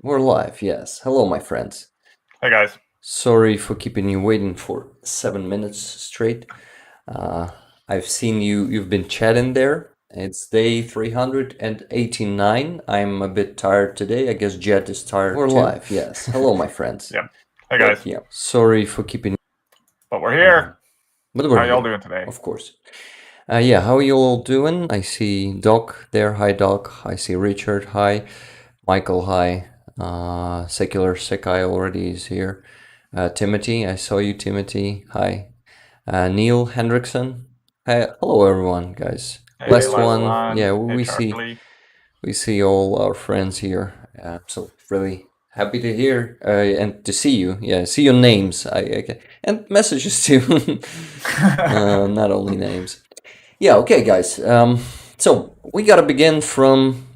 We're live, yes. Hello, my friends. Hey guys. Sorry for keeping you waiting for 7 minutes straight. Uh, I've seen you've been chatting there. It's day 389. I'm a bit tired today. I guess Jet is tired We're too. live, Yes. Hello, my friends. Yep. Hey But guys. yeah, sorry for keeping. But we're here. But How we're y'all here, doing today? of course. Yeah, how are you all doing? I see Doc there. Hi, Doc. I see Richard. Hi. Michael. Hi. Secular Sekai already is here. Timothy, I saw you, Timothy. Hi. Neil Hendrickson. Hi. Hello, everyone, guys. Hey Last one. Laswan. Yeah, Hey we Charlie. see all our friends here. So really happy to hear and to see you. Yeah, see your names. And messages too. Not only names. Yeah. Okay, guys. So we gotta begin from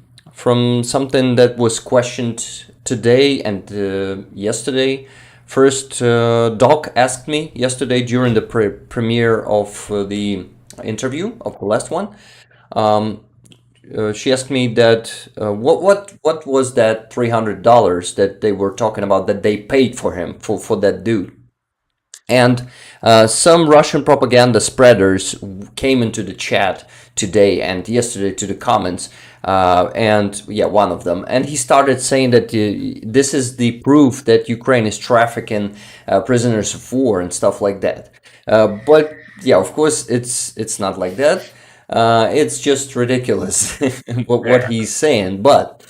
something that was questioned today and yesterday. First, Doc asked me yesterday during the premiere of the interview of the last one. Um, she asked me that what was that $300 that they were talking about that they paid for him for that dude. And some Russian propaganda spreaders came into the chat today and yesterday to the comments, and yeah, one of them, and he started saying that this is the proof that Ukraine is trafficking prisoners of war and stuff like that. But yeah, of course, it's not like that. It's just ridiculous what Yeah. he's saying. But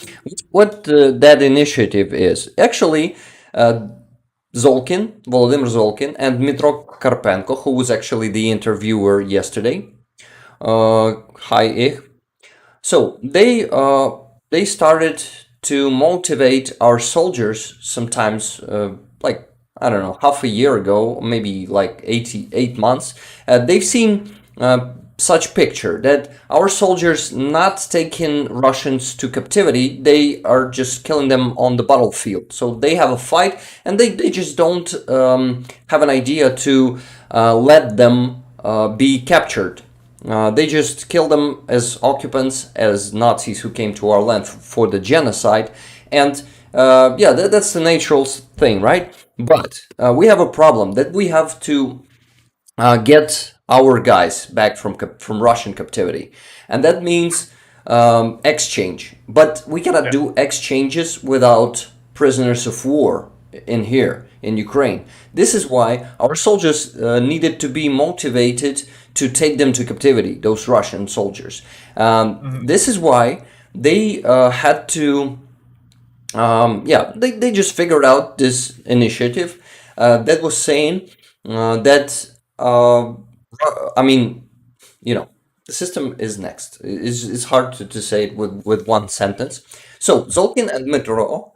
what that initiative is actually. Volodymyr Zolkin, and Dmitro Karpenko, who was actually the interviewer yesterday. Hi, Ich. So they started to motivate our soldiers sometimes, like I don't know, half a year ago, maybe like 8 months. They've seen such picture that our soldiers not taking Russians to captivity, they are just killing them on the battlefield. So they have a fight, and they just don't have an idea to let them be captured. They just kill them as occupants, as Nazis who came to our land for the genocide. And yeah, that's the natural thing, right? But we have a problem that we have to get our guys back from Russian captivity, and that means exchange. But we cannot Yeah. do exchanges without prisoners of war in here in Ukraine. This is why our soldiers needed to be motivated to take them to captivity. Those Russian soldiers. Hmm. This is why they had to. Yeah, they just figured out this initiative that was saying that I mean, you know, the system is next. It's hard to say it with one sentence. So Zolkin and Mitro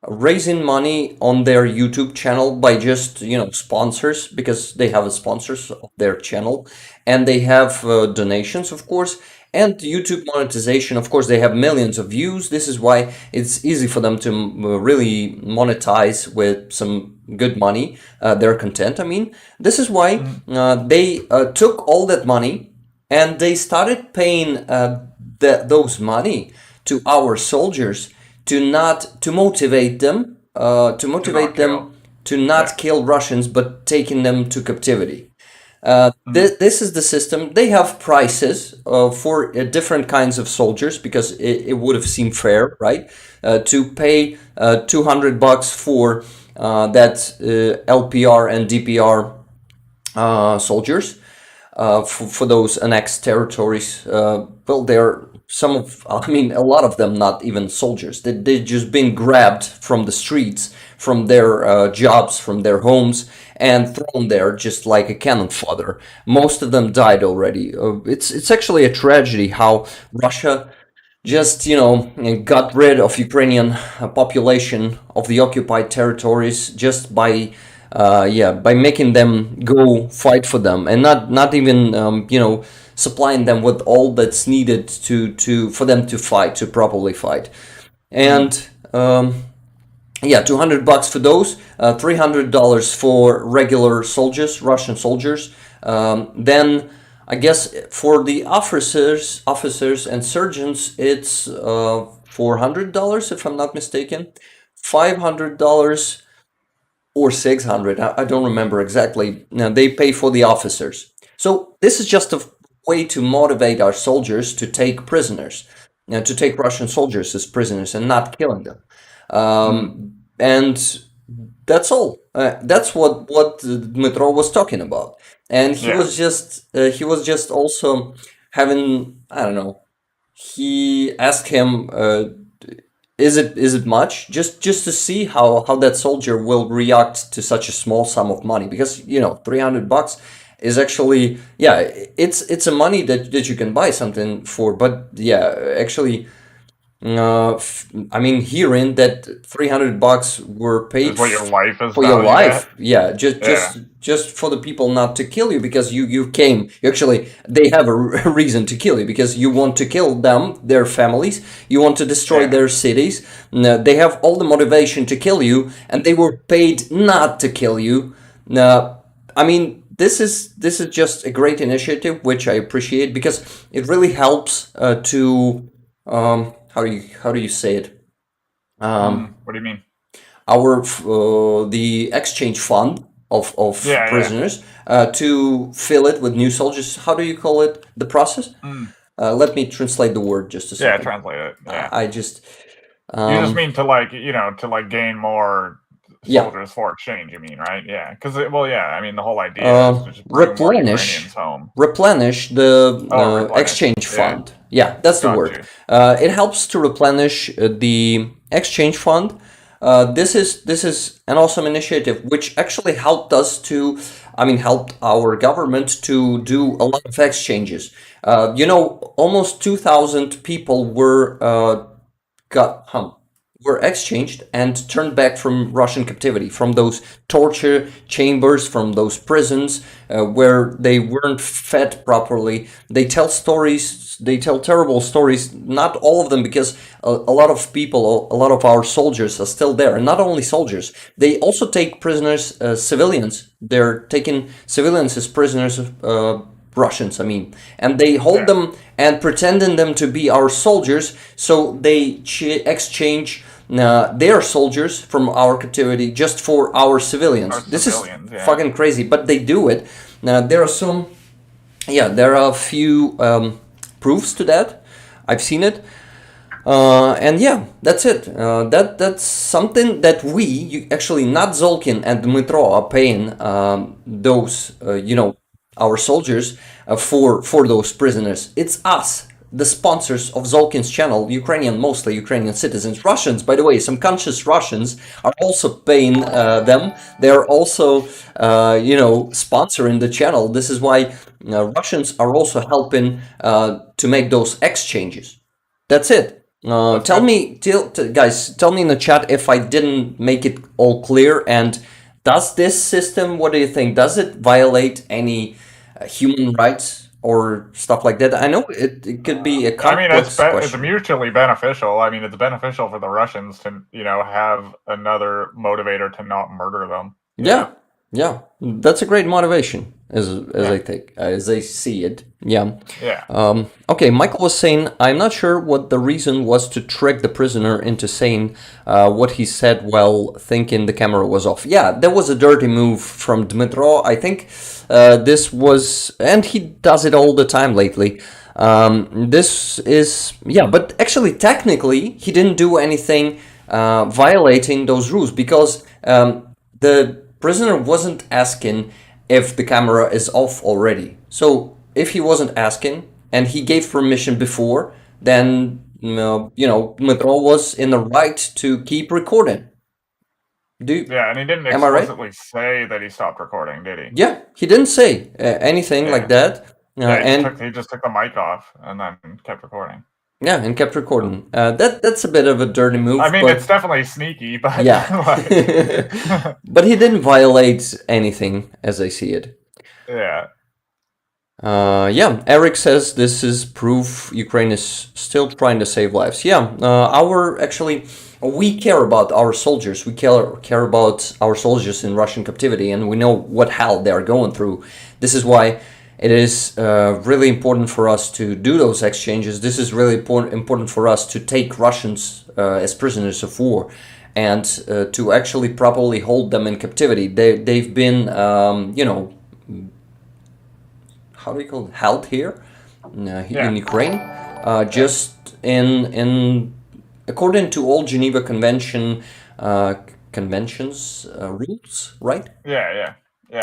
raising money on their YouTube channel by just sponsors, because they have a sponsors of their channel, and they have donations, of course, and YouTube monetization. Of course, they have millions of views. This is why it's easy for them to really monetize with some good money their content. I mean, this is why Hmm. they took all that money and they started paying those money to our soldiers to motivate them To not kill. to Yeah. not kill Russians, but taking them to captivity. Hmm. This is the system. They have prices for different kinds of soldiers, because it would have seemed fair, right? To pay $200 for that LPR and DPR soldiers for those annexed territories. Well, they're some of, I mean, a lot of them not even soldiers. They've just been grabbed from the streets, from their jobs, from their homes, and thrown there just like a cannon fodder. Most of them died already. It's actually a tragedy how Russia just got rid of Ukrainian population of the occupied territories just by yeah, by making them go fight for them, and not even supplying them with all that's needed to for them to fight, to properly fight. Hmm. And yeah, $200 for those, $300 for regular soldiers, Russian soldiers. Then I guess for the officers and surgeons, it's $400, if I'm not mistaken, $500 or 600. I don't remember exactly. Now they pay for the officers. So this is just a way to motivate our soldiers to take prisoners, to take Russian soldiers as prisoners and not killing them. And that's all. That's what Dmitro was talking about, and he was just also having, I don't know. He asked him, is it much, just to see how that soldier will react to such a small sum of money, because $300 is actually, yeah, it's a money that you can buy something for, but yeah, actually. I mean, hearing that $300 were paid Is what your life is for your valued at? life, yeah, just for the people not to kill you, because you came. Actually, they have a reason to kill you, because you want to kill them, their families. You want to destroy their cities. They have all the motivation to kill you, and they were paid not to kill you. I mean, this is just a great initiative, which I appreciate, because it really helps to. How do you say it? What do you mean? The exchange fund of prisoners, to fill it with new soldiers. How do you call it? The process? Let me translate the word just a Yeah, second. translate it. Yeah. I just You just mean to gain more soldiers for exchange, you mean, right? Yeah. Because, I mean, the whole idea is to just bring more Ukrainians home. replenish the replenish. exchange fund. Yeah, that's the word. It helps to replenish the exchange fund. This is an awesome initiative, which actually helped helped our government to do a lot of exchanges. Almost 2,000 people were exchanged and turned back from Russian captivity, from those torture chambers, from those prisons where they weren't fed properly. They tell stories, they tell terrible stories, not all of them, because a lot of people, a lot of our soldiers are still there. And not only soldiers, they also take prisoners, civilians. They're taking civilians as prisoners, Russians, I mean, and they hold them and pretending them to be our soldiers, so they exchange their soldiers from our captivity just for our civilians. This is fucking crazy, but they do it. There are a few proofs to that. I've seen it. And yeah, that's it. That's something that actually not Zolkin and Dmitro are paying those, our soldiers for those prisoners. It's us, the sponsors of Zolkin's channel, mostly Ukrainian citizens. Russians, by the way, some conscious Russians are also paying them. They're also, sponsoring the channel. This is why Russians are also helping to make those exchanges. That's it. Guys, tell me in the chat if I didn't make it all clear. And does this system, what do you think? Does it violate any human rights or stuff like that? I know it could be a complex question. It's mutually beneficial. I mean, it's beneficial for the Russians to, have another motivator to not murder them. Yeah, that's a great motivation, as I see it. Yeah. Okay, Michael was saying, I'm not sure what the reason was to trick the prisoner into saying what he said while thinking the camera was off. Yeah, that was a dirty move from Dmitro. I think this was, and he does it all the time lately. But actually, technically, he didn't do anything violating those rules, because the prisoner wasn't asking if the camera is off already. So if he wasn't asking and he gave permission before, then Dmitro was in the right to keep recording. And he didn't explicitly say that he stopped recording, did he? Yeah, he didn't say anything like that. He just took the mic off and then kept recording. Yeah, and kept recording. That's a bit of a dirty move. I mean, it's definitely sneaky, but yeah. But he didn't violate anything, as I see it. Yeah. Eric says this is proof Ukraine is still trying to save lives. Yeah, we care about our soldiers. We care about our soldiers in Russian captivity, and we know what hell they're going through. This is why it is really important for us to do those exchanges. This is really important for us to take Russians as prisoners of war and to actually properly hold them in captivity. They've been, you know, how do you call it, held here in Ukraine, just in according to all Geneva Conventions rules, right? Yeah.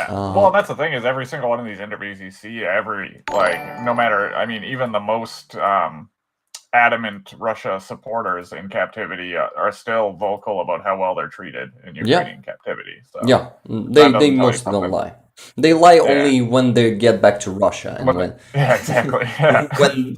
Well, that's the thing, is every single one of these interviews you see, no matter, I mean, even the most adamant Russia supporters in captivity are still vocal about how well they're treated in Ukrainian captivity. So yeah, they mostly don't lie. They lie only when they get back to Russia, and when exactly. when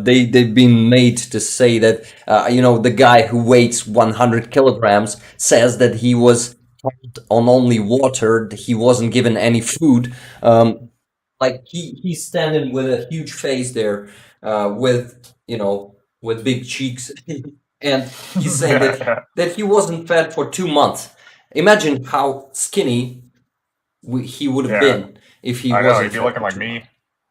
they've been made to say that you know, the guy who weighs 100 kilograms says that he was held on only water, that he wasn't given any food. Like he's standing with a huge face there, with, you know, with big cheeks, and he's saying that he wasn't fed for 2 months. Imagine how skinny he would have been if he wasn't. He'd be looking like me.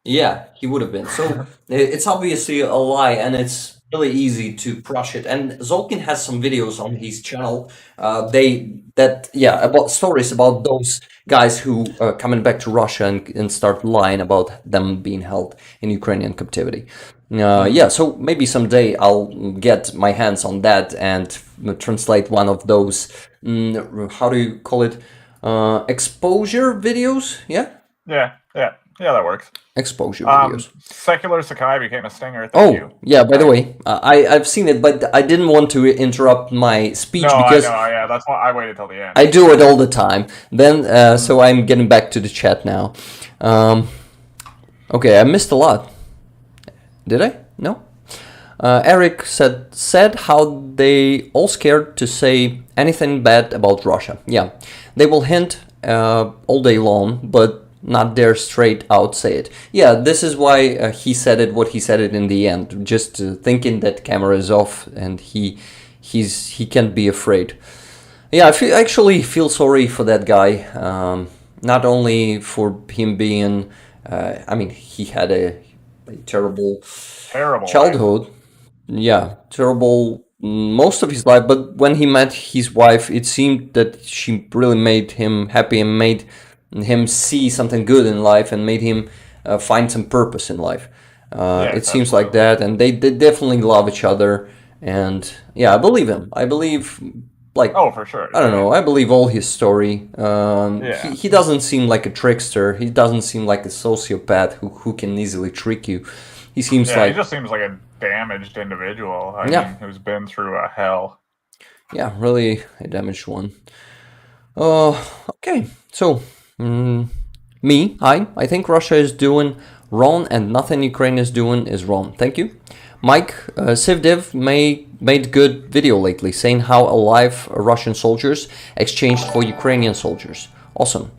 Yeah, he would have been. So it's obviously a lie, and it's really easy to crush it. And Zolkin has some videos on his channel. About stories about those guys who are coming back to Russia and start lying about them being held in Ukrainian captivity. So maybe someday I'll get my hands on that and translate one of those. How do you call it? Exposure videos? Yeah, that works. Exposure videos. Secular Sakai became a stinger. Thank you. Yeah, by the way, I've seen it, but I didn't want to interrupt my speech because that's why I waited till the end. I do it all the time. Then, so I'm getting back to the chat now. Okay, I missed a lot. Did I? No. Eric said how they all scared to say anything bad about Russia. Yeah, they will hint all day long, but not dare straight out say it. Yeah, this is why he said it what he said it in the end, just thinking that camera is off and he can't be afraid. Yeah, I actually feel sorry for that guy. Not only for him being, I mean, he had a terrible childhood. Life. Yeah, terrible most of his life. But when he met his wife, it seemed that she really made him happy and made him see something good in life and made him find some purpose in life. It seems like that, and they definitely love each other. And yeah, I believe him. I believe, like, oh, for sure. I don't know. I believe all his story. He doesn't seem like a trickster. He doesn't seem like a sociopath who can easily trick you. He seems like, he just seems like a damaged individual. I mean, who's been through a hell. Yeah, really a damaged one. Okay, so I think Russia is doing wrong and nothing Ukraine is doing is wrong. Thank you. Mike, Sivdev made good video lately saying how alive Russian soldiers exchanged for Ukrainian soldiers. Awesome.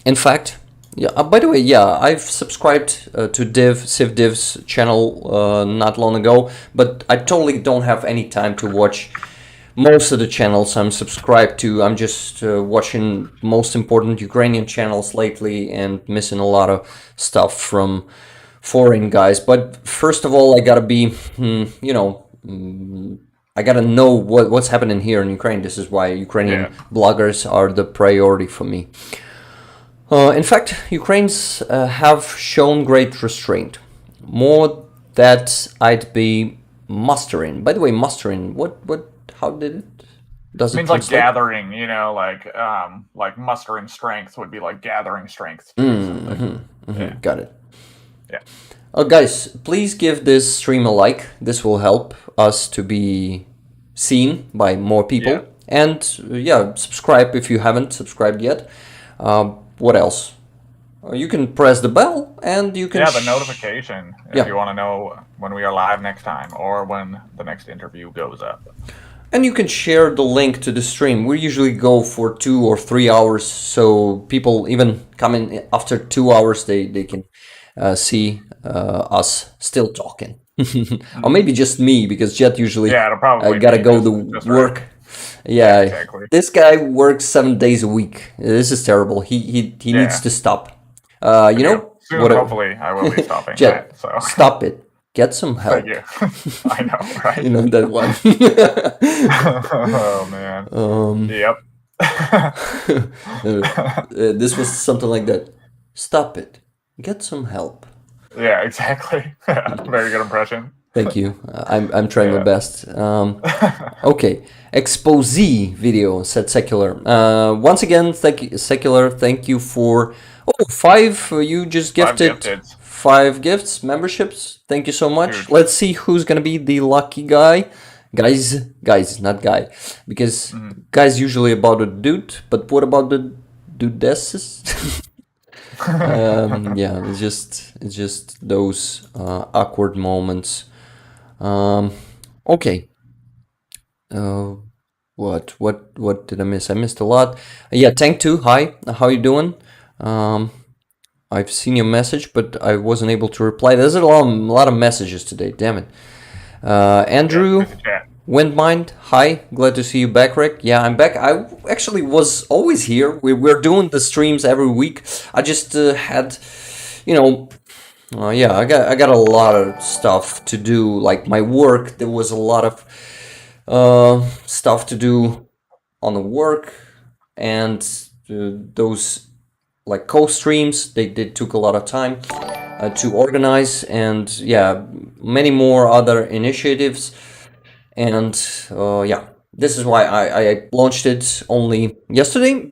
In fact, yeah. By the way, I've subscribed to Sivdev's channel not long ago, but I totally don't have any time to watch most of the channels I'm subscribed to. I'm just watching most important Ukrainian channels lately and missing a lot of stuff from foreign guys. But first of all, I gotta be, I gotta know what's happening here in Ukraine. This is why Ukrainian bloggers are the priority for me. In fact, Ukrainians have shown great restraint. More that I'd be mustering. By the way, mustering, how did it? Does it means like gathering, like mustering strength would be like gathering strength. Got it. Yeah. Guys, please give this stream a like. This will help us to be seen by more people. Yeah. And subscribe if you haven't subscribed yet. What else? You can press the bell and you can... the notification if you want to know when we are live next time or when the next interview goes up. And you can share the link to the stream. We usually go for 2 or 3 hours, so people even coming after 2 hours, they can see us still talking. Or maybe just me, because Jet usually it'll probably gotta go to work. Yeah, exactly. this guy works 7 days a week. This is terrible. He needs to stop. You know Soon, what? hopefully, I will be stopping Jet, that. So stop it. Get some thank help. you. I know, right? You know that one. Oh man. Yep. This was something like that. Stop it. Get some help. Yeah, exactly. Very good impression. Thank you. I'm trying my Yeah. best. Okay, expose video said secular. Once again, thank you, secular. Thank you for 5. You just 5 gifted gifted. 5 gifts, memberships. Thank you so much. Huge. Let's see who's gonna be the lucky guy. Guys, not guy, because guy's usually about a dude. But what about the dudesses? Yeah, it's just those awkward moments. Okay. Uh, what did I miss? I missed a lot. Yeah, Tank 2, hi. How you doing? I've seen your message, but I wasn't able to reply. There's a lot of messages today. Damn it. Andrew Windmind, hi. Glad to see you back, Rick. Yeah, I'm back. I actually was always here. We're doing the streams every week. I just had, you know, yeah, I got a lot of stuff to do. Like my work, there was a lot of stuff to do on the work, and those like co-streams they took a lot of time to organize, and yeah, many more other initiatives, and yeah, this is why I launched it only yesterday,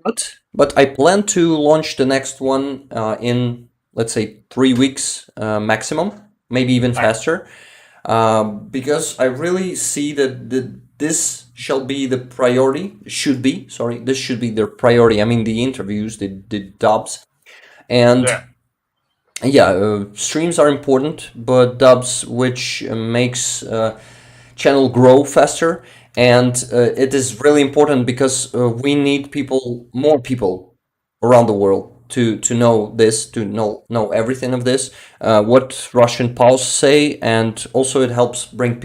but I plan to launch the next one in, let's say, 3 weeks maximum, maybe even faster, because I really see that this shall be the priority. This should be their priority. I mean, the interviews, the dubs, and yeah, streams are important, but dubs, which makes channel grow faster, and it is really important because we need more people around the world to know this, to know everything of this, what Russian POWs say, and also it helps bring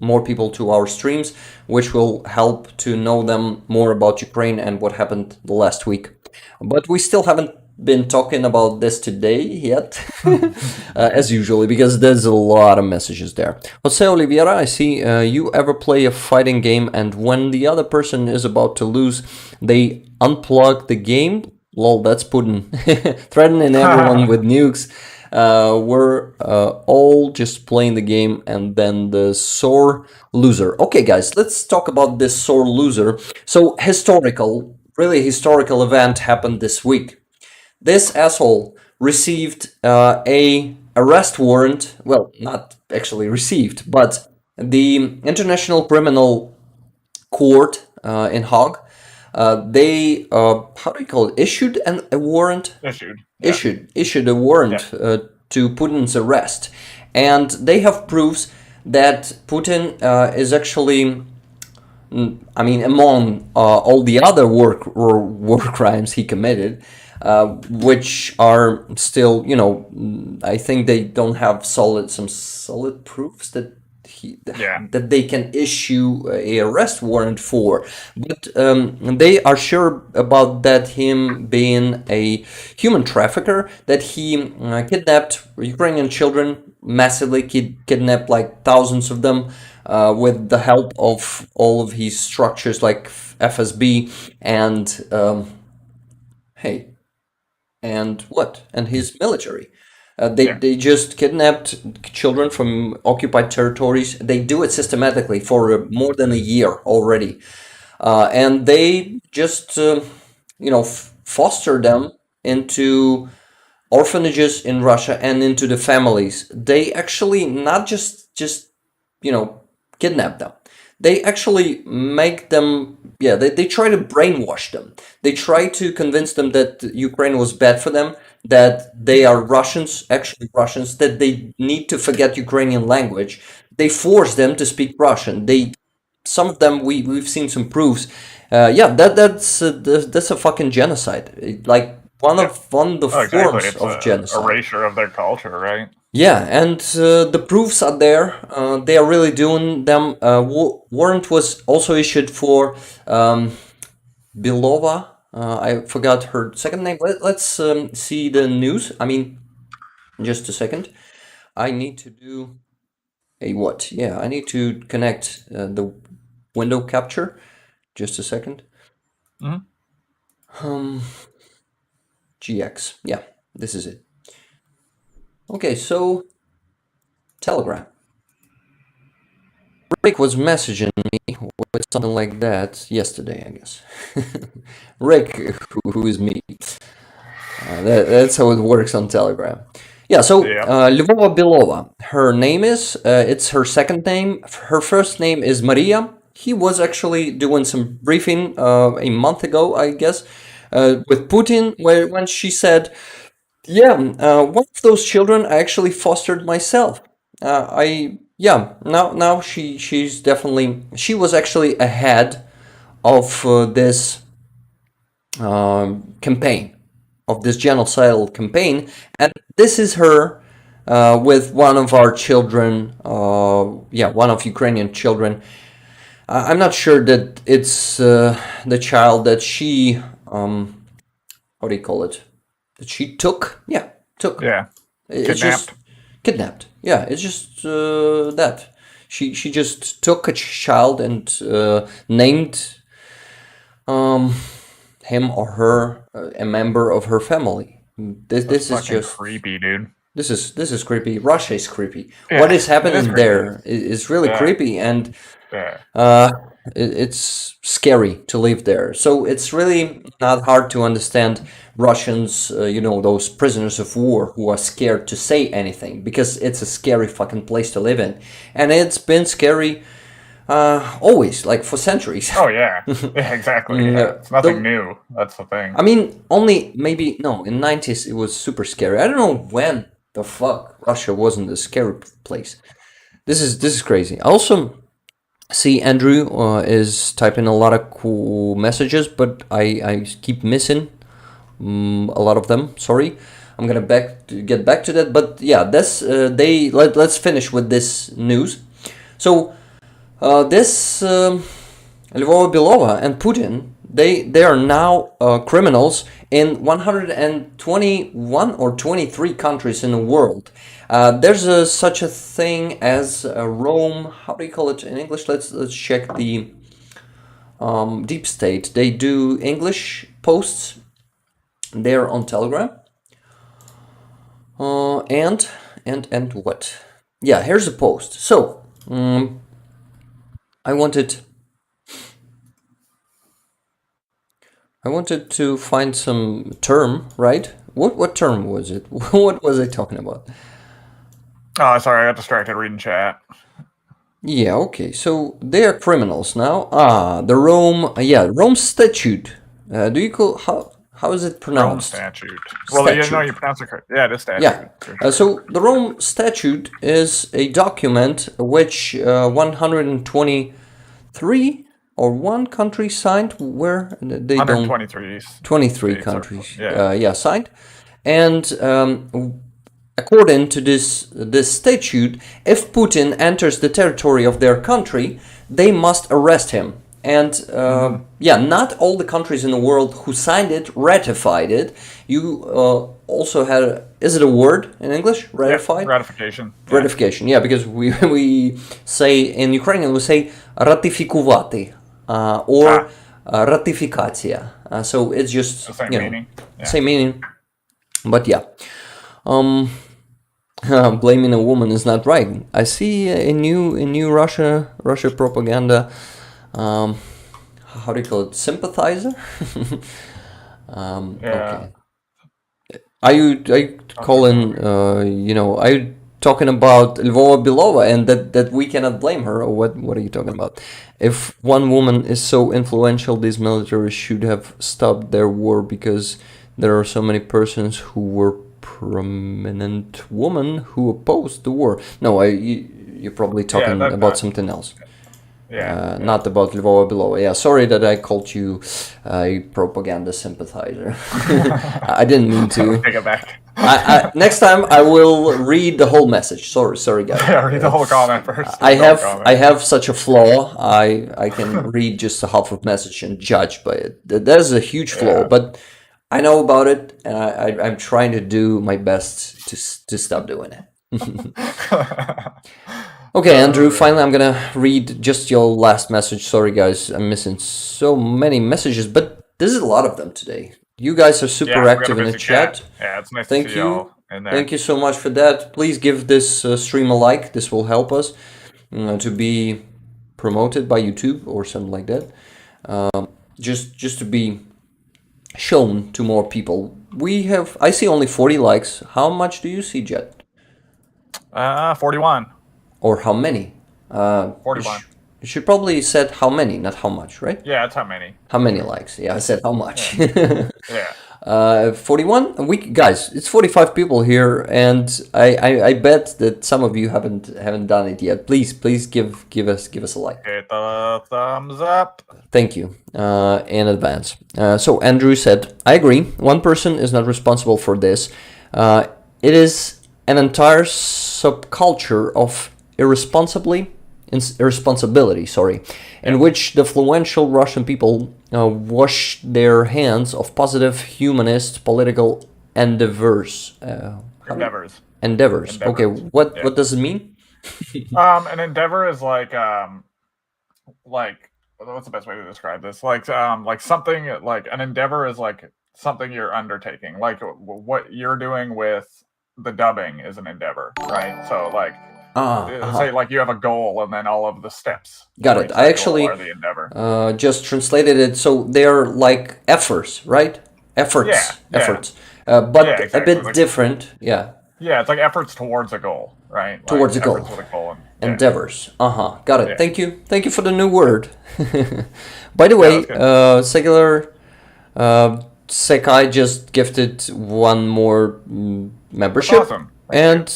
more people to our streams, which will help to know them more about Ukraine and what happened the last week. But we still haven't been talking about this today yet, as usually, because there's a lot of messages there. Jose Oliveira, I see you ever play a fighting game and when the other person is about to lose, they unplug the game? Lol, that's Putin. Threatening everyone with nukes. We're all just playing the game and then the sore loser. Okay, guys, let's talk about this sore loser. So, really historical event happened this week. This asshole received a arrest warrant. Well, not actually received, but the International Criminal Court in Hague, they how do you call it? Issued a warrant. Issued a warrant to Putin's arrest, and they have proofs that Putin is actually. I mean, among all the other war crimes he committed, which are still, I think they don't have some solid proofs that that they can issue a arrest warrant for, but they are sure about that him being a human trafficker, that he kidnapped Ukrainian children massively, kidnapped like thousands of them with the help of all of his structures like FSB and and his military. They just kidnapped children from occupied territories. They do it systematically for more than a year already. And they just, foster them into orphanages in Russia and into the families. They actually not just kidnap them. They actually make them, they try to brainwash them. They try to convince them that Ukraine was bad for them, that they are Russians, actually Russians, that they need to forget Ukrainian language. They force them to speak Russian. Some of them, we've seen some proofs. That's a fucking genocide. Like one of the forms It's of genocide. Erasure of their culture, right? Yeah, and the proofs are there. They are really doing them. Warrant was also issued for Belova. I forgot her second name. Let's see the news. I mean, just a second. I need to do a what? Yeah, I need to connect the window capture. Just a second. GX. Yeah, this is it. Okay, so Telegram. Rick was messaging me with something like that yesterday, I guess. Rick, who is me. That's how it works on Telegram. Yeah, so Lvova Belova, her name is, it's her second name. Her first name is Maria. He was actually doing some briefing a month ago, I guess, with Putin, when she said, yeah, one of those children I actually fostered myself. Now she's definitely, she was actually ahead of this campaign, of this genocidal campaign, and this is her with one of our children, one of Ukrainian children. I'm not sure that it's the child that she, how do you call it? That she took? Yeah, took. Yeah, it's just kidnapped. Yeah, it's just that she just took a child and named him or her a member of her family. This is just creepy, dude. This is creepy. Russia is creepy. Yeah, what is happening there is really creepy, and it's scary to live there. So it's really not hard to understand Russians, those prisoners of war who are scared to say anything, because it's a scary fucking place to live in, and it's been scary always, like for centuries. Oh yeah, exactly. Yeah. It's nothing new. That's the thing. I mean, only maybe in 90s it was super scary. I don't know when the fuck Russia wasn't a scary place. This is crazy. I also see Andrew is typing a lot of cool messages, but I keep missing a lot of them. Sorry, I'm gonna get back to that. But yeah, let's finish with this news. So this Lvova Belova and Putin, they are now criminals in 121 or 23 countries in the world. There's such a thing as Rome. How do you call it in English? Let's check the deep state. They do English posts. They're on Telegram. And what? Yeah, here's a post. So I wanted to find some term, right? What term was it? What was I talking about? Oh, sorry, I got distracted reading chat. Yeah, okay. So they are criminals now. The Rome Statute. Do you call how is it pronounced? Rome Statute. Well, you pronounce it correct. Yeah, it is statute. Yeah. Sure. So the Rome Statute is a document which 123 or one country signed, where they don't. 23 countries. Signed, and according to this statute, if Putin enters the territory of their country, they must arrest him. And not all the countries in the world who signed it ratified it. You also had, is it a word in English? Ratified? Yeah, ratification. Ratification, yeah, because we say, in Ukrainian, we say ратифікувати or ратифікація. So it's just, the same meaning. Same meaning. But yeah. Blaming a woman is not right. I see in new Russia propaganda. How do you call it? Sympathizer? Okay. Are you calling? Are you talking about Lvova Belova, and that we cannot blame her, or what are you talking about? If one woman is so influential, these militaries should have stopped their war, because there are so many persons who were prominent women who opposed the war. No, you're probably talking about something else. Not about Lvova Belova. Yeah, sorry that I called you a propaganda sympathizer. I didn't mean to. Take it back. Next time I will read the whole message. Sorry, guys. Yeah, read the whole comment first. I have such a flaw. I can read just a half of message and judge by it. That is a huge flaw, but I know about it, and I'm trying to do my best to stop doing it. Okay, Andrew, finally I'm gonna read just your last message. Sorry, guys, I'm missing so many messages, but there's a lot of them today. You guys are super active in the chat. Yeah, it's nice to see you all in there. Thank you so much for that. Please give this stream a like. This will help us to be promoted by YouTube or something like that. Just to be shown to more people. I see only 40 likes. How much do you see, Jet? 41. Or how many? 41. You should probably said how many, not how much, right? Yeah, that's how many. How many likes? Yeah, I said how much. Yeah. 41. Guys, it's 45 people here, and I bet that some of you haven't done it yet. Please give us a like. Hit the thumbs up. Thank you in advance. So Andrew said, I agree. One person is not responsible for this. It is an entire subculture of irresponsibility, in which the influential Russian people wash their hands of positive humanist political endeavors. Endeavors. Okay, what does it mean? An endeavor is like what's the best way to describe this? Like something, like an endeavor is like something you're undertaking. Like what you're doing with the dubbing is an endeavor, right? So like say like you have a goal and then all of the steps. Got it. I actually are the endeavor. Just translated it, so they're like efforts, right? Efforts. But exactly. A bit different. Yeah, it's like efforts towards a goal, right? Towards a goal. With a goal endeavors. Got it. Yeah. Thank you for the new word. By the way, Secular Sekai just gifted one more membership. That's awesome. And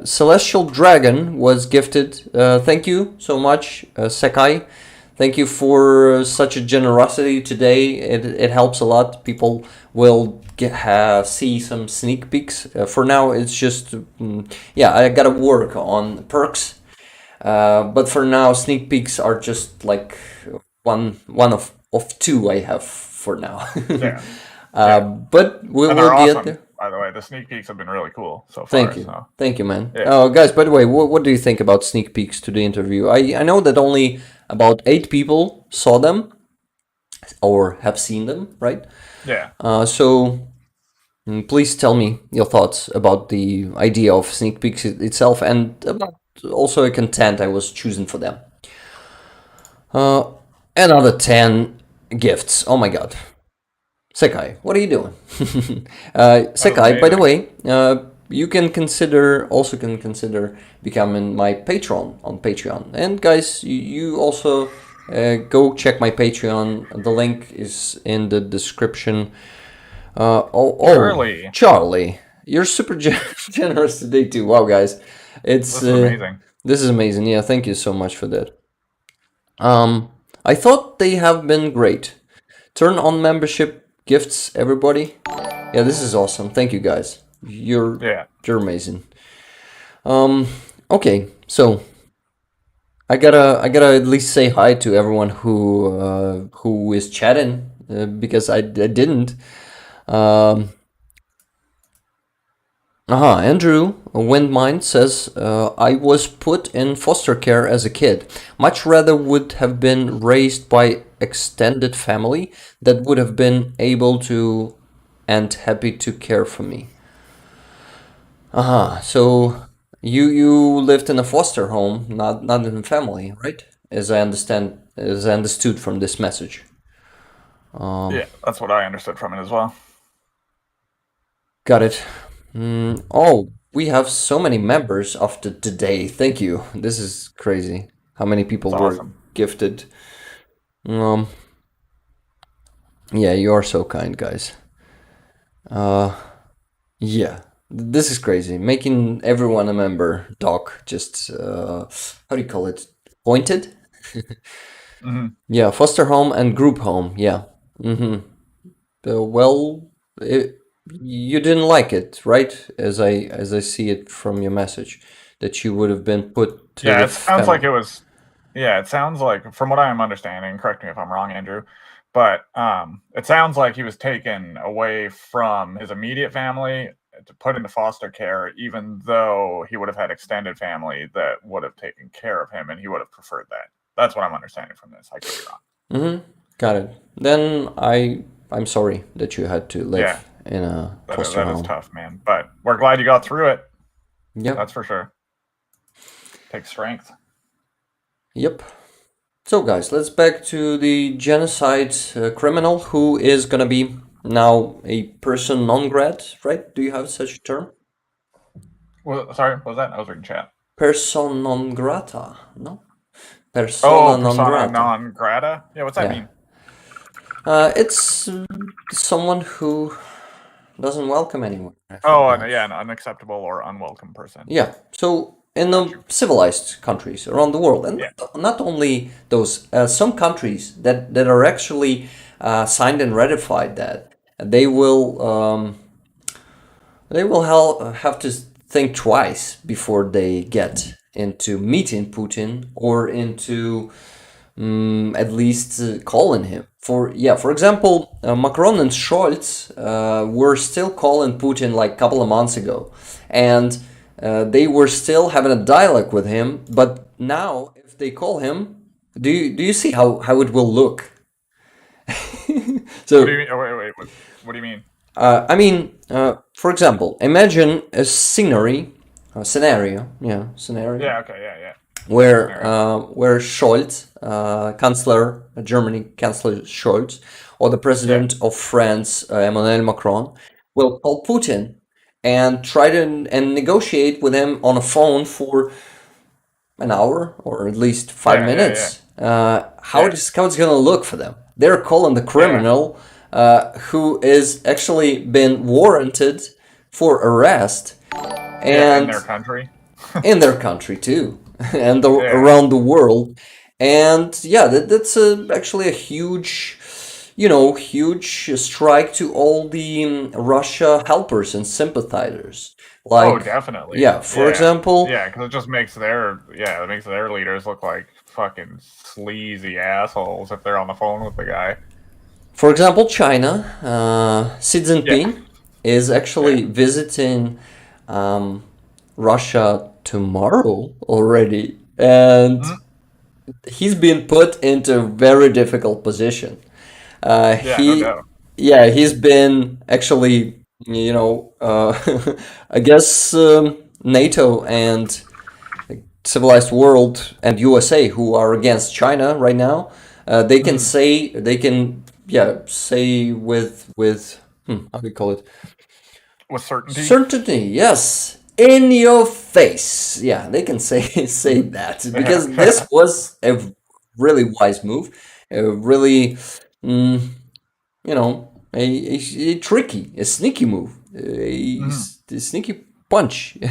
Celestial Dragon was gifted. Thank you so much, Sekai. Thank you for such a generosity today. It helps a lot. People will see some sneak peeks. For now, it's just I gotta work on perks. But for now, sneak peeks are just like one of two I have for now. But we'll get there. By the way, the sneak peeks have been really cool so far. Thank you, man. Yeah. Guys, by the way, what do you think about sneak peeks to the interview? I know that only about 8 people saw them or have seen them, right? Yeah. So please tell me your thoughts about the idea of sneak peeks itself and about also a content I was choosing for them. Another 10 gifts. Oh my god. Sekai, what are you doing? Sekai, by the way, you can consider becoming my patron on Patreon. And guys, you also go check my Patreon. The link is in the description. Charlie, you're super generous today too. Wow, guys, this is amazing. This is amazing. Yeah, thank you so much for that. I thought they have been great. Turn on membership gifts, everybody. Yeah, this is awesome. Thank you, guys. You're amazing. Okay, so I gotta at least say hi to everyone who is chatting because I didn't. Andrew Windmine says, I was put in foster care as a kid. Much rather would have been raised by extended family that would have been able to and happy to care for me. So you lived in a foster home, not in a family, right? As I understood from this message. That's what I understood from it as well. Got it. We have so many members after today. Thank you. This is crazy. How many people were gifted? You are so kind, guys. This is crazy. Making everyone a member. Doc, just how do you call it? Pointed? Yeah, foster home and group home. Yeah. Mm-hmm. Well, you didn't like it, right? As I see it from your message, that you would have been put to Yeah, the it sounds like family. it was. Yeah, it sounds like, from what I'm understanding, correct me if I'm wrong, Andrew, but it sounds like he was taken away from his immediate family to put into foster care, even though he would have had extended family that would have taken care of him, and he would have preferred that. That's what I'm understanding from this. I could be wrong. Mm-hmm. Got it. Then I'm sorry that you had to Yeah, live in a foster that is home. tough, man. But we're glad you got through it. Yep. That's for sure. Takes strength. Yep. So, guys, let's back to the genocide criminal who is gonna be now a person non grat, right? Do you have such a term? Well, sorry, what was that? I was reading chat. Person non grata, no? Oh, Persona non persona grata. non grata? Yeah, what's that Yeah. mean? It's someone who doesn't welcome anyone. I Oh, forgot. yeah, an unacceptable or unwelcome person. Yeah. So in Got the you. civilized countries around the world, and Yeah. not only those, some countries that are actually signed and ratified that, they will have to think twice before they get into meeting Putin or into at least calling him. For example, Macron and Scholz were still calling Putin like a couple of months ago, and they were still having a dialogue with him. But now, if they call him, do you see how it will look? What do you So mean? Oh, wait. What do you mean? I mean, for example, imagine a scenario, Yeah. Okay. Yeah. Scenario. where Scholz, Chancellor, Germany Chancellor Scholz, or the Yeah. President of France, Emmanuel Macron, will call Putin and try to and negotiate with him on a phone for an hour or at least five Yeah. minutes. Yeah. How it's gonna look for them? They're calling the Yeah. criminal who is actually been warranted for arrest Yeah. In and their country. in their country too, and Yeah. around the world. And yeah, that's actually a huge, huge strike to all the Russia helpers and sympathizers. Oh, Like, definitely. yeah, for Yeah. example, Yeah, because it just makes it makes their leaders look like fucking sleazy assholes if they're on the phone with the guy. China, Xi Yeah. Jinping is Yeah. actually visiting um, Russia tomorrow already, and Mhm. he's been put into a very difficult position. Yeah. No He, doubt. yeah, he's been actually, I guess NATO and civilized world and USA, who are against China right now, Mhm. they can, yeah, say with how do you call it? With certainty. Certainty, yes, in your face. Yeah, they can say say that Yeah. because this was a really wise move, a really, mm, a tricky, a sneaky move, Mhm. a sneaky punch. Yeah,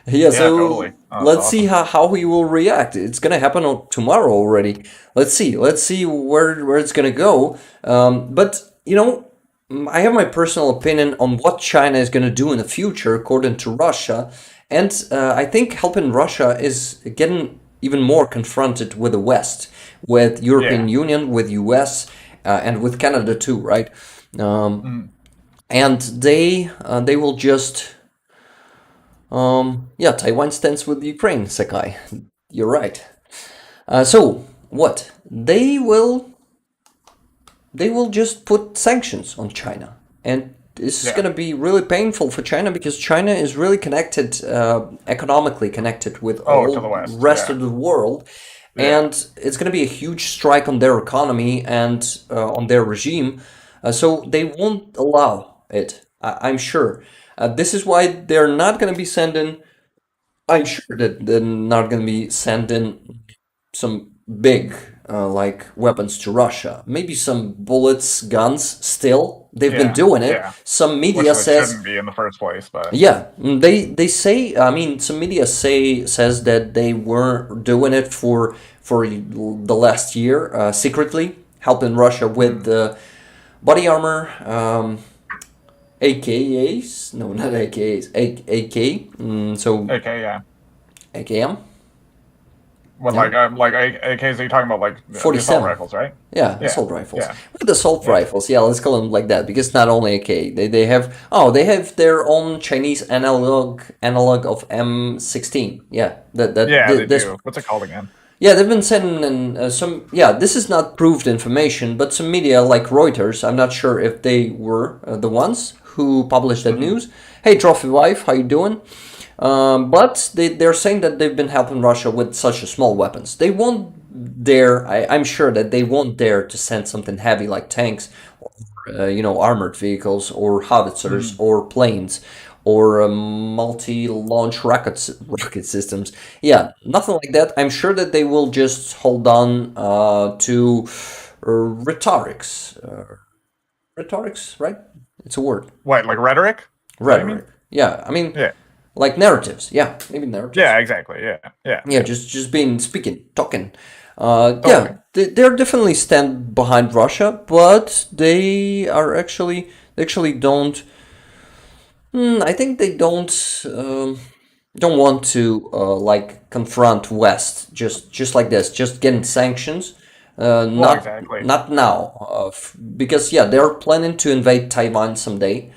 Yeah. Totally. so Oh, that's let's see awesome. how he will react. It's gonna happen tomorrow already. Let's see where it's gonna go. But I have my personal opinion on what China is gonna do in the future, according to Russia, and I think helping Russia is getting even more confronted with the West, with Yeah. European Union, with US, and with Canada too, right? Um, Mhm. and they will just yeah, Taiwan stands with Ukraine, Sakai. You're right. So what they will just put sanctions on China, and this is Yeah. going to be really painful for China because China is really connected, economically connected with Oh, to the all west. rest Yeah. of the world, Yeah. and it's going to be a huge strike on their economy and on their regime. So they won't allow it. I'm sure. This is why they're not going to be sending. I'm sure that they're not going to be sending some big like weapons to Russia. Maybe some bullets, guns. Still, they've been doing it. Yeah. Some Which media they says shouldn't be in the first place, but yeah, they say. I mean, some media says that they were doing it for the last year secretly, helping Russia with the body armor, AKAs. No, not AKAs. AK. So AK, yeah. AKM. What Yeah. like AKs? Are you talking about like the assault 47. rifles, right? Yeah, Yeah, assault rifles. yeah, With assault yeah, rifles, yeah, let's call them like that because not only AK, they have they have their own Chinese analog of M16. Yeah, yeah. They this do. What's it called again? yeah, they've been sending in some. Yeah, this is not proved information, but some media like Reuters. I'm not sure if they were the ones who published that Hmm. news. Hey, Trophy Wife, how you doing? But they're saying that they've been helping Russia with such a small weapons. They won't dare. I'm sure that they won't dare to send something heavy like tanks, or, armored vehicles, or howitzers, Hmm. or planes, or multi-launch rocket systems. Yeah, nothing like that. I'm sure that they will just hold on to rhetorics. Rhetorics, right? It's a word. What, like rhetoric? Is that what you mean? Rhetoric. Yeah, I mean, Yeah, like narratives. Yeah, maybe narratives. yeah, exactly. Yeah, yeah. Yeah, just being speaking, talking. Totally. They're definitely stand behind Russia, but they actually don't. I think they don't want to like confront West just like this, just getting sanctions. Well, Not exactly. not now, because yeah, they're planning to invade Taiwan someday.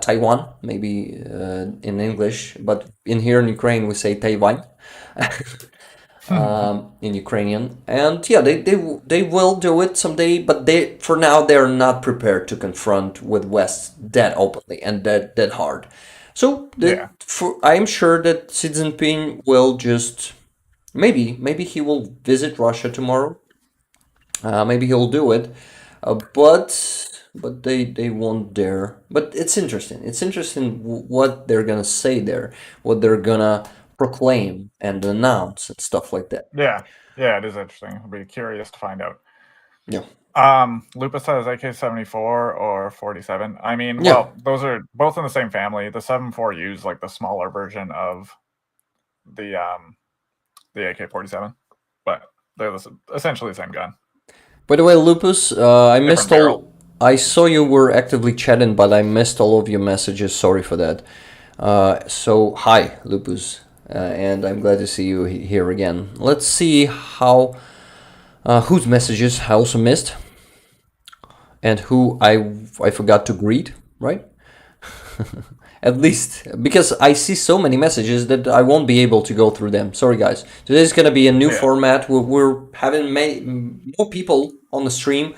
Taiwan, maybe in English, but in here in Ukraine we say Taiwan. In Ukrainian, and yeah, they will do it someday, but they for now they're not prepared to confront with West that openly and that hard. So Yeah, I'm sure that Xi Jinping will just maybe he will visit Russia tomorrow. Maybe he'll do it, but they won't dare. But it's interesting. It's interesting what they're gonna say there, what they're gonna proclaim and announce and stuff like that. yeah, yeah. It is interesting. I'll be curious to find out. Yeah. Lupus says AK-74 or 47. I mean, Yeah. well, those are both in the same family. The 74U is like the smaller version of the AK-47, but they're essentially the same gun. By the way, Lupus, I Different missed barrel. all. I saw you were actively chatting, but I missed all of your messages. Sorry for that. So hi, Lupus, and I'm glad to see you here again. Let's see how whose messages I also missed, and who I forgot to greet. Right? At least because I see so many messages that I won't be able to go through them. Sorry, guys. Today's gonna be a new Yeah, format. We're having more people on the stream.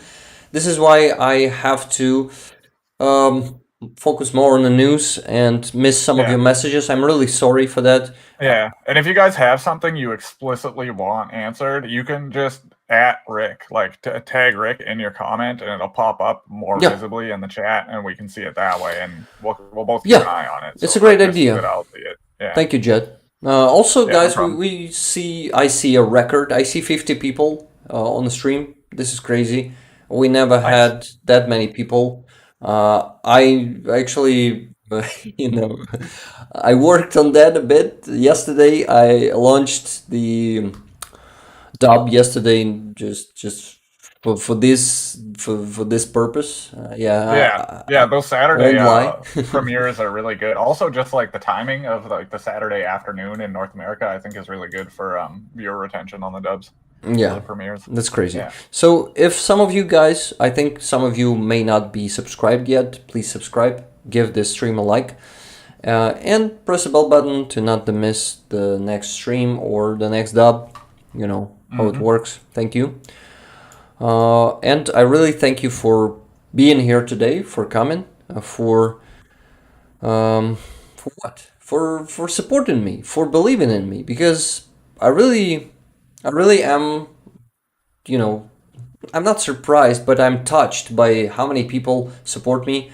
This is why I have to um, focus more on the news and miss some of yeah. your messages. I'm really sorry for that. Yeah, and if you guys have something you explicitly want answered, you can just at Rick, like tag Rick in your comment, and it'll pop up more Yeah, visibly in the chat, and we can see it that way, and we'll both keep an yeah, eye on it. it's So a if Rick great misses idea. it, I'll see it. Yeah, Thank you, Jed. Also, yeah, no guys, problem. I see a record. I see 50 people on the stream. This is crazy. We never Nice. had that many people. I actually, I worked on that a bit yesterday. I launched the dub yesterday, just for this purpose. Yeah, yeah, those I Saturday won't lie. premieres are really good. Also, just like the timing of like the Saturday afternoon in North America, I think is really good for viewer retention on the dubs for the Yeah, premieres. that's crazy. Yeah. So if some of you guys, I think some of you may not be subscribed yet, please subscribe, give this stream a like, and press the bell button to not to miss the next stream or the next dub. You know how it Hmm. works. Thank you. And I really thank you for being here today, for coming, for what? For supporting me, for believing in me, because I really am, you know, I'm not surprised, but I'm touched by how many people support me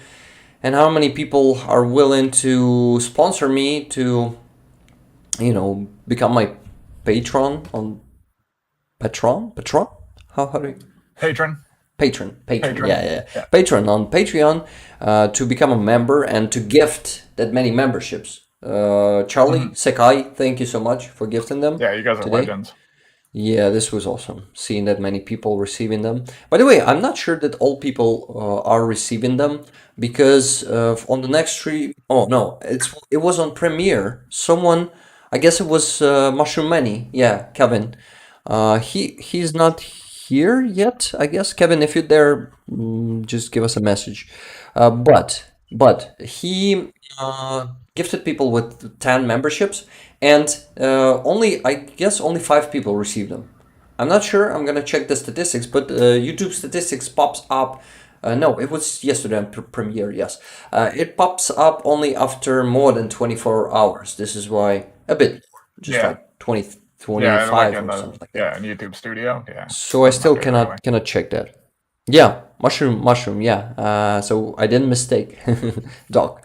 and how many people are willing to sponsor me to, become my patron on Patron? Patron? How do you? Patron. Patron. Yeah. Patron on Patreon to become a member and to gift that many memberships. Charlie, Sekai, thank you so much for gifting them. Yeah, you guys are today. legends. Yeah, this was awesome. Seeing that many people receiving them. By the way, I'm not sure that all people are receiving them because on the next stream. Oh no, it was on Premiere. Someone, I guess it was Mushroom Manny. Yeah, Kevin. He's not here yet. I guess Kevin, if you're there, just give us a message. But he gifted people with 10 memberships, and only I guess only 5 people received them. I'm not sure. I'm gonna check the statistics, but YouTube statistics pops up. No, it was yesterday on Premiere. Yes, it pops up only after more than 24 hours. This is why a bit, just like 20, 25 like or something like that. Yeah, in YouTube Studio. Yeah. So I still cannot check that. Yeah, mushroom. Yeah. So I didn't mistake, dog.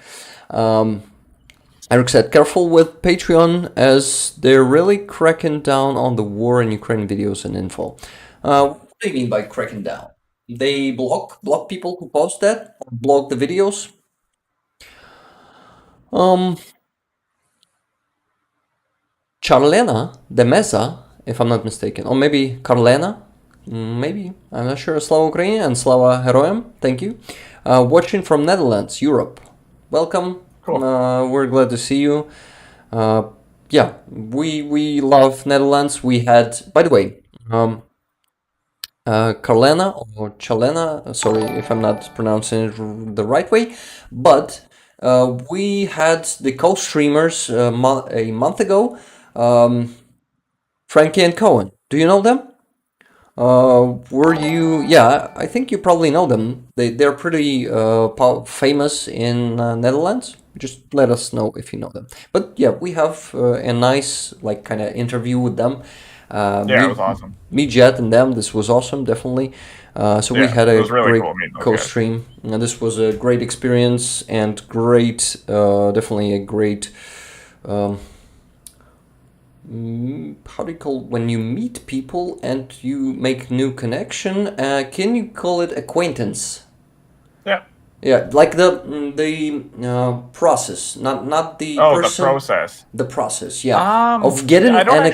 Eric said, careful with Patreon as they're really cracking down on the war in Ukraine videos and info. What do you mean by cracking down? They block people who post that? Or block the videos? Charlena de Mesa, if I'm not mistaken. Or maybe Karlena? Maybe. I'm not sure. Slava Ukraine and Slava Heroem. Thank you. Watching from Netherlands, Europe. Welcome. Cool. We're glad to see you. Yeah, we love Netherlands. We had, by the way, Karlena or Chalena, sorry if I'm not pronouncing it the right way, but we had the co-streamers a month ago, Frankie and Cohen. Do you know them? Were you? Yeah, I think you probably know them. They're pretty famous in Netherlands. Just let us know if you know them. But yeah, we have a nice like kind of interview with them. Yeah, it was awesome. Me, Jet, and them. This was awesome, definitely. So we had a really great cool co-stream, and this was a great experience and great, definitely a great. How do you call when you meet people and you make new connection? Can you call it acquaintance? Yeah. Yeah, like the process, not the person. The process. The process, yeah, of getting an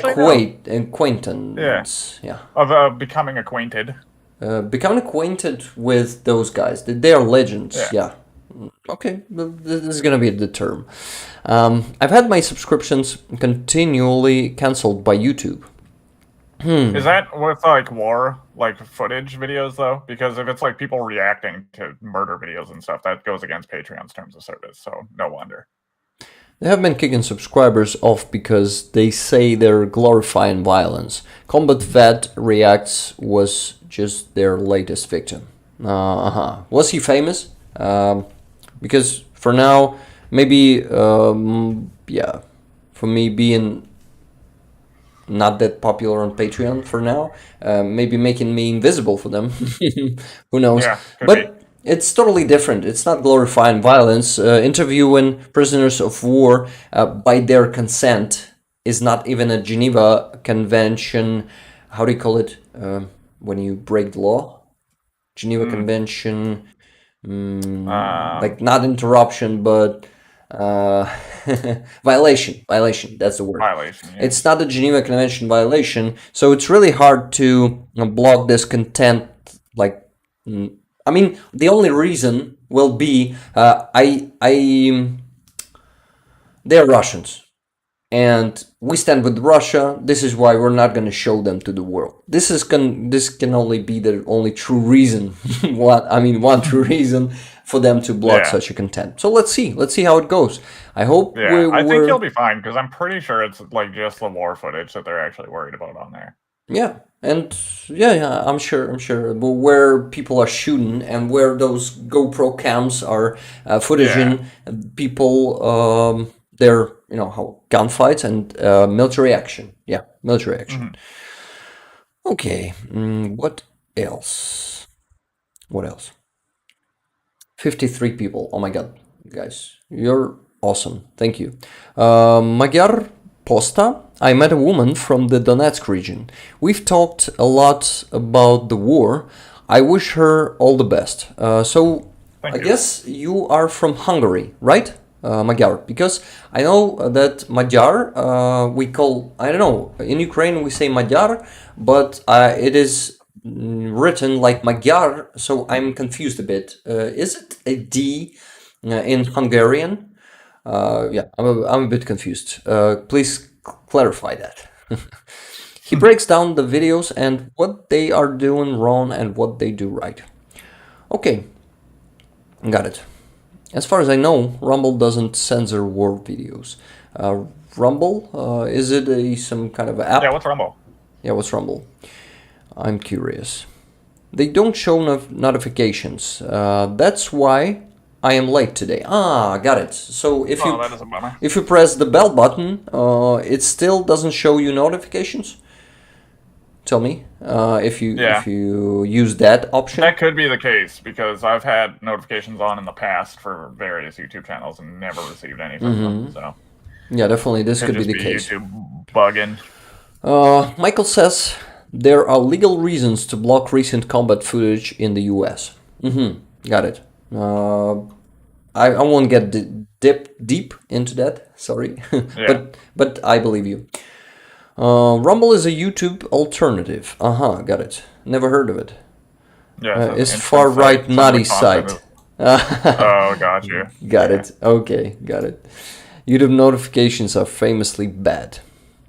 acquaintance. Yeah. Of becoming acquainted. Becoming acquainted with those guys. They're legends. Yeah. Okay, this is gonna be the term. I've had my subscriptions continually cancelled by YouTube. Is that with like war, like footage videos though? Because if it's like people reacting to murder videos and stuff, that goes against Patreon's terms of service. So no wonder. They have been kicking subscribers off because they say they're glorifying violence. Combat Vet Reacts was just their latest victim. Was he famous? Because for now, maybe, yeah, for me being not that popular on Patreon for now, maybe making me invisible for them. Who knows? Yeah, but it's totally different. It's not glorifying violence. Interviewing prisoners of war by their consent is not even a Geneva Convention. How do you call it when you break the law? Geneva Convention. Like not interruption, but violation. That's the word. Violation. Yeah. It's not a Geneva Convention violation, so it's really hard to block this content. Like, I mean, the only reason will be they're Russians. And we stand with Russia. This is why we're not going to show them to the world. This can only be the only true reason. One true reason for them to block such a content. So let's see how it goes. I hope. Yeah, I think you'll be fine because I'm pretty sure it's like just the war footage that they're actually worried about on there. Yeah, and yeah, I'm sure. But where people are shooting and where those GoPro cams are footaging people. They're, how gunfights and military action. Yeah, military action. Okay, what else? 53 people. Oh my god, guys, you're awesome. Thank you. Magyar Posta I met a woman from the Donetsk region. We've talked a lot about the war. I wish her all the best. I guess you are from Hungary, right? Magyar, because I know that Magyar we call, I don't know, in Ukraine we say Magyar, but it is written like Magyar, so I'm confused a bit. Is it a D in Hungarian? Yeah, I'm a bit confused. Please clarify that. He breaks down the videos and what they are doing wrong and what they do right. Okay, got it. As far as I know, Rumble doesn't censor war videos. Rumble, is it some kind of app? Yeah, what's Rumble? Yeah, what's Rumble? I'm curious. They don't show notifications. That's why I am late today. Ah, got it. So if you press the bell button, it still doesn't show you notifications. Tell me if you use that option. That could be the case because I've had notifications on in the past for various YouTube channels and never received any from them. So yeah, definitely this could be the case. YouTube bugging. Michael says there are legal reasons to block recent combat footage in the U.S. Got it. I won't get deep into that. Sorry, yeah. but I believe you. Rumble is a YouTube alternative. Got it. Never heard of it. Yeah, it's far right naughty site. Oh, got you. Got it. Okay, got it. YouTube notifications are famously bad.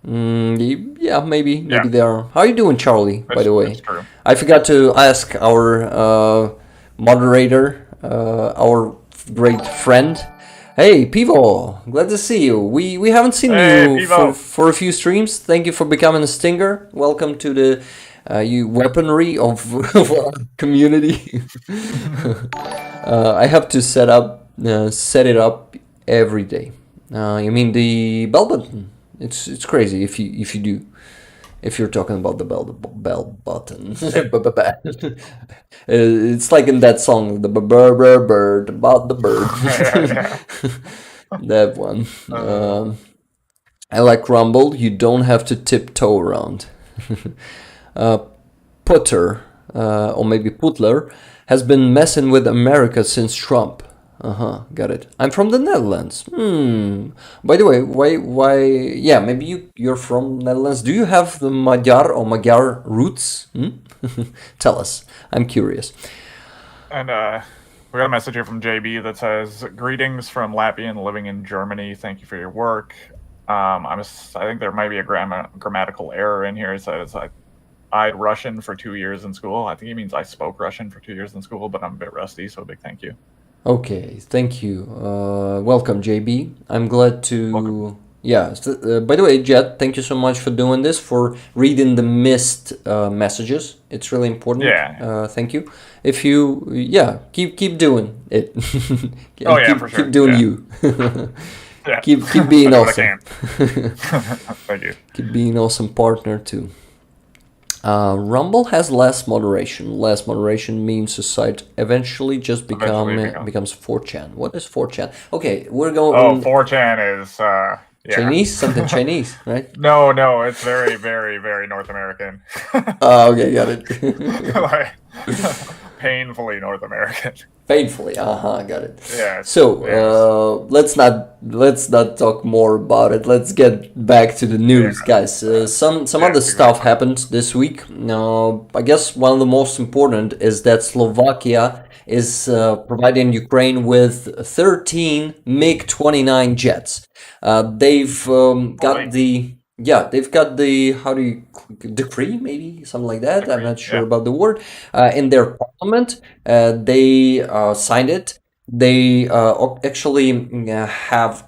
Yeah, maybe they are. How are you doing, Charlie? By the way, true. I forgot to ask our moderator, our great friend. Hey, Pivo, glad to see you. We haven't seen you for a few streams. Thank you for becoming a stinger. Welcome to the weaponry of our community. I have to set it up every day. You mean the bell button? It's crazy if you do. If you're talking about the bell button. It's like in that song, the bird about the bird. That one. I like Rumble. You don't have to tiptoe around. Putter, or maybe Putler, has been messing with America since Trump. Got it. I'm from the Netherlands. By the way, why? Yeah, maybe you're from Netherlands. Do you have the Magyar roots? Tell us. I'm curious. And we got a message here from JB that says, "Greetings from Latvian living in Germany. Thank you for your work." I think there might be a grammatical error in here. It says I Russian for 2 years in school. I think he means I spoke Russian for 2 years in school, but I'm a bit rusty, so a big thank you. Okay, thank you. Welcome, JB. I'm glad to... Welcome. Yeah, by the way, Jet, thank you so much for doing this, for reading the missed messages. It's really important. Yeah. Thank you. If you... Yeah, keep doing it. For sure. Keep doing you. Yeah. Keep being awesome. Thank you. Keep being awesome partner, too. Rumble has less moderation. Less moderation means the site eventually just becomes 4chan. What is 4chan? Okay, we're going... Oh, 4chan is... Chinese? Something Chinese, right? No, it's very, very, very North American. Okay, got it. Painfully North American. Painfully, got it. Yeah. So let's not talk more about it. Let's get back to the news, guys. Some other stuff happened this week. I guess one of the most important is that Slovakia is providing Ukraine with 13 MiG-29 jets. They've got the decree, maybe something like that. I'm not sure about the word. In their parliament, they signed it. They actually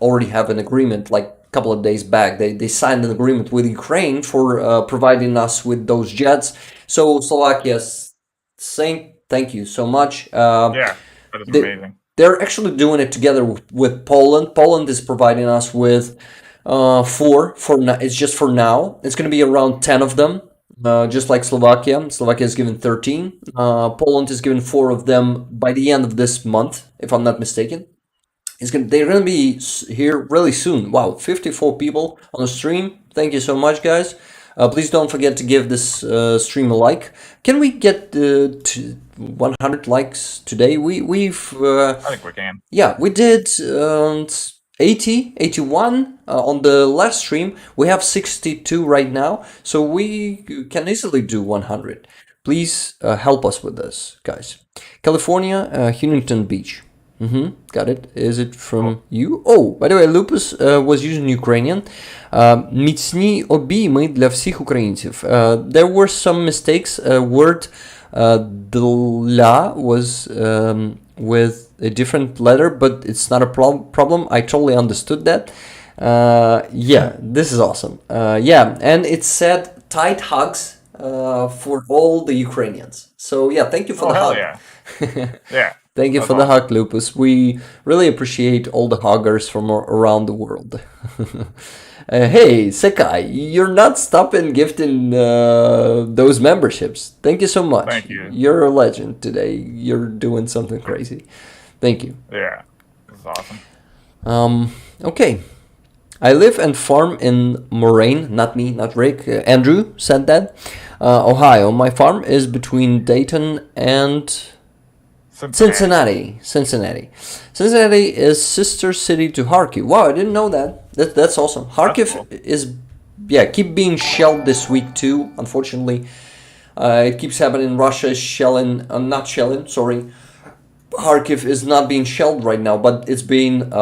already have an agreement. Like a couple of days back, they signed an agreement with Ukraine for providing us with those jets. So Slovakia's saying thank you so much. That is amazing. They're actually doing it together with Poland. Poland is providing us with 4 for now. It's just for now. It's going to be around 10 of them, just like Slovakia. Slovakia is given 13. Poland is given 4 of them by the end of this month, if I'm not mistaken. They're going to be here really soon. Wow, 54 people on the stream. Thank you so much, guys. Please don't forget to give this stream a like. Can we get to 100 likes today? We've I think we can. yeah, we did 80, 81 on the last stream. We have 62 right now, so we can easily do 100. Please help us with this, guys. California, Huntington Beach. Got it. Is it from you? Oh, by the way, Lupus was using Ukrainian. Міцні обійми для всіх українців. There were some mistakes. Word dla was with a different letter, but it's not a problem. I totally understood that. Yeah, this is awesome. Yeah, and it said tight hugs for all the Ukrainians. So yeah, thank you for the hug. Yeah. Yeah. Thank you for the hug, Lupus. We really appreciate all the huggers from around the world. Hey, Sekai, you're not stopping gifting those memberships. Thank you so much. Thank you. You're a legend today. You're doing something crazy. Thank you. Yeah, it's awesome. Okay. I live and farm in Moraine, not me, not Rick. Andrew said that. Ohio. My farm is between Dayton and Cincinnati. Cincinnati is sister city to Kharkiv. Wow, I didn't know that. That's awesome. Kharkiv cool. Is, yeah, keep being shelled this week too, unfortunately. It keeps happening. Russia is shelling, not shelling, sorry. Kharkiv is not being shelled right now, but it's being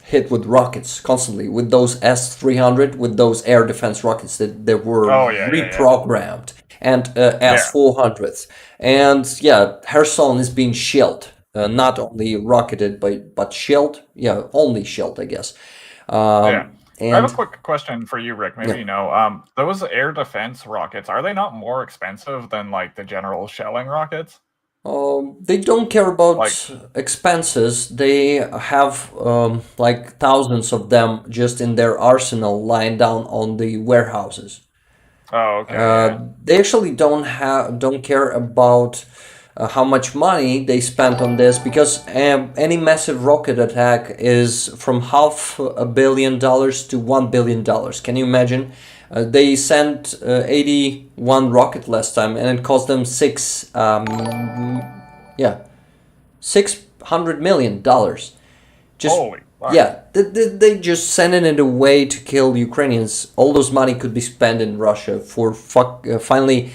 hit with rockets constantly, with those S-300, with those air defense rockets that were reprogrammed. And S-400s. And yeah, Kherson is being shelled. Not only rocketed, but shelled. Yeah, only shelled, I guess. And I have a quick question for you, Rick. Maybe you know, those air defense rockets, are they not more expensive than like the general shelling rockets? They don't care about expenses. They have like thousands of them just in their arsenal lying down on the warehouses. Oh, okay. They actually don't care about how much money they spent on this, because any massive rocket attack is from $500 million to $1 billion. Can you imagine? They sent 81 rocket last time, and it cost them $600 million. Just holy. Wow. Yeah, they just sending it away to kill Ukrainians. All those money could be spent in Russia for finally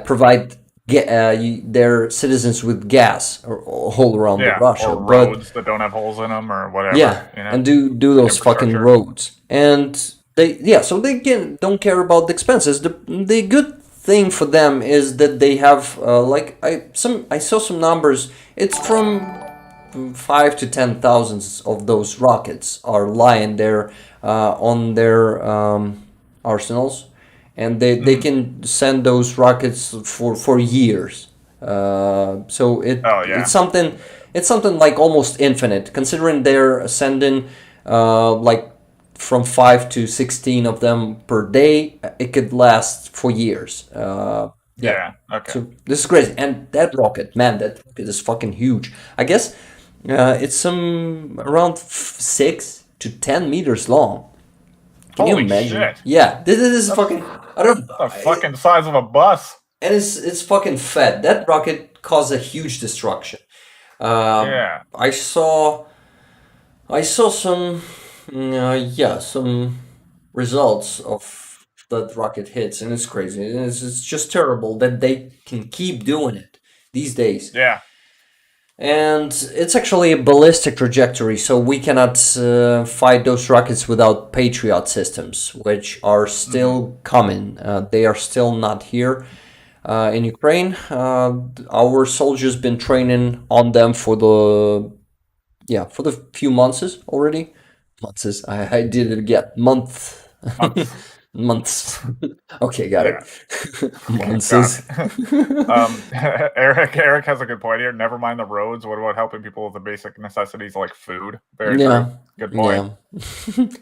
provide their citizens with gas all around Russia. Or roads that don't have holes in them or whatever. Yeah, you know, and do those fucking roads. And so they don't care about the expenses. The good thing for them is that they have I saw some numbers. It's from 5 to 10,000 of those rockets are lying there on their arsenals, and they can send those rockets for years. So it's something like almost infinite, considering they're sending like from 5 to 16 of them per day. It could last for years. Okay. So this is crazy, and that rocket is fucking huge. I guess. It's around 6 to 10 meters long. Can you imagine? Shit. Yeah, this is fucking. I don't know. The fucking size of a bus. And it's fucking fat. That rocket caused a huge destruction. I saw some some results of that rocket hits, and it's crazy. It's just terrible that they can keep doing it these days. Yeah. And it's actually a ballistic trajectory, so we cannot fight those rockets without Patriot systems, which are still coming. They are still not here in Ukraine. Our soldiers been training on them for the few months already. Months. I did it again. Months. Okay, got it. Months. Eric has a good point here. Never mind the roads. What about helping people with the basic necessities like food? Very true. Good point. Yeah.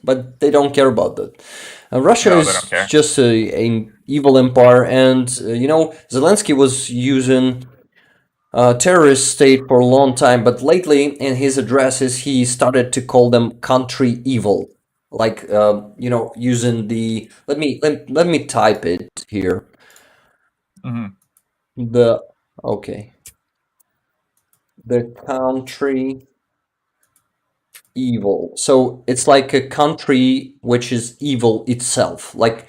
But they don't care about that. Russia is just an evil empire, and Zelensky was using terrorist state for a long time, but lately in his addresses he started to call them country evil. like using the let me type it here. The okay, the country evil. So it's like a country which is evil itself. Like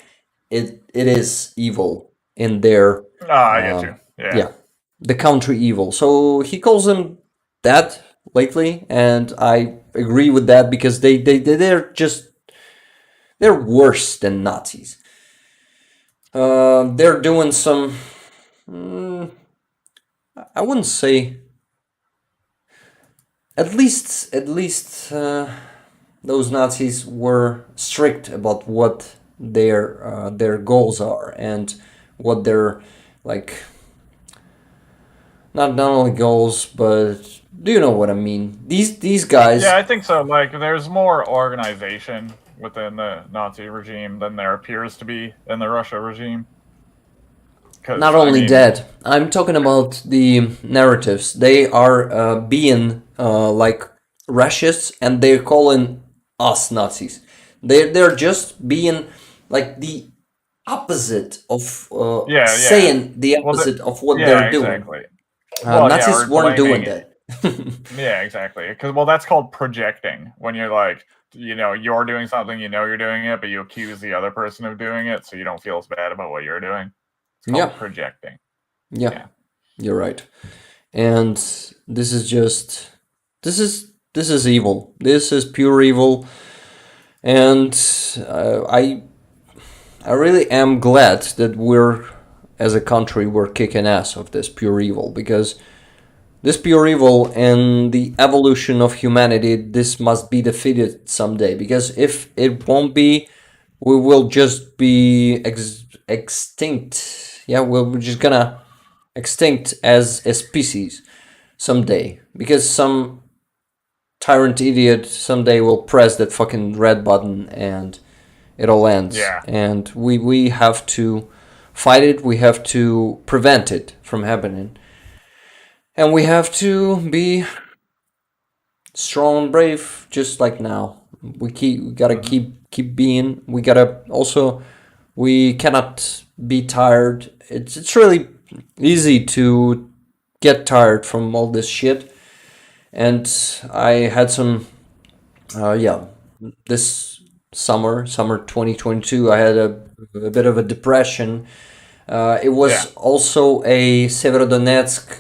it is evil in their I get you. Yeah. yeah, the country evil. So he calls them that lately, and I agree with that because they're just they're worse than Nazis. They're doing some. I wouldn't say. At least those Nazis were strict about what their goals are and what their like not only goals, but do you know what I mean? These guys. Yeah, I think so. Like, there's more organization within the Nazi regime than there appears to be in the Russia regime. Not only that, I'm talking about the narratives. They are being like Russians, and they're calling us Nazis. They're just being like the opposite of saying the opposite of what they're doing. Exactly. Nazis weren't doing that. Yeah, exactly. Because that's called projecting. When you're like, you're doing something, you're doing it, but you accuse the other person of doing it, so you don't feel as bad about what you're doing. It's called projecting. Yeah, you're right. And this is evil. This is pure evil. And I really am glad that as a country, we're kicking ass of this pure evil, because this pure evil and the evolution of humanity, this must be defeated someday. Because if it won't be, we will just be extinct. Yeah, we're just gonna extinct as a species someday. Because some tyrant idiot someday will press that fucking red button and it all ends. Yeah. And we have to fight it. We have to prevent it from happening. And we have to be strong and brave, just like now. We gotta keep being. We gotta also. We cannot be tired. It's really easy to get tired from all this shit. And I had some, this summer 2022, I had a bit of a depression. It was also a Severodonetsk,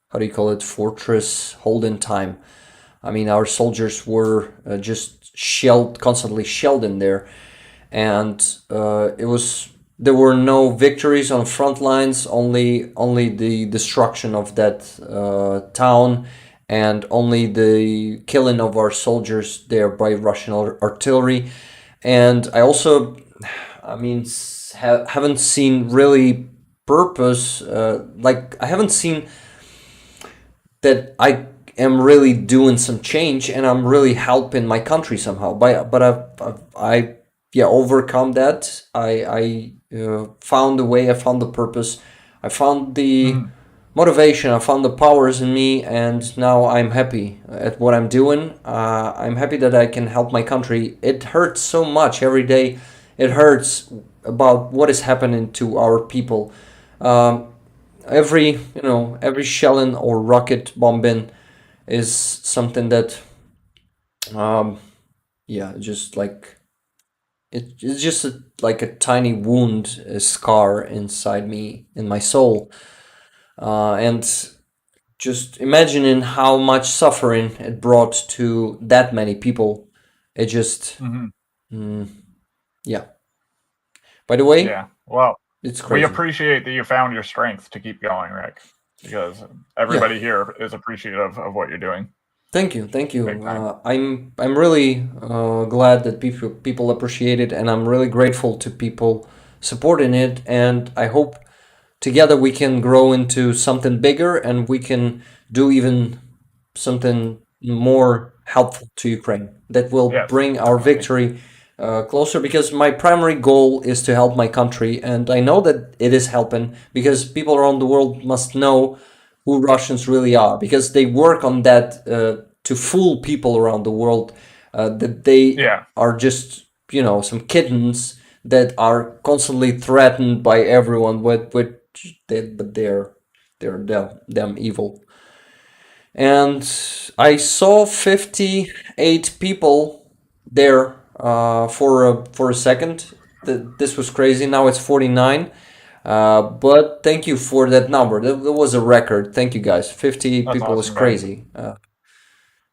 how do you call it, fortress holding time. I mean, our soldiers were just constantly shelled in there, and there were no victories on front lines, only the destruction of that town, and only the killing of our soldiers there by Russian artillery. And I also, haven't seen really purpose. I haven't seen that I am really doing some change and I'm really helping my country somehow. But I overcome that. I found the way. I found the purpose. I found the motivation. I found the powers in me, and now I'm happy at what I'm doing. I'm happy that I can help my country. It hurts so much every day. It hurts about what is happening to our people. Every shelling or rocket bombing is something that, just like it's just like a tiny wound, a scar inside me, in my soul, and just imagining how much suffering it brought to that many people. It just, yeah. By the way, it's crazy. We appreciate that you found your strength to keep going, Rick, because everybody here is appreciative of what you're doing. Thank you. I'm really glad that people appreciate it, and I'm really grateful to people supporting it. And I hope together we can grow into something bigger, and we can do even something more helpful to Ukraine that will bring our victory closer. Because my primary goal is to help my country, and I know that it is helping, because people around the world must know who Russians really are, because they work on that to fool people around the world that they are just, you know, some kittens that are constantly threatened by everyone, but they're damn evil. And I saw 58 people there for a second. This was crazy. Now it's 49. But thank you for that number. That was a record. Thank you, guys. 58 people awesome, was crazy.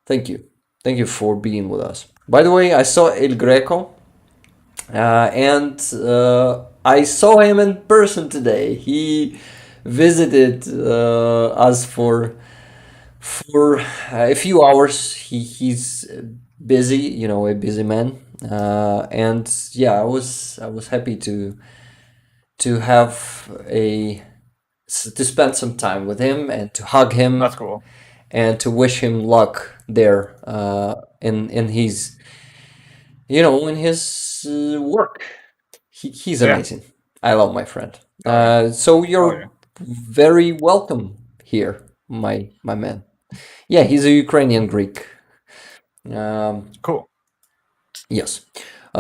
Thank you. Thank you for being with us. By the way, I saw El Greco, and I saw him in person today. He visited us for a few hours. He's busy, you know, a busy man. And yeah, I was happy to have to spend some time with him and to hug him. That's cool. And to wish him luck there in his, you know, in his work. He's amazing. Yeah. I love my friend. So you're very welcome here, my man. Yeah, he's a Ukrainian Greek. Cool. Yes.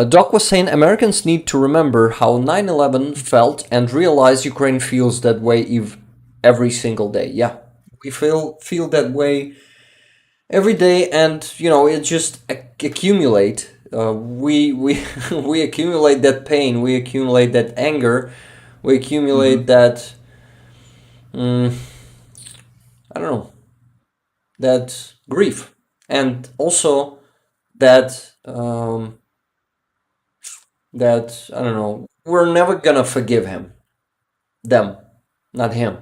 Doc was saying Americans need to remember how 9/11 felt and realize Ukraine feels that way every single day. Yeah, we feel that way every day, and you know, it just accumulate. We we accumulate that pain, we accumulate that anger, we accumulate that. I don't know. That grief, and also that that I don't know. We're never gonna forgive them, not him.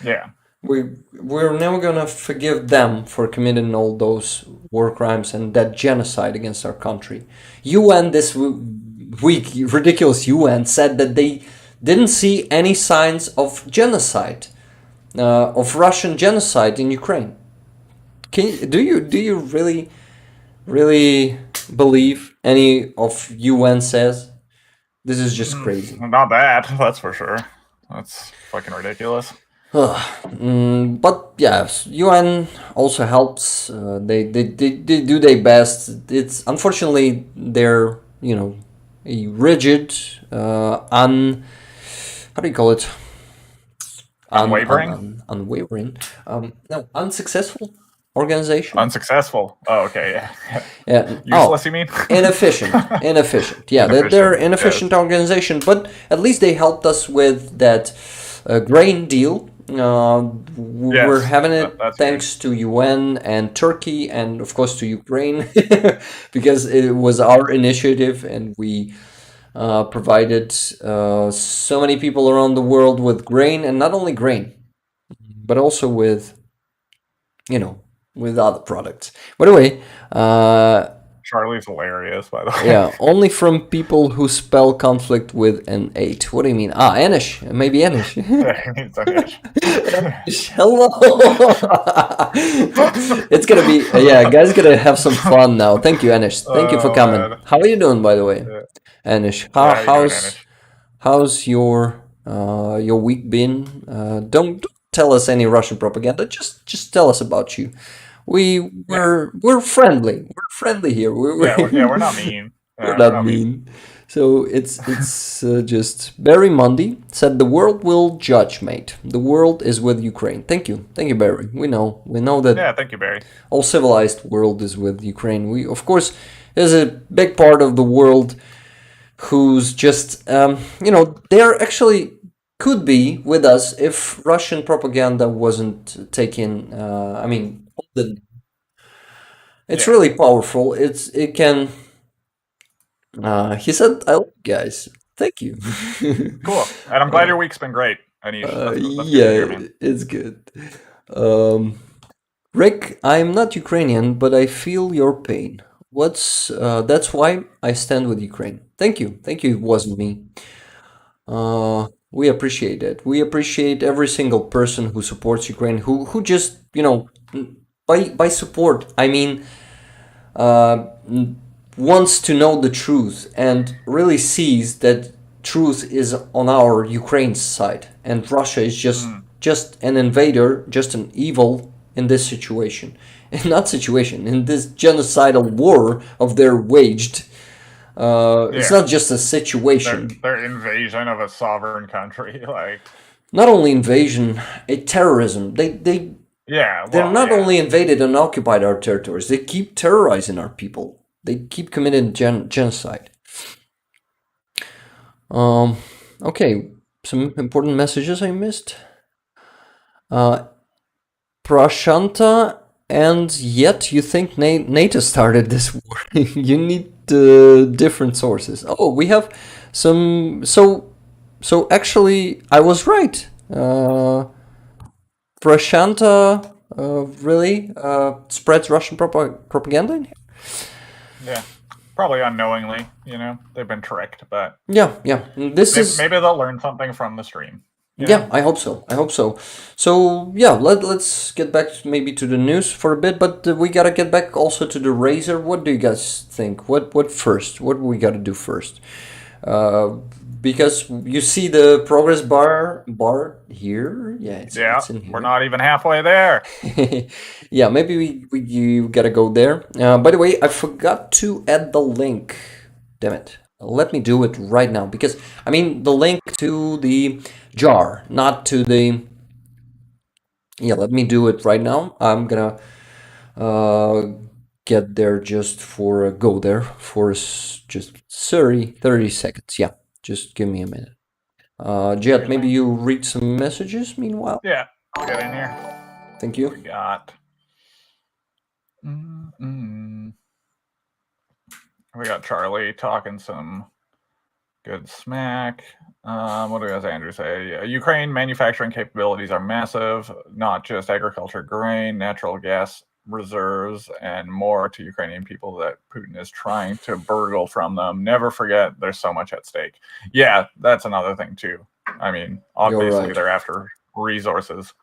Yeah. We're never gonna forgive them for committing all those war crimes and that genocide against our country. UN this week, ridiculous UN said that they didn't see any signs of genocide, of Russian genocide in Ukraine. Do you really believe any of UN says? This is just crazy. Not that, that's for sure. That's fucking ridiculous. But yes, UN also helps. They do their best. It's unfortunately they're, you know, a rigid, how do you call it? Unwavering. Unwavering. No, unsuccessful organization. Unsuccessful. Oh, okay. Yeah. Yeah. Useless, you mean? Inefficient. Yeah, they're inefficient organization, but at least they helped us with that grain deal. We're having it thanks to UN and Turkey and of course to Ukraine because it was our initiative and we provided so many people around the world with grain, and not only grain but also with, you know, with other products. By the way, Charlie's hilarious, by the way. Yeah, only from people who spell conflict with an 8. What do you mean? Anish. Maybe Anish. Hello. It's gonna be, guys gonna have some fun now. Thank you, Anish. Thank you for coming. Man. How are you doing, by the way? Anish? How's your week been? Don't tell us any Russian propaganda. Just tell us about you. We're friendly. We're friendly here. We're not mean. We're not mean. So it's just Barry Mundy said the world will judge, mate. The world is with Ukraine. Thank you, Barry. We know that. Yeah, thank you, Barry. All civilized world is with Ukraine. We, of course, there's a big part of the world who's just they're actually could be with us if Russian propaganda wasn't taken. It's really powerful. It can. He said, "I love you guys. Thank you." Cool, and I'm glad your week's been great. Anish. That's hear, it's good. Rick, I'm not Ukrainian, but I feel your pain. That's why I stand with Ukraine. Thank you. It wasn't me. We appreciate it. We appreciate every single person who supports Ukraine, who just, by support, I mean, wants to know the truth and really sees that truth is on our Ukraine's side, and Russia is just an invader, just an evil in this situation. Not situation, in this genocidal war of their waged. It's not just a situation. Their invasion of a sovereign country, like not only invasion, a terrorism. They're not only invaded and occupied our territories. They keep terrorizing our people. They keep committing genocide. Okay, some important messages I missed. Prashanta, and yet you think NATO started this war. You need different sources. Oh, we have some. So actually, I was right. Prashanta really spreads Russian propaganda in here? Yeah, probably unknowingly. They've been tricked, but yeah. Maybe they'll learn something from the stream. Yeah, I hope so. So yeah, let's get back maybe to the news for a bit, but we gotta get back also to the Razor. What do you guys think? What first? What we gotta do first? Because you see the progress bar here. Yeah, it's in here. We're not even halfway there. Yeah, maybe you gotta go there. By the way, I forgot to add the link. Damn it. Let me do it right now, because I mean the link to the jar, not to the. Yeah, let me do it right now. I'm gonna get there just for go there for just 30 seconds. Yeah, just give me a minute. Jet, maybe you read some messages meanwhile. Yeah, I'll get in here. Thank you. We got. We got Charlie talking some good smack. What does Andrew say? Ukraine manufacturing capabilities are massive, not just agriculture, grain, natural gas reserves, and more to Ukrainian people that Putin is trying to burgle from them. Never forget, there's so much at stake. Yeah, that's another thing too. I mean, obviously they're after resources.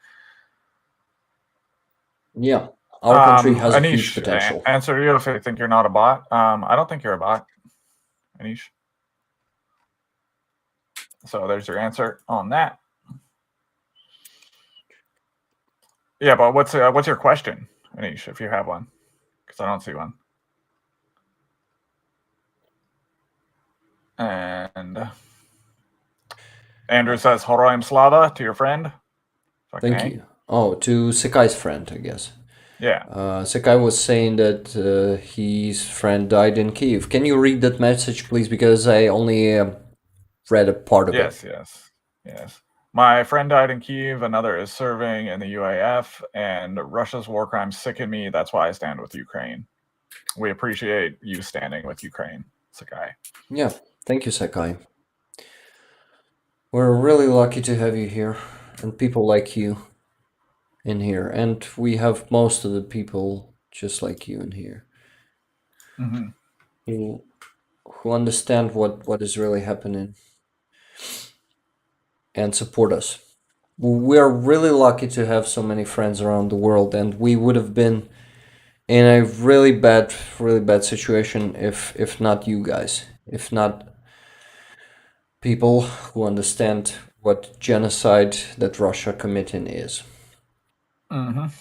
Yeah. Our country has a huge potential. Answer you if I think you're not a bot. I don't think you're a bot, Anish. So there's your answer on that. Yeah, but what's your question, Anish, if you have one? Because I don't see one. And Andrew says, Horoim Slava to your friend. Thank you. Oh, to Sekai's friend, I guess. Yeah. Sakai was saying that his friend died in Kiev. Can you read that message, please? Because I only read a part of it. Yes. My friend died in Kiev. Another is serving in the UAF, and Russia's war crimes sicken me. That's why I stand with Ukraine. We appreciate you standing with Ukraine, Sakai. Yeah, thank you, Sakai. We're really lucky to have you here, and people like you in here, and we have most of the people just like you in here, who understand what is really happening and support us. We are really lucky to have so many friends around the world, and we would have been in a really bad situation if not you guys, if not people who understand what genocide that Russia committing is. Anish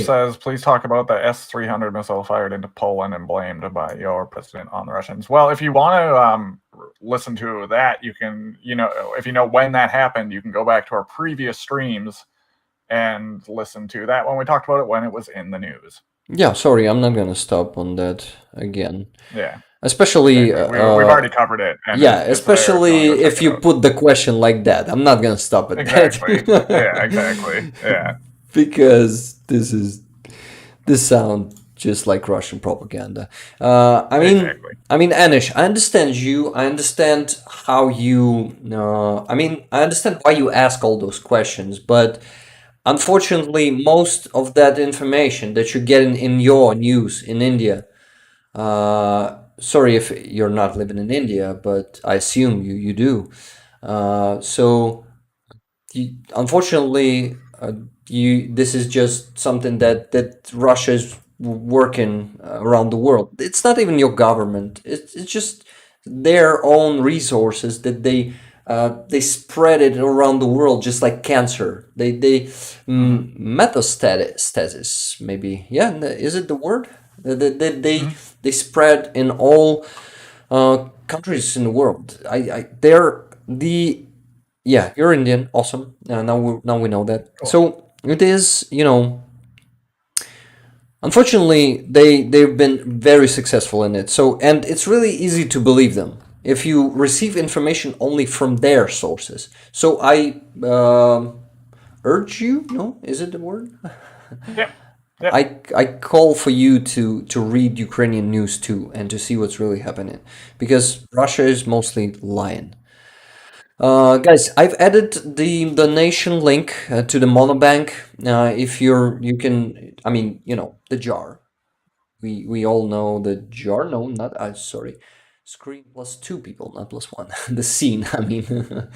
says, please talk about the S-300 missile fired into Poland and blamed by your president on the Russians. Well, if you want to listen to that, you can, if you know when that happened, you can go back to our previous streams and listen to that when we talked about it when it was in the news. Yeah, sorry, I'm not going to stop on that again. Yeah. Especially... we've already covered it. Especially if you put the question like that. I'm not going to stop at that. Yeah, exactly. Yeah. Because this sounds just like Russian propaganda. I mean, Anish, I understand you. I understand how you... I understand why you ask all those questions, but unfortunately, most of that information that you're getting in your news in India... sorry if you're not living in India, but I assume you do. Unfortunately, this is just something that Russia is working around the world. It's not even your government. It's just their own resources that they they spread it around the world just like cancer. Metastasis, maybe. Yeah, is it the word? They spread in all countries in the world. They're the yeah. You're Indian, awesome. Now we know that. Cool. So it is, unfortunately, they've been very successful in it. So, and it's really easy to believe them if you receive information only from their sources. So I urge you. No, is it the word? Yep. Yep. I call for you to read Ukrainian news too and to see what's really happening, because Russia is mostly lying. Guys, I've added the donation link to the monobank. If you can, I mean, the jar. We all know the jar. No, not I. Sorry, screen plus two people, not plus one. The scene. I mean.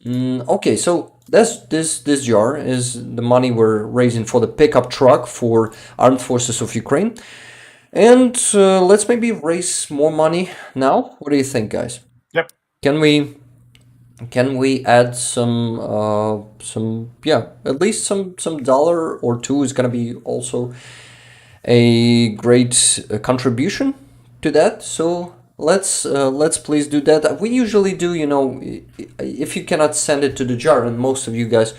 Okay, so this jar is the money we're raising for the pickup truck for Armed Forces of Ukraine, and let's maybe raise more money now. What do you think, guys? Yep. Can we add some at least some dollar or two is gonna be also a great contribution to that. So let's please do that. We usually do, if you cannot send it to the jar, and most of you guys,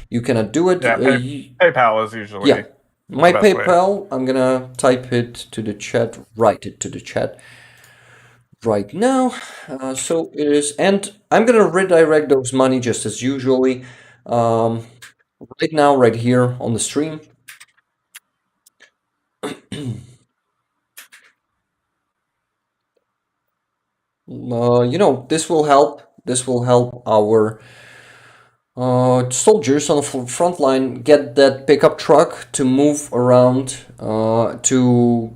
you cannot do it. Yeah, PayPal is usually my the best PayPal. I'm gonna type it to the chat, write it to the chat right now. So it is, and I'm gonna redirect those money just as usually. Right now, right here on the stream. This will help. This will help our soldiers on the front line get that pickup truck to move around do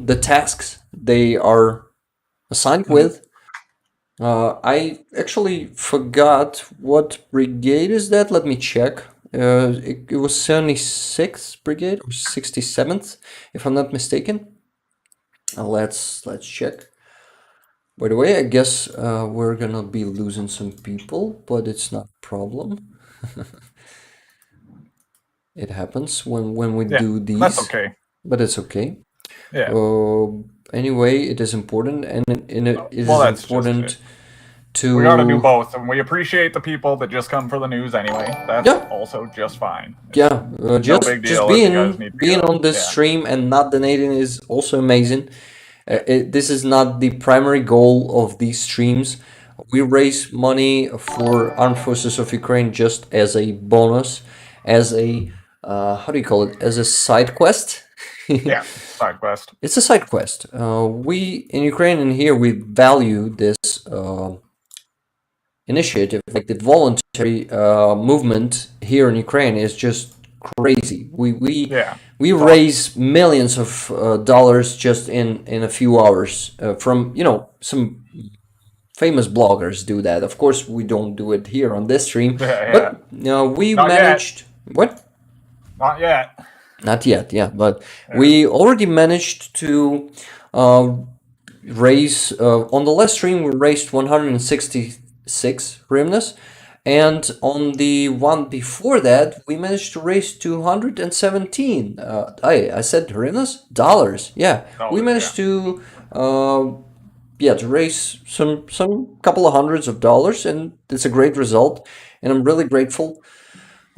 the tasks they are assigned with. I actually forgot what brigade is that. Let me check. It was 76th Brigade or 67th, if I'm not mistaken. Let's check. By the way, I guess we're gonna be losing some people, but it's not a problem. It happens when we do these. That's okay. But it's okay. Yeah. Anyway, it is important, and it is important to. We gotta do both, and we appreciate the people that just come for the news anyway. That's also just fine. Yeah, just no big deal. Just being on this stream and not donating is also amazing. This is not the primary goal of these streams. We raise money for Armed Forces of Ukraine just as a bonus, as a how do you call it? As a side quest. Yeah, side quest. It's a side quest. We in Ukraine and here we value this initiative, like the voluntary movement here in Ukraine is just crazy. We raise millions of dollars just in a few hours from some famous bloggers do that. Of course, we don't do it here on this stream, but we not managed yet. What? Not yet. Not yet, yeah, but we already managed to raise on the last stream we raised 166 hryvnias, and on the one before that we managed to raise 217. I said hryvnias, dollars. Yeah, we managed to to raise some couple of hundreds of dollars, and it's a great result, and I'm really grateful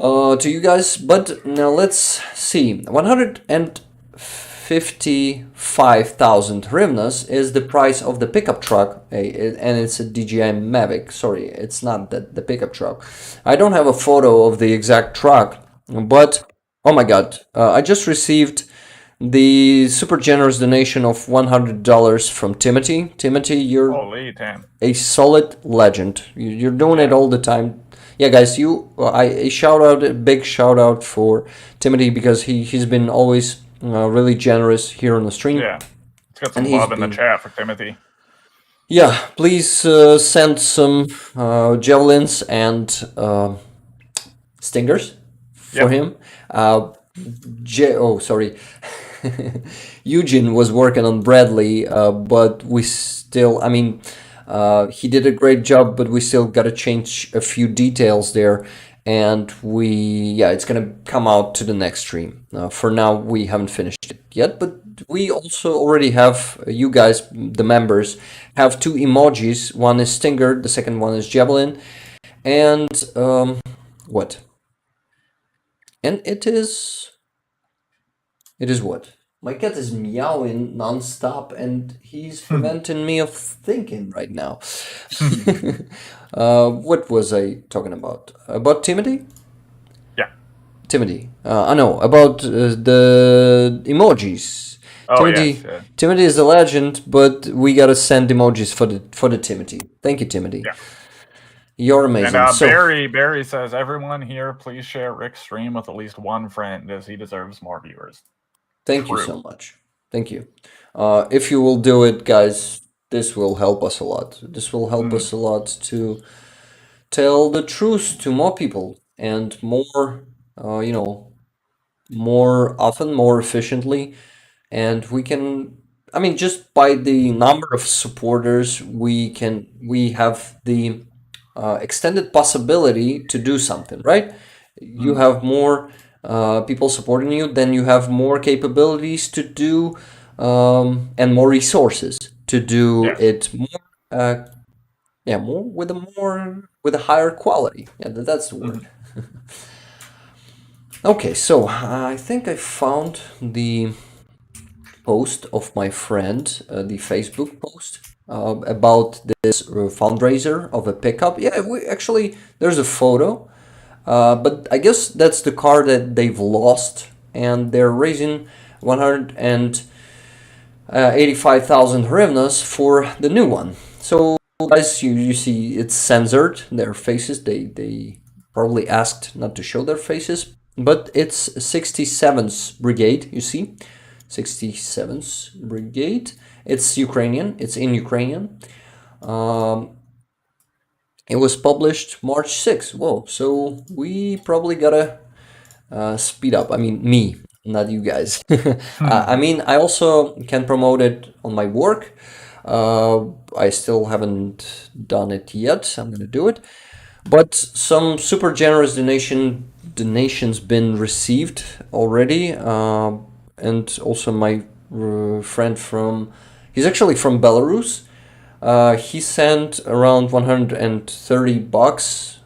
to you guys. But now let's see, 155,000 hryvnias is the price of the pickup truck, and it's a DJI Mavic. Sorry, it's not the pickup truck. I don't have a photo of the exact truck, but oh my god, I just received the super generous donation of $100 from Timothy. Timothy, you're a solid legend. You're doing it all the time. Yeah, guys, a big shout out for Timothy, because he's been always really generous here on the stream. Yeah, let's get some love in the chat for Timothy. Yeah, please send some javelins and stingers for him. Sorry. Eugene was working on Bradley, but we still, He did a great job, but we still got to change a few details there. And it's gonna come out to the next stream. For now, we haven't finished it yet, but we also already have, you guys, the members, have two emojis. One is Stinger, the second one is Javelin. And what? And it is what? My cat is meowing nonstop, and he's preventing me of thinking right now. What was I talking about? About Timothy? Yeah. Timothy. I know about the emojis. Oh, Timothy, yes, yeah. Timothy is a legend, but we gotta send emojis for the Timothy. Thank you, Timothy. Yeah. You're amazing. And Barry says, everyone here, please share Rick's stream with at least one friend, as he deserves more viewers. Thank you so much. Thank you. If you will do it, guys, this will help us a lot. This will help us a lot to tell the truth to more people and more, more often, more efficiently. And we can, I mean, just by the number of supporters, we have the extended possibility to do something, right? You have more people supporting you, then you have more capabilities to do and more resources to do it more, with a higher quality. Yeah, that's the word. Okay, so I think I found the post of my friend, the Facebook post about this fundraiser of a pickup. Yeah, there's a photo. But I guess that's the car that they've lost, and they're raising 185,000 hryvnias for the new one. So, guys, you see it's censored, their faces. They probably asked not to show their faces, but it's 67th Brigade, you see. 67th Brigade. It's Ukrainian. It's in Ukrainian. It was published March 6th. Whoa, so we probably gotta speed up. I mean, me, not you guys. I mean, I also can promote it on my work. I still haven't done it yet. I'm gonna do it. But some super generous donations been received already. And also my friend he's actually from Belarus. He sent around 130 bucks,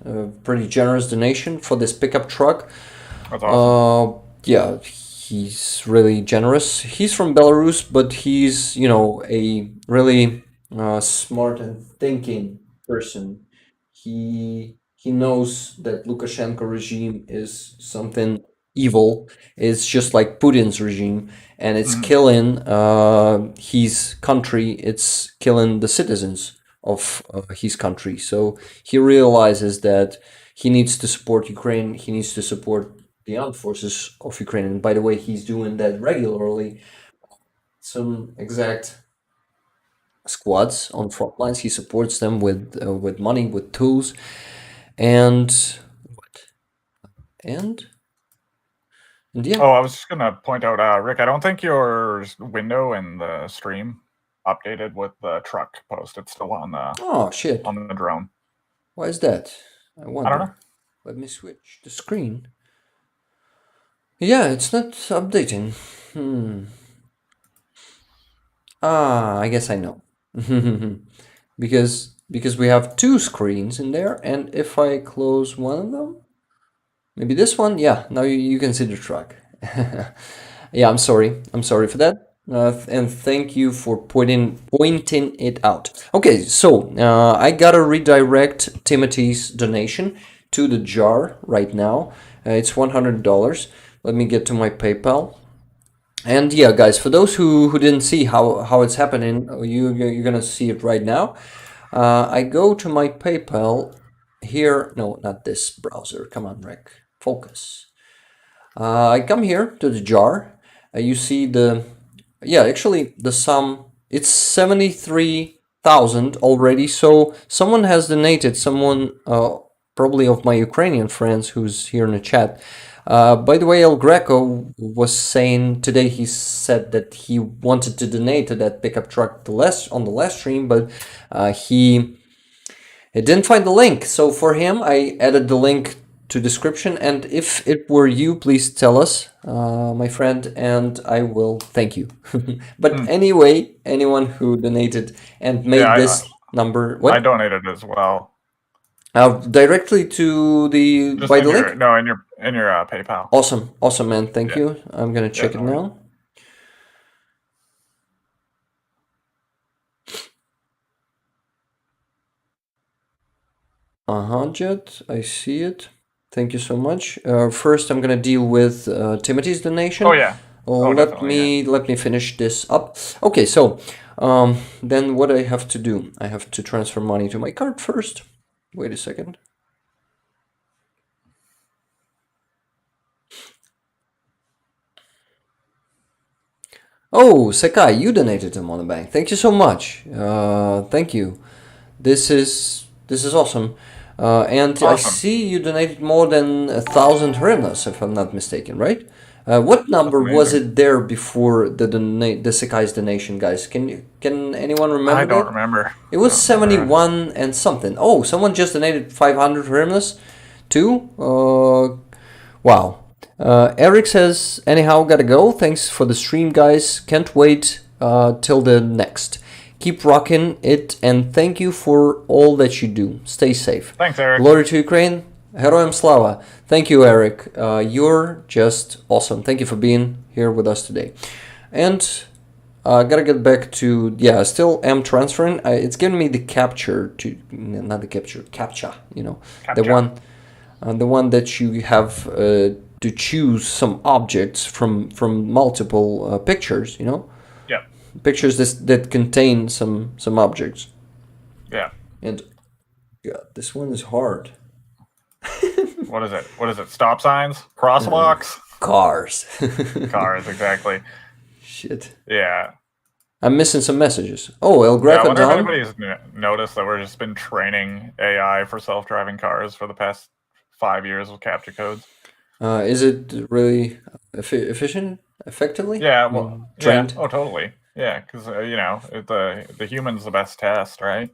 pretty generous donation for this pickup truck. That's awesome. Yeah, he's really generous. He's from Belarus, but he's, a really smart and thinking person. He knows that Lukashenko regime is something evil. It's just like Putin's regime, and it's killing his country. It's killing the citizens of his country. So he realizes that he needs to support Ukraine. He needs to support the armed forces of Ukraine. And by the way, he's doing that regularly. Some exact squads on front lines. He supports them with money, with tools, and what? And yeah. Oh, I was just gonna point out, Rick, I don't think your window in the stream updated with the truck post. It's still on the on the drone. Why is that? I wonder. I don't know. Let me switch the screen. Yeah, it's not updating. I guess I know. because we have two screens in there, and if I close one of them, maybe this one, yeah, now you can see the truck. Yeah, I'm sorry for that. And thank you for pointing it out. Okay, so I gotta redirect Timothy's donation to the jar right now. It's $100. Let me get to my PayPal. And yeah, guys, for those who didn't see how it's happening, you're gonna see it right now. I go to my PayPal here. No, not this browser. Come on, Rick. Focus. I come here to the jar. You see actually the sum. It's 73,000 already. So someone has donated. Someone, probably of my Ukrainian friends who's here in the chat, By the way, El Greco was saying today, he said that he wanted to donate to that pickup truck on the last stream, but he didn't find the link. So for him, I added the link to description. And if it were you, please tell us, my friend, and I will thank you. But anyway, anyone who donated and made this number, what? I donated as well. Directly to the just by the link? No, in your PayPal. Awesome, man. Thank you. I'm gonna check it now. Jet, I see it. Thank you so much. First, I'm gonna deal with Timothy's donation. Oh yeah. Let me finish this up. Okay, so then what I have to do? I have to transfer money to my card first. Wait a second. Oh, Sekai, you donated to Monobank. Thank you so much. Thank you. This is awesome. And awesome. I see you donated more than 1,000 hryvnias, if I'm not mistaken, right? What number was it there before the Sekai's donation, guys? Can anyone remember? I don't remember. It was 71 and something. Oh, someone just donated 500 hryvnias too. Wow. Eric says, anyhow, gotta go. Thanks for the stream, guys. Can't wait till the next. Keep rocking it, and thank you for all that you do. Stay safe. Thanks, Eric. Glory to Ukraine. Heroям Slava. Thank you, Eric. You're just awesome. Thank you for being here with us today. And gotta get back to, I still am transferring. It's giving me the capture to, not the capture, captcha, captcha. The one that you have to choose some objects from multiple pictures, Yeah. Pictures that contain some objects. Yeah. And God, this one is hard. What is it? Stop signs? Crosswalks? Cars. Cars, exactly. Shit. Yeah. I'm missing some messages. Oh, El Greco. I wonder if anybody's noticed that we've just been training AI for self-driving cars for the past 5 years with captcha codes. Is it really efficient, effectively? Yeah, well, trained? Yeah. Oh, totally. Yeah, because, the human's the best test, right?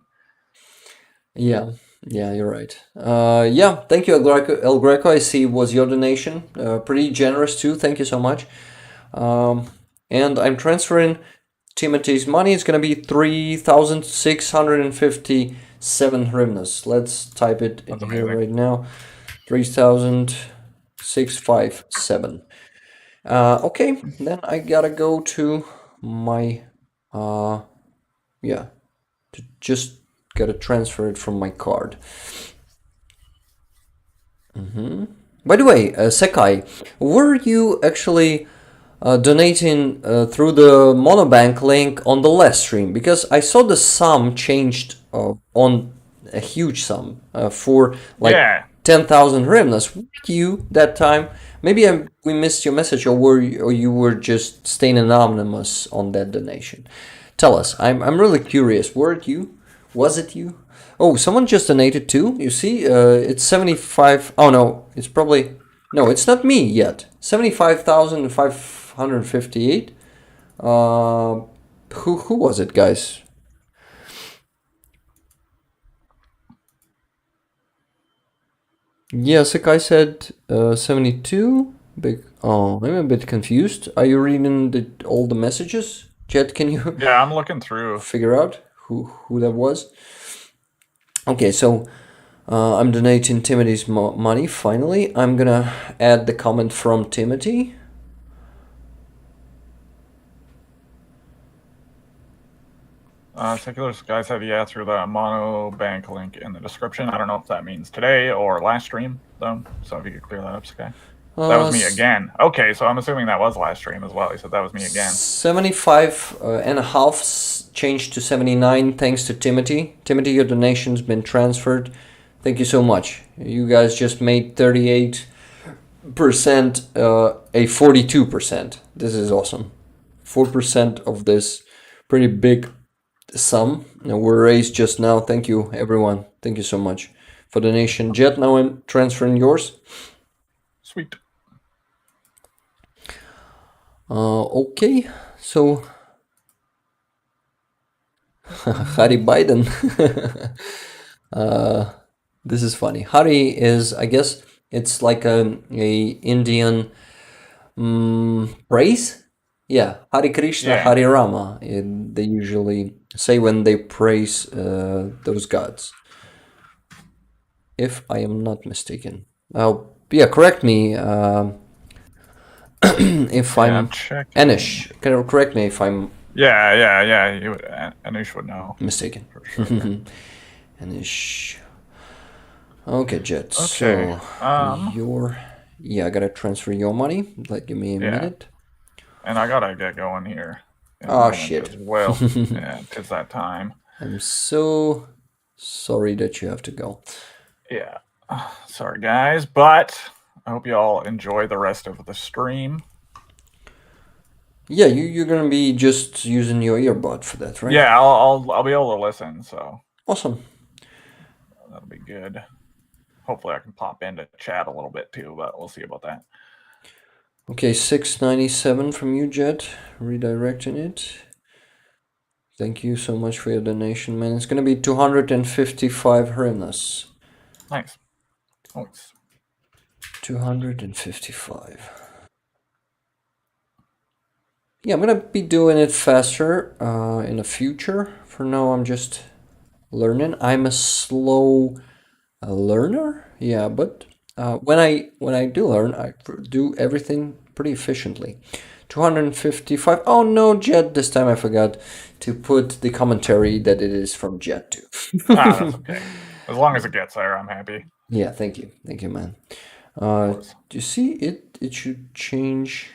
Yeah, you're right. Thank you, El Greco. I see was your donation. Pretty generous, too. Thank you so much. And I'm transferring Timothy's money. It's going to be 3,657 hryvnias. Let's type it in here right now. 3,657. Okay, then I gotta go to my just gotta transfer it from my card. By the way, Sekai, were you actually donating through the Monobank link on the last stream? Because I saw the sum changed on a huge sum for 10,000 hryvnias. Were you that time? Maybe we missed your message, or you were just staying anonymous on that donation. Tell us. I'm really curious. Was it you? Oh, someone just donated too. You see, it's 75. Oh no, it's probably no. It's not me yet. 75,558. Who was it, guys? Yes, like I said, 72. I'm a bit confused. Are you reading all the messages? Jet, can you? Yeah, I'm looking through. Figure out who that was. Okay, so I'm donating Timothy's money. Finally, I'm gonna add the comment from Timothy. Secular Sky said, through the Monobank link in the description. I don't know if that means today or last stream, though. So if you could clear that up, Sky. That was me again. Okay, so I'm assuming that was last stream as well. He said that was me again. 75 and a half changed to 79 thanks to Timothy. Timothy, your donation's been transferred. Thank you so much. You guys just made 38%, a 42%. This is awesome. 4% of this pretty big sum were raised just now. Thank you, everyone. Thank you so much for donation. Jet, now I'm transferring yours. Sweet. Okay, so Harry Biden. This is funny. Hari is, I guess, it's like a Indian praise. Yeah, Hare Krishna, Yeah. Hare Rama. They usually say when they praise those gods, if I am not mistaken. Oh, yeah, correct me if Yeah, I'm I'm checking. Anish. Correct me if I'm Yeah. You would, Anish would know mistaken. for sure. Anish. Okay, Jet. Okay. So yeah, I gotta transfer your money. Give me a Yeah, minute. and I gotta get going here in a Oh minute shit. as well. Yeah, tis that time. I'm so sorry that you have to go. Yeah. Sorry, guys, but I hope you all enjoy the rest of the stream. Yeah, you're gonna be just using your earbud for that, right? Yeah, I'll be able to listen, so Awesome. that'll be good. Hopefully, I can pop into chat a little bit too, but we'll see about that. Okay, 697 from you, Jet. Redirecting it. Thank you so much for your donation, man. It's gonna be 255 hryvnias. Nice. Thanks. 255. Yeah, I'm gonna be doing it faster in the future. For now, I'm just learning. I'm a slow learner. Yeah, but when I do learn, I do everything pretty efficiently. 255. Oh no, Jet! This time I forgot to put the commentary that it is from Jet too. That's okay. As long as it gets there, I'm happy. Yeah, thank you, man. Of Do you see it? It should change.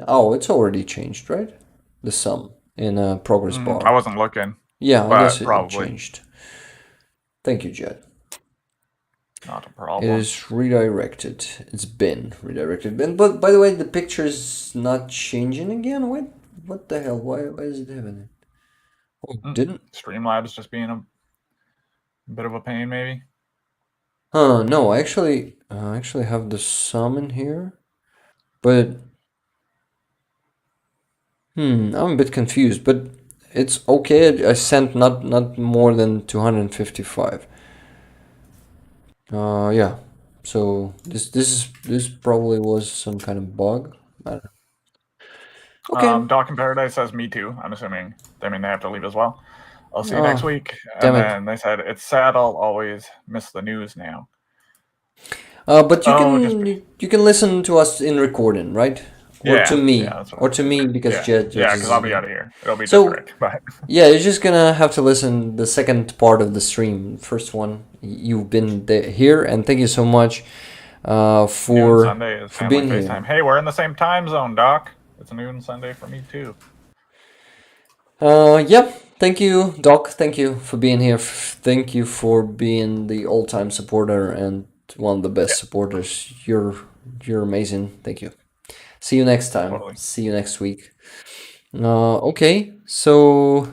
Oh, it's already changed, right? The sum in a progress I bar. wasn't looking, Yeah, I guess but it probably changed. Thank you, Jet. not a It problem. is redirected. It's been redirected. But by the way, the picture is not changing again. What the hell? Why is it happening? Oh, didn't? Streamlabs just being a bit of a pain, maybe. No. I actually have the sum in here, but I'm a bit confused. But it's okay. I sent not more than 255. Yeah. So this probably was some kind of bug. I don't know. Okay. Doc in Paradise says me too. I'm assuming they mean they have to leave as well. I'll see you next Oh, week. damn And it. then they said it's sad I'll always miss the news now. But Oh, just be you can listen to us in recording, right? yeah, that's what Or to me because Jet because is. I'll be out of here. It'll be So different, but yeah, you're just gonna have to listen the second part of the stream. First one, you've been here, and thank you so much noon Sunday is for family being here. FaceTime. Hey, we're in the same time zone, Doc. It's noon Sunday for me too. Yeah, thank you, Doc. Thank you for being here. Thank you for being the all-time supporter and one of the best Yeah, supporters. You're amazing. Thank you. See you next time. totally. See you next week. Okay, so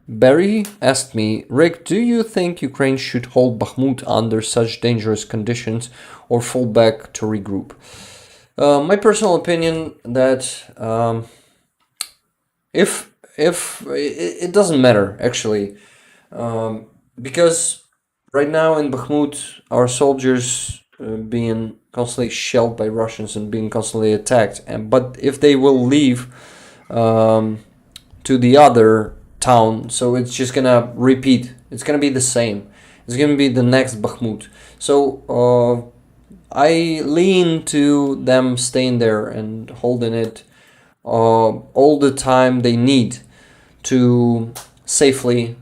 Barry asked me, Rick, do you think Ukraine should hold Bakhmut under such dangerous conditions or fall back to regroup? My personal opinion that if it doesn't matter actually, because right now in Bakhmut our soldiers being constantly shelled by Russians and being constantly attacked, and but if they will leave to the other town, so it's just gonna repeat. It's gonna be the same. It's gonna be the next Bakhmut. So I lean to them staying there and holding it all the time they need to safely,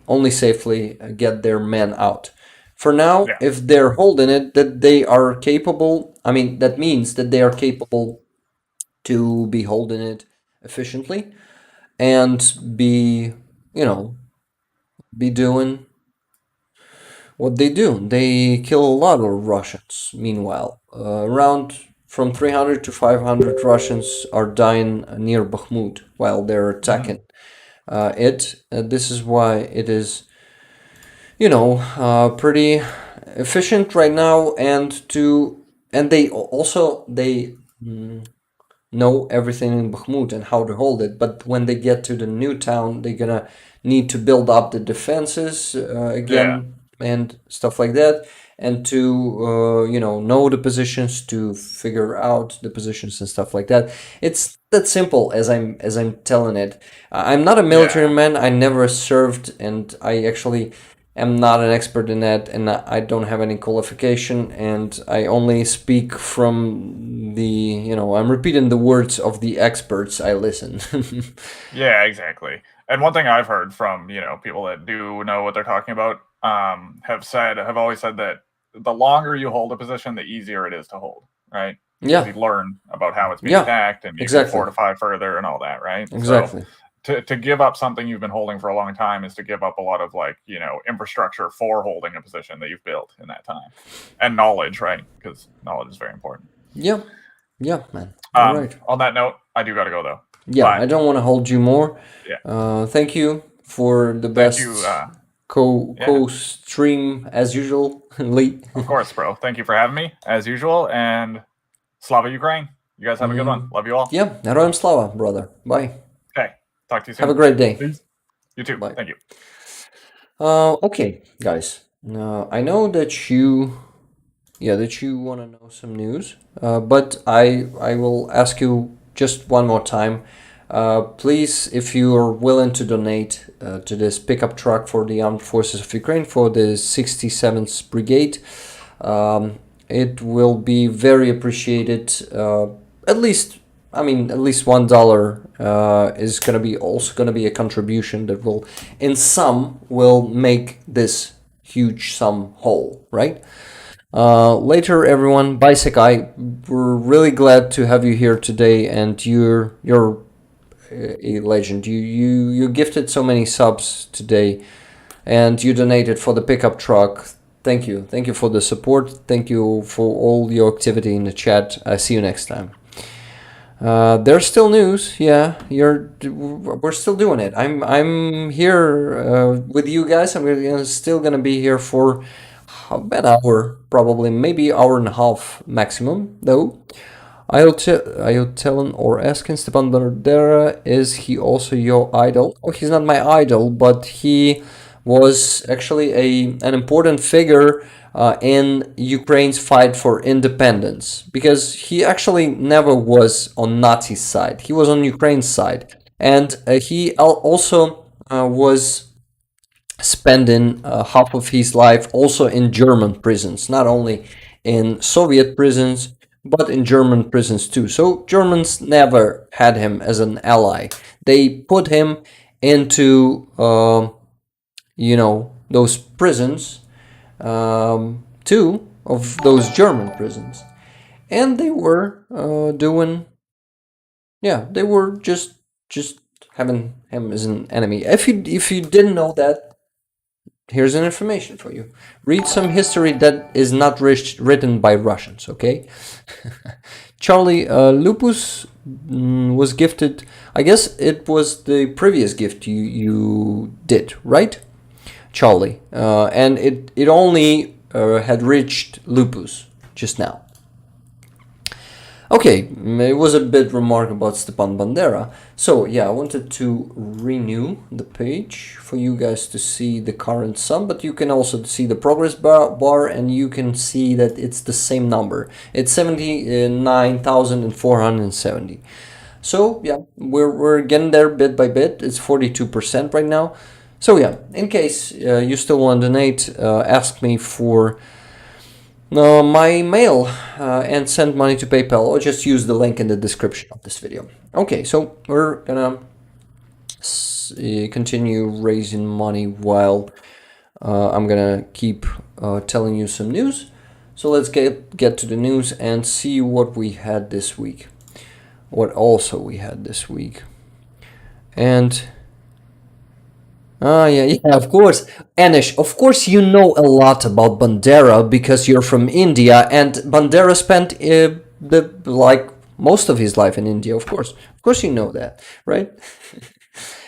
only safely get their men out. For now, Yeah. if they're holding it, that they are capable. I mean, that means that they are capable to be holding it efficiently and be, you know, be doing what they do. They kill a lot of Russians. Meanwhile, around from 300 to 500 Russians are dying near Bakhmut while they're Mm-hmm. attacking it. This is why it is, pretty efficient right now, and they also know everything in Bakhmut and how to hold it. But when they get to the new town, they're gonna need to build up the defenses again and stuff like that, and to know the positions, to figure out the positions and stuff like that. It's that simple as I'm telling it. I'm not a military man. I never served, and I actually am not an expert in that, and I don't have any qualification, and I only speak from the, I'm repeating the words of the experts I listen. Yeah, exactly. And one thing I've heard from, people that do know what they're talking about, have always said that the longer you hold a position, the easier it is to hold, right? Because you learn about how it's being attacked, and you can fortify further and all that, right? Exactly. So to give up something you've been holding for a long time is to give up a lot of infrastructure for holding a position that you've built in that time, and knowledge, right? Because knowledge is very important. Yeah, man. All right. On that note, I do got to go though. Yeah, I don't want to hold you more. Yeah. Thank you for the best co-stream as usual, Lee. Of course, bro. Thank you for having me as usual, and Slava Ukraine. You guys have a good one. Love you all. Yeah, Heroям Slava, brother. Bye. Okay. Talk to you soon. Have a great day. Peace. You too. Bye. Thank you. Okay, guys. I know that you want to know some news, but I will ask you just one more time. Please, if you are willing to donate to this pickup truck for the Armed Forces of Ukraine, for the 67th Brigade, it will be very appreciated. At least $1 is gonna be a contribution that will, in sum, will make this huge sum whole, right? Later, everyone. Bye, Sakai. We're really glad to have you here today, and you're a legend. You gifted so many subs today, and you donated for the pickup truck. Thank you for the support. Thank you for all your activity in the chat. See you next time. There's still news. Yeah, we're still doing it. I'm here with you guys. I'm still gonna be here for about an hour, probably, maybe hour and a half maximum, though. I'll tell or asking Stepan Bandera, is he also your idol? Oh, he's not my idol, but he was actually an important figure in Ukraine's fight for independence, because he actually never was on Nazi side. He was on Ukraine's side, and he also was spending half of his life also in German prisons, not only in Soviet prisons, but in German prisons too. So Germans never had him as an ally. They put him into, those prisons, two of those German prisons. And they were they were just having him as an enemy. If you didn't know that, here's an information for you. Read some history that is not written by Russians, okay? Charlie, Lupus was gifted, I guess it was the previous gift you did, right? Charlie. And it only had reached Lupus just now. Okay, it was a bit remark about Stepan Bandera. So yeah, I wanted to renew the page for you guys to see the current sum, but you can also see the progress bar, and you can see that it's the same number. It's 79,470. So yeah, we're getting there bit by bit. It's 42% right now. So yeah, in case you still want to donate, ask me for my mail and send money to PayPal, or just use the link in the description of this video. Okay, so we're gonna continue raising money while I'm gonna keep telling you some news. So let's get to the news and see what we had this week. What also we had this week. And yeah, of course. Anish, of course you know a lot about Bandera because you're from India, and Bandera spent most of his life in India, of course. Of course you know that, right?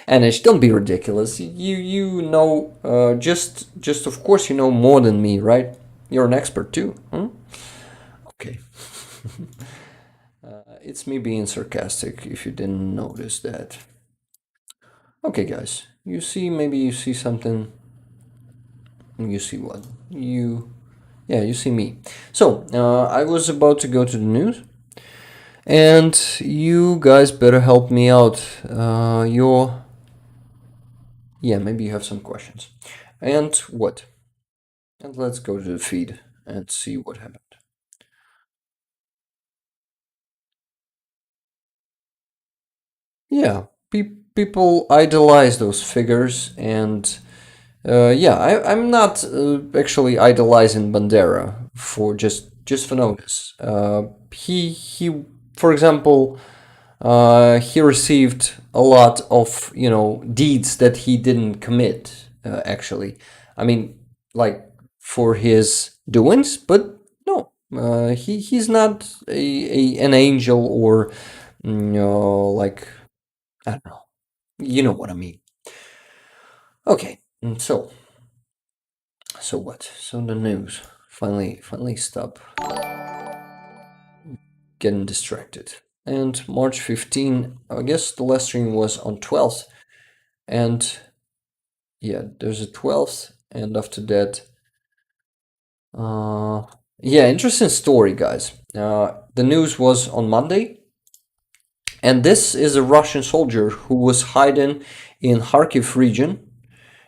Anish, don't be ridiculous. You know, just of course you know more than me, right? You're an expert too. Okay. It's me being sarcastic, if you didn't notice that. Okay, guys, maybe you see something. You see what? Yeah, you see me. So, I was about to go to the news, and you guys better help me out. Yeah, maybe you have some questions. And what? And let's go to the feed and see what happened. Yeah, people idolize those figures, and yeah, I'm not actually idolizing Bandera for just for notice. He, for example, he received a lot of deeds that he didn't commit. Actually, I mean, like for his doings, but no, he's not an angel or like I don't know. You know what I mean. Okay, so what? So the news finally stop getting distracted. And March 15, I guess the last stream was on 12th, and yeah, there's a 12th, and after that, yeah, interesting story, guys. The news was on Monday, and this is a Russian soldier who was hiding in Kharkiv region,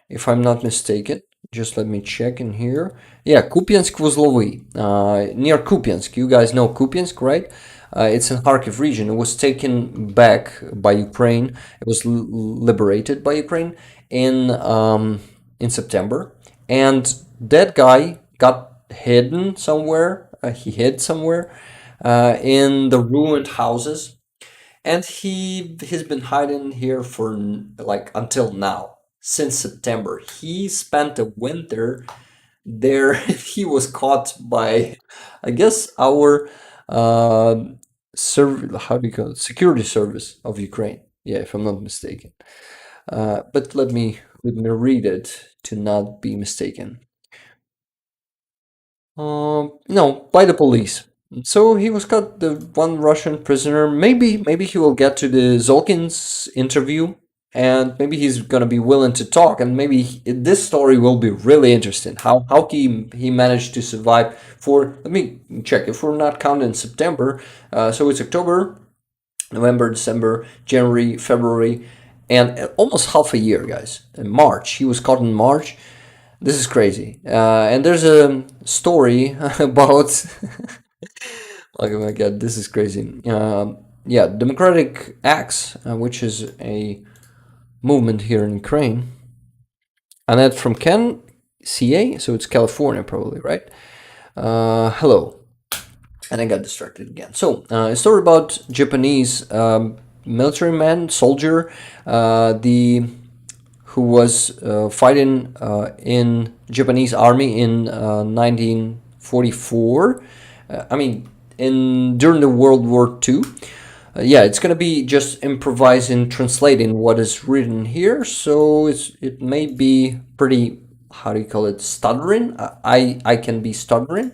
if I'm not mistaken. Just let me check in here. Yeah, Kupiansk-Vuzlovy, near Kupiansk. You guys know Kupiansk, right? It's in Kharkiv region. It was taken back by Ukraine. It was liberated by Ukraine in September, and that guy got hidden somewhere. He hid somewhere in the ruined houses, and he's been hiding here for like until now, since September. He spent a winter there. He was caught by, I guess, our how do you call it? Security service of Ukraine. Yeah, if I'm not mistaken. But let me read it to not be mistaken. No, by the police. So he was caught, the one Russian prisoner. Maybe he will get to the Zolkin's interview, and maybe he's gonna be willing to talk, and maybe this story will be really interesting. How he managed to survive for. Let me check if we're not counting September. So it's October, November, December, January, February, and almost half a year, guys. In March, he was caught in March. This is crazy. And there's a story about. Oh my god, this is crazy. Yeah, Democratic Acts, which is a movement here in Ukraine. Annette from Ken, CA, so it's California probably, right? Hello. And I got distracted again. So, a story about Japanese military man, soldier, who was fighting in Japanese army in 1944. I mean, during the World War II. Yeah, it's gonna be just improvising, translating what is written here. So it may be pretty, how do you call it, stuttering. I can be stuttering.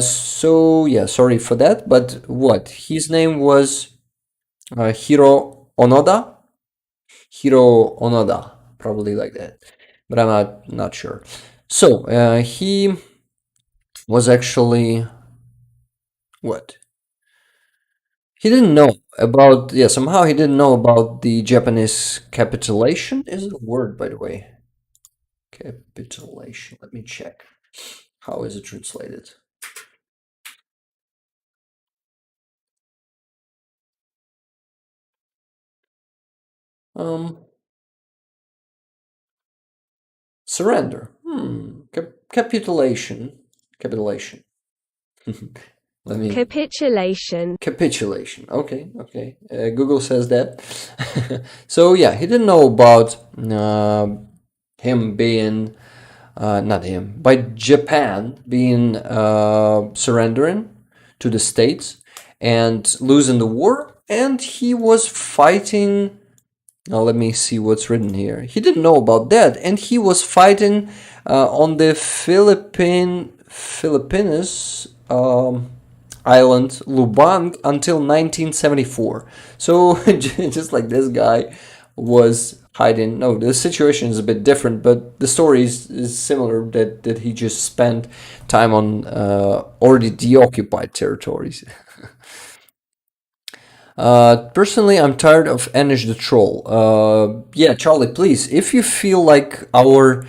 So yeah, sorry for that. But what his name was, Hiro Onoda. Hiro Onoda, probably like that, but I'm not sure. So he was actually what? He didn't know about, yeah, somehow he didn't know about the Japanese capitulation. Is it a word, by the way? Capitulation. Let me check. How is it translated? Surrender. Capitulation. Capitulation. Let me. Capitulation. Capitulation. Okay. Google says that. So yeah, he didn't know about him being, not him, by Japan being surrendering to the States and losing the war, and he was fighting. Now let me see what's written here. He didn't know about that, and he was fighting on the Philippines. island Lubang until 1974. So just like this guy was hiding. No, the situation is a bit different, but the story is similar. That he just spent time on already deoccupied territories. Personally, I'm tired of Anish the Troll. Yeah, Charlie, please, if you feel like our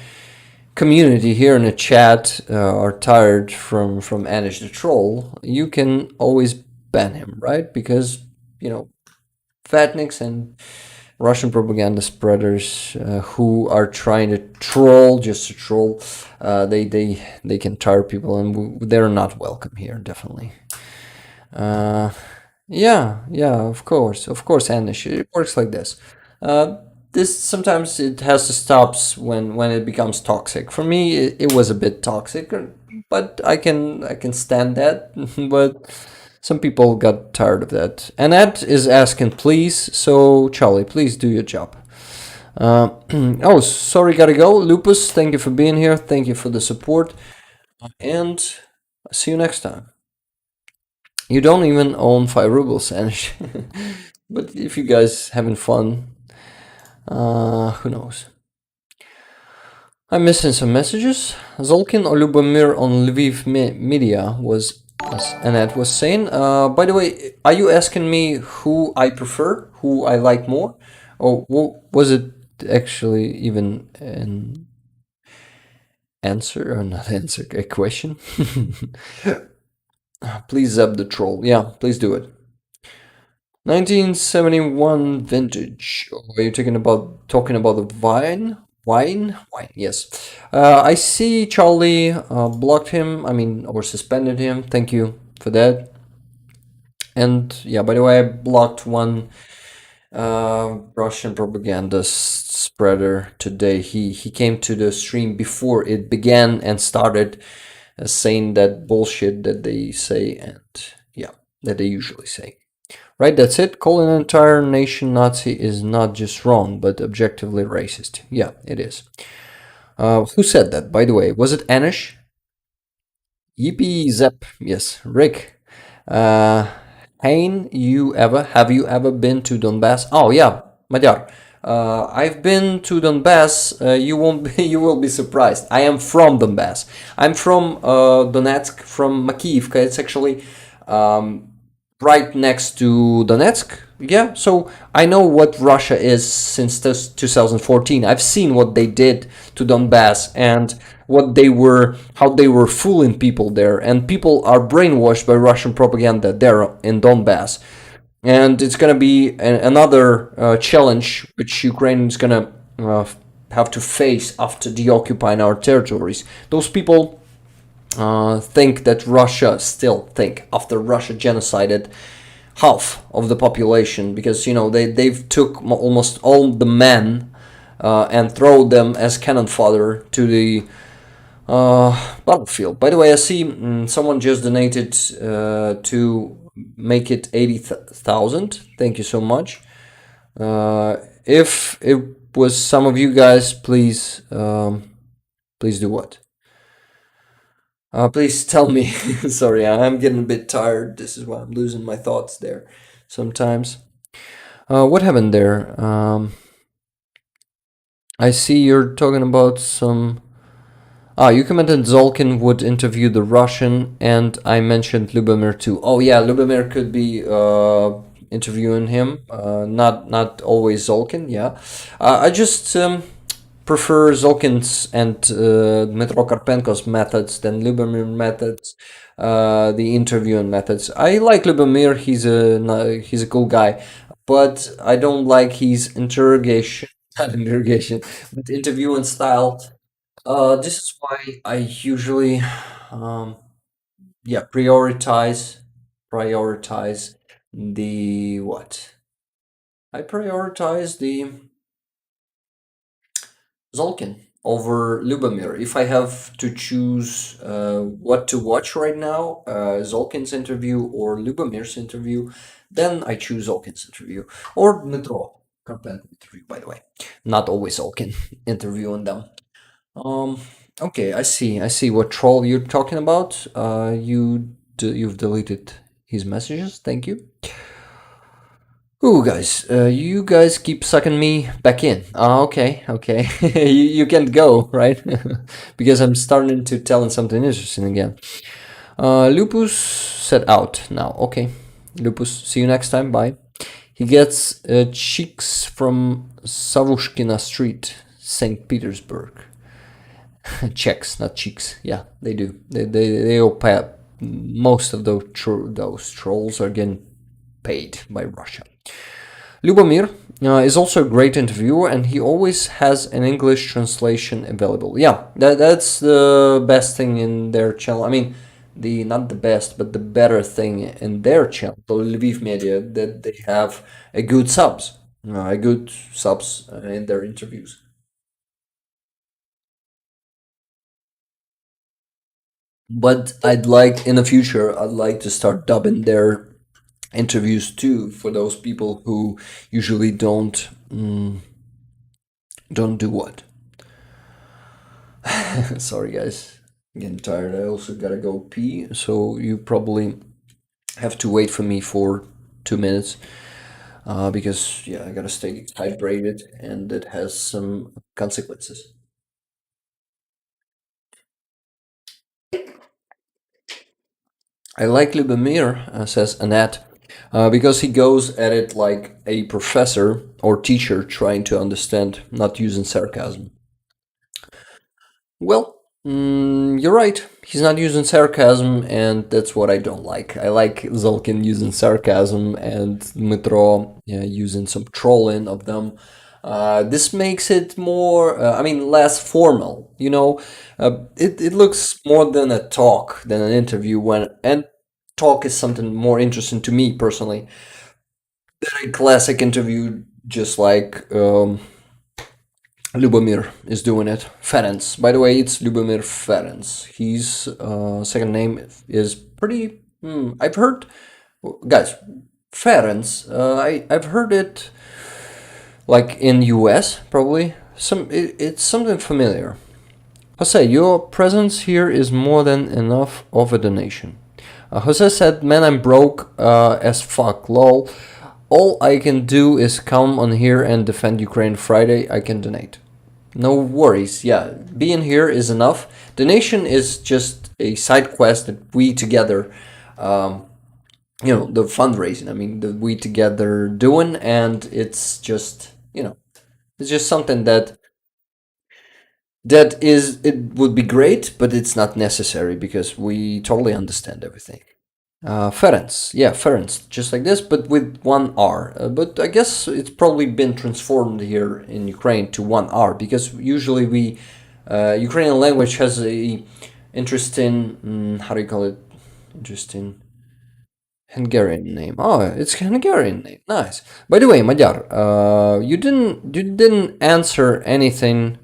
community here in the chat are tired from Anish the Troll, you can always ban him, right? Because, you know, vatniks and Russian propaganda spreaders who are trying to troll just to troll, they can tire people, and they're not welcome here, definitely. Yeah, yeah, of course, Anish. It works like this. Uh, this sometimes it has to stop when it becomes toxic. For me, it was a bit toxic, but I can stand that. But some people got tired of that. And Ed is asking, please. So Charlie, please do your job. Oh, sorry, gotta go. Lupus, thank you for being here. Thank you for the support, and see you next time. You don't even own 5 rubles, Anish. But if you guys having fun, who knows? I'm missing some messages. Zolkin or Lubomir on Lviv media was, as Annette was saying. By the way, are you asking me who I prefer, who I like more? Or was it actually even an answer or not answer, a question? Please zap the troll. Yeah, please do it. 1971 vintage. Oh, are you talking about the wine? Wine? Wine, yes. I see Charlie blocked him, or suspended him. Thank you for that. And yeah, by the way, I blocked one Russian propaganda spreader today. He came to the stream before it began and started saying that bullshit that they say, and yeah, that they usually say. Right, that's it. Calling an entire nation Nazi is not just wrong, but objectively racist. Yeah, it is. Who said that, by the way? Was it Anish? Yippee Zep. Yes, Rick. Hein, have you ever been to Donbass? Oh yeah, Madar. I've been to Donbass. You won't be, you will be surprised. I am from Donbass. I'm from Donetsk, from Makivka. It's actually right next to Donetsk. Yeah, so I know what Russia is since 2014. I've seen what they did to Donbass and how they were fooling people there, and people are brainwashed by Russian propaganda there in Donbass. And it's gonna be another challenge which Ukraine is gonna have to face after deoccupying our territories. Those people think that Russia still think after Russia genocided half of the population, because they've took almost all the men and throw them as cannon fodder to the battlefield. By the way, I see someone just donated to make it 80,000. Thank you so much. If it was some of you guys, please please do what? Please tell me. Sorry, I'm getting a bit tired. This is why I'm losing my thoughts there sometimes. What happened there? I see you're talking about some... you commented Zolkin would interview the Russian, and I mentioned Lubomir too. Oh yeah, Lubomir could be interviewing him. Not always Zolkin, yeah. I just... prefer Zolkin's and Dmitro Karpenko's methods than Lubomir methods, the interviewing methods. I like Lubomir; he's a cool guy, but I don't like his interrogation, not interrogation, but interviewing style. This is why I usually, yeah, prioritize the what? I prioritize the Zolkin over Lubomir. If I have to choose what to watch right now, Zolkin's interview or Lubomir's interview, then I choose Zolkin's interview. Or Dmitro Karpenko interview, by the way. Not always Zolkin interviewing them. Okay, I see what troll you're talking about. You you've deleted his messages. Thank you. Ooh, guys, you guys keep sucking me back in. Okay, okay. You can't go, right? Because I'm starting to tell something interesting again. Lupus said out now. Okay, Lupus, see you next time. Bye. He gets chicks from Savushkina Street, St. Petersburg. Checks, not cheeks. Yeah, they do. They all pay. Most of those trolls are getting paid by Russia. Lubomir is also a great interviewer, and he always has an English translation available. Yeah, that's the best thing in their channel. I mean, the not the best, but the better thing in their channel, the Lviv Media, that they have a good subs in their interviews. But I'd like in the future, I'd like to start dubbing their interviews too for those people who usually don't do what. Sorry, guys. I'm getting tired. I also gotta go pee, so you probably have to wait for me for 2 minutes. Because yeah, I gotta stay hydrated, and it has some consequences. I like Lubomir, says Annette, because he goes at it like a professor or teacher trying to understand, not using sarcasm. Well, you're right. He's not using sarcasm, and that's what I don't like. I like Zolkin using sarcasm and Mitro using some trolling of them. This makes it more, I mean, less formal. It looks more than a talk than an interview. And talk is something more interesting to me personally than a classic interview, just like Lubomir is doing it. Ferenc. By the way, it's Lubomir Ferenc. His second name is pretty. I've heard, guys, Ferenc. I've heard it like in US probably. It's something familiar. Jose, your presence here is more than enough of a donation. Jose said, "Man, I'm broke as fuck. Lol. All I can do is come on here and defend Ukraine Friday. I can donate. No worries. Yeah, being here is enough. Donation is just a side quest that we together, the fundraising. I mean, that we together doing, and it's just, it's just something that is, it would be great, but it's not necessary because we totally understand everything. Ferenc, yeah, Ferenc, just like this, but with one R. But I guess it's probably been transformed here in Ukraine to one R because usually Ukrainian language has a interesting, how do you call it? Interesting Hungarian name. Oh, it's Hungarian name. Nice. By the way, Madar, you didn't answer anything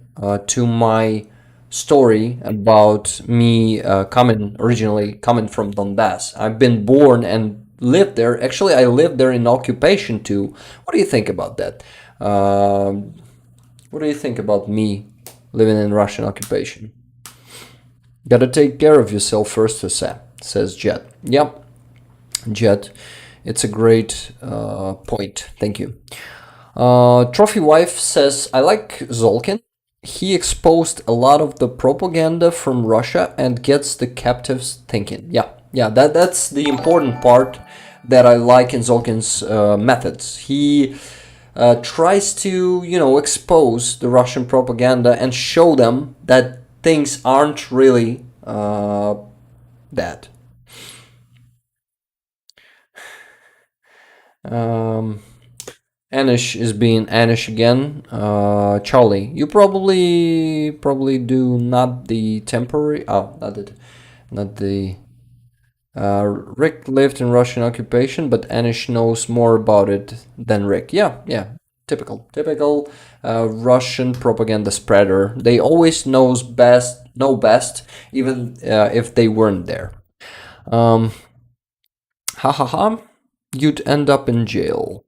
to my story about me originally coming from Donbass. I've been born and lived there. Actually, I lived there in occupation too. What do you think about that? What do you think about me living in Russian occupation? Gotta take care of yourself first, says Jet. Yep, Jet. It's a great point. Thank you. Trophy Wife says, I like Zolkin. He exposed a lot of the propaganda from Russia and gets the captives thinking. Yeah, that's the important part that I like in Zolkin's methods. He tries to, expose the Russian propaganda and show them that things aren't really bad. Anish is being Anish again. Charlie, you probably do not the temporary. Oh, not the. Rick lived in Russian occupation, but Anish knows more about it than Rick. Yeah. Typical Russian propaganda spreader. They always know best, even if they weren't there. Ha ha ha. You'd end up in jail.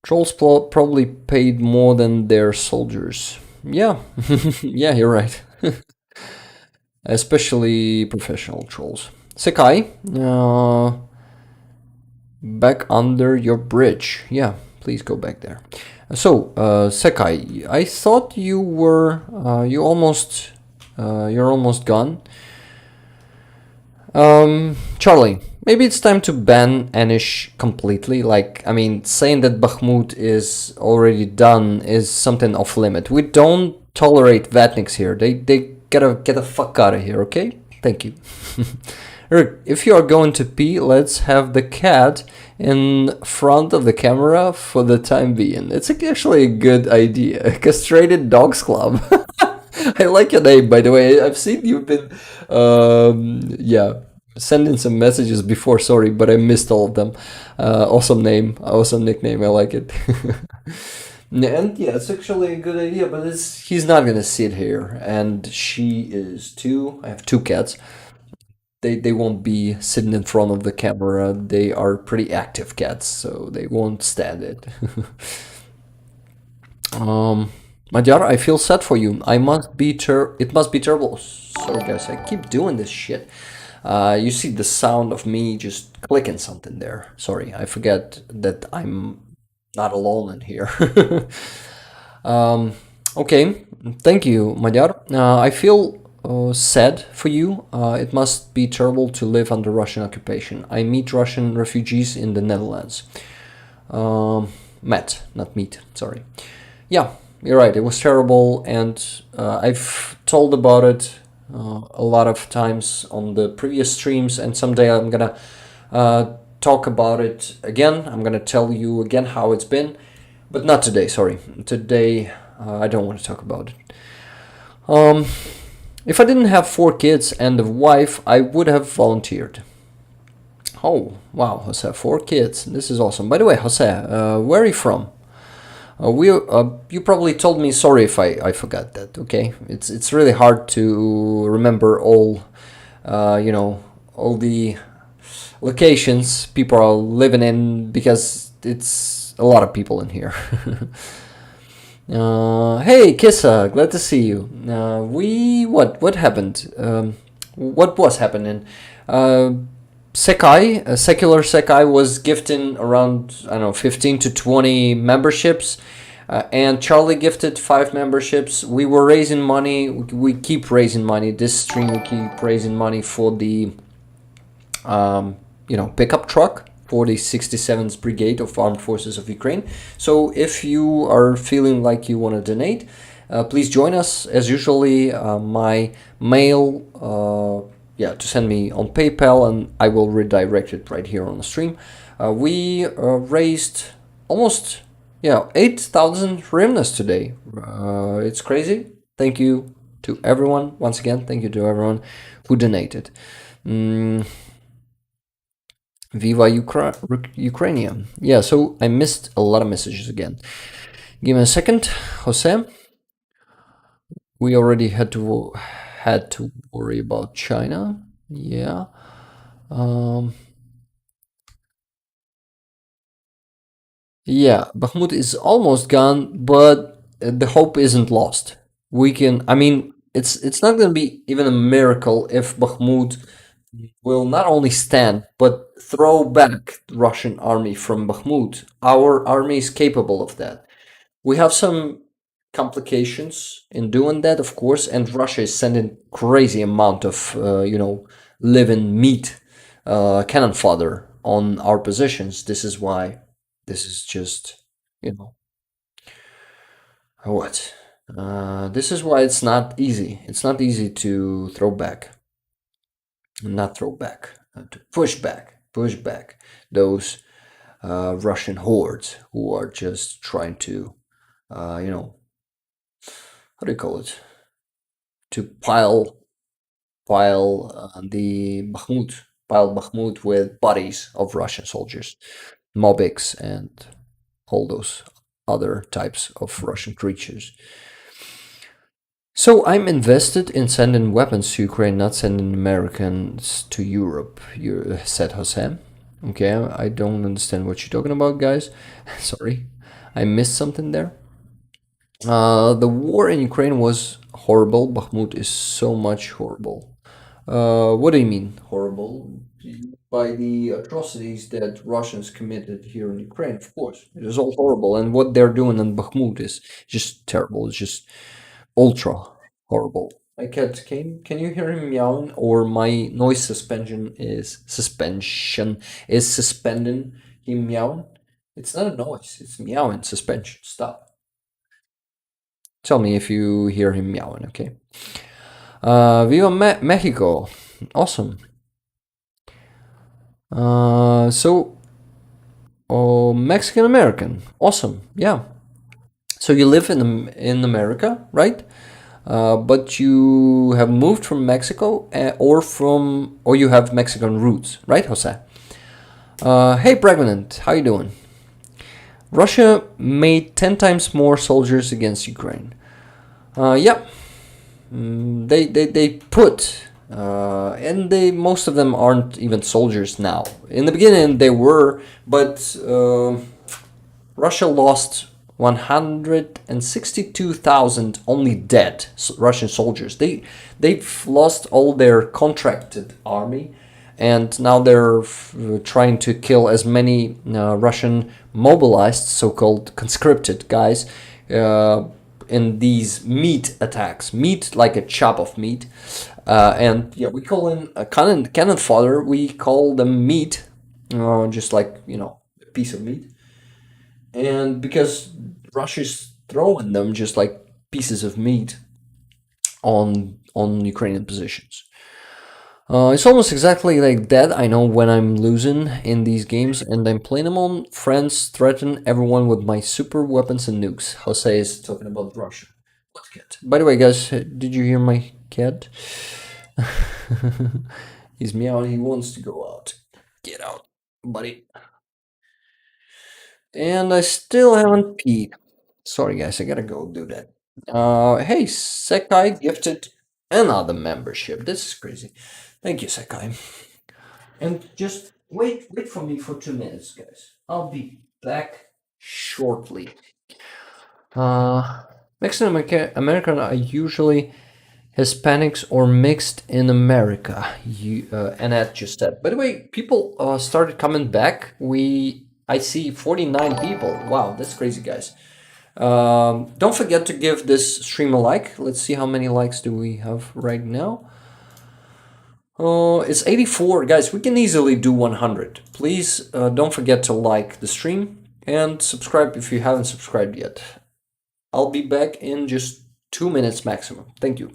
Trolls probably paid more than their soldiers. Yeah, yeah, you're right. especially professional trolls. Sekai, back under your bridge. Yeah, please go back there. So, Sekai, I thought you were you're almost gone. Charlie, maybe it's time to ban Anish completely. Like, I mean, saying that Bakhmut is already done is something off limit. We don't tolerate vatniks here. They gotta get the fuck out of here, okay? Thank you. Eric, if you are going to pee, let's have the cat in front of the camera for the time being. It's actually a good idea. Castrated Dogs Club. I like your name, by the way. I've seen you've been, yeah, sending some messages before. Sorry, but I missed all of them. Awesome name, awesome nickname. I like it. And yeah, it's actually a good idea, but he's not gonna sit here, and she is too. I have two cats. They won't be sitting in front of the camera. They are pretty active cats, so they won't stand it. Madhyar, I feel sad for you. It must be terrible. Sorry guys, I keep doing this shit. You see the sound of me just clicking something there. Sorry, I forget that I'm not alone in here. Okay, thank you, Madhyar. I feel sad for you. It must be terrible to live under Russian occupation. I meet Russian refugees in the Netherlands. Met, not meet, sorry. Yeah, you're right, it was terrible, and I've told about it a lot of times on the previous streams, and someday I'm gonna talk about it again. I'm gonna tell you again how it's been, but not today, sorry. Today, I don't want to talk about it. If I didn't have 4 kids and a wife, I would have volunteered. Oh, wow, Jose, 4 kids. This is awesome. By the way, Jose, where are you from? You probably told me, sorry if I forgot that, okay? It's really hard to remember all, all the locations people are living in, because it's a lot of people in here. Hey, Kissa, glad to see you. What happened? What was happening? Sekai, secular Sekai was gifting around, I don't know, 15 to 20 memberships, and Charlie gifted 5 memberships. We were raising money. We keep raising money. This stream we keep raising money for the, pickup truck for the 67th Brigade of Armed Forces of Ukraine. So if you are feeling like you want to donate, please join us. As usually, my mail, to send me on PayPal, and I will redirect it right here on the stream. We raised almost 8,000 hryvnias today. It's crazy. Thank you to everyone. Once again, thank you to everyone who donated. Viva Ukrainian. Yeah, so I missed a lot of messages again. Give me a second, Jose. We already had to worry about China. Yeah. Yeah, Bakhmut is almost gone, but the hope isn't lost. It's not going to be even a miracle if Bakhmut will not only stand, but throw back the Russian army from Bakhmut. Our army is capable of that. We have some complications in doing that, of course, and Russia is sending crazy amount of, living meat, cannon fodder on our positions. This is why this is just, what? This is why it's not easy. It's not easy to throw back. Not throw back, to push back those Russian hordes who are just trying to, how do you call it? To pile Bakhmut with bodies of Russian soldiers, Mobiks, and all those other types of Russian creatures. So I'm invested in sending weapons to Ukraine, not sending Americans to Europe, said Jose. Okay, I don't understand what you're talking about, guys. Sorry, I missed something there. The war in Ukraine was horrible. Bakhmut is so much horrible. What do you mean horrible? By the atrocities that Russians committed here in Ukraine, of course. It is all horrible. And what they're doing in Bakhmut is just terrible. It's just ultra horrible. My cat came. Can you hear him meowing? Or my noise suspension is suspending him meowing? It's not a noise. It's meowing suspension. Stop. Tell me if you hear him meowing. Okay. Viva Mexico. Awesome. So, oh, Mexican American. Awesome. Yeah. So you live in America, right? But you have moved from Mexico, or you have Mexican roots, right, Jose? Hey, Pregnant, how you doing? Russia made 10 times more soldiers against Ukraine. Yeah, they put, and most of them aren't even soldiers now. In the beginning, they were, but Russia lost 162,000 only dead Russian soldiers. They've lost all their contracted army, and now they're trying to kill as many Russian mobilized, so-called conscripted guys, in these meat attacks. Meat like a chop of meat, and yeah, we call them a cannon fodder. We call them meat, just like a piece of meat. And because Russia's throwing them just like pieces of meat on Ukrainian positions. It's almost exactly like that. I know when I'm losing in these games and I'm playing them on friends, threaten everyone with my super weapons and nukes. Jose is talking about Russia. What cat? By the way, guys, did you hear my cat? He's meowing. He wants to go out. Get out, buddy. And I still haven't peed. Sorry, guys, I gotta go do that. Hey, Sekai gifted another membership. This is crazy. Thank you, Sekai. And just wait for me for 2 minutes, guys. I'll be back shortly. Mexican American are usually Hispanics or mixed in America. Annette just said. By the way, people started coming back. I see 49 people. Wow, that's crazy, guys. Don't forget to give this stream a like. Let's see how many likes do we have right now. It's 84. Guys, we can easily do 100. Please don't forget to like the stream and subscribe if you haven't subscribed yet. I'll be back in just 2 minutes maximum. Thank you.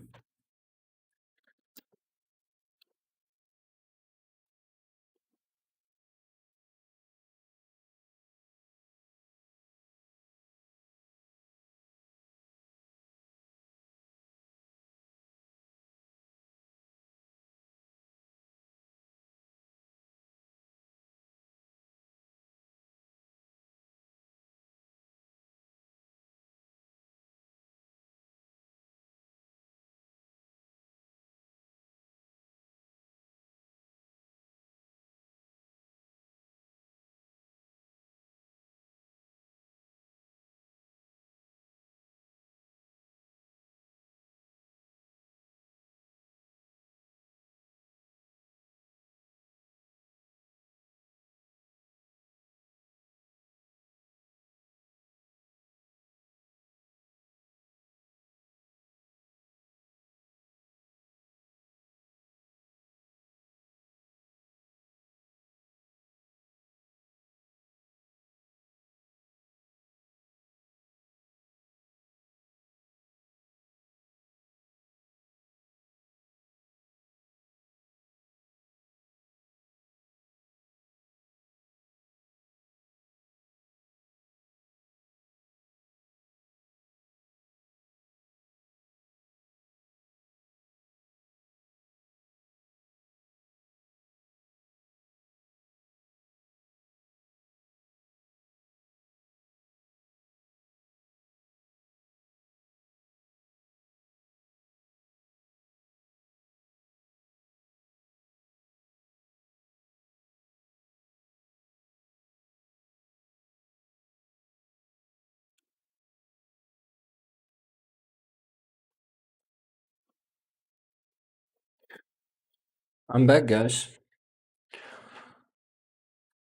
I'm back, guys.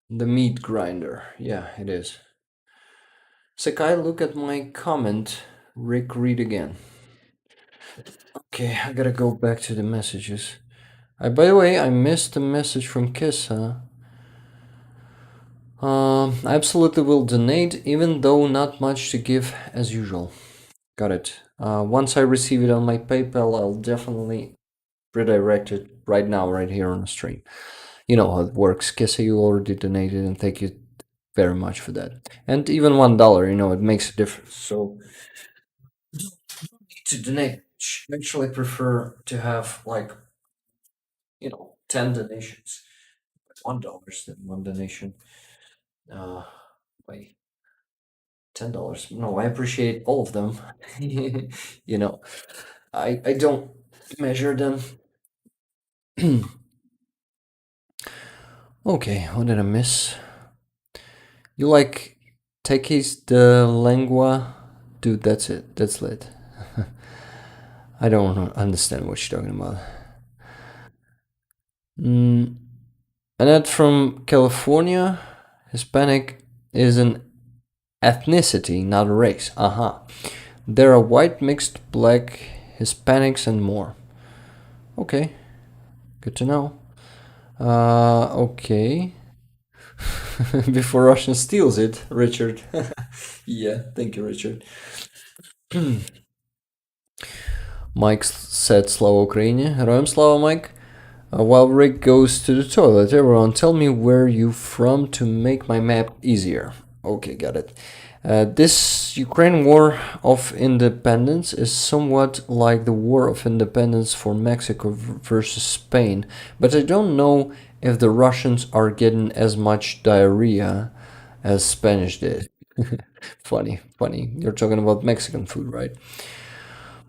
The meat grinder. Yeah, it is. Sakai, look at my comment. Rick, read again. Okay, I gotta go back to the messages. By the way, I missed a message from Kissa. I absolutely will donate, even though not much to give as usual. Got it. Once I receive it on my PayPal, I'll definitely redirect it right now, right here on the stream. You know how it works. Kissa, you already donated, and thank you very much for that. And even $1, it makes a difference. So to donate, I actually prefer to have like 10 donations. $1 than one donation. Wait, $10. No, I appreciate all of them. you know, I don't measure them. Okay, what did I miss? You like Tekis de Lengua? Dude, that's it. That's lit. I don't understand what you're talking about. Annette from California. Hispanic is an ethnicity, not a race. Aha. There are white, mixed, black, Hispanics, and more. Okay. Good to know. Okay. Before Russian steals it, Richard. Yeah, thank you, Richard. Mike said Slava Ukraine. Героям слава, Mike. While Rick goes to the toilet, everyone tell me where you from to make my map easier. Okay, got it. This Ukraine War of Independence is somewhat like the War of Independence for Mexico versus Spain, but I don't know if the Russians are getting as much diarrhea as Spanish did. Funny. You're talking about Mexican food, right?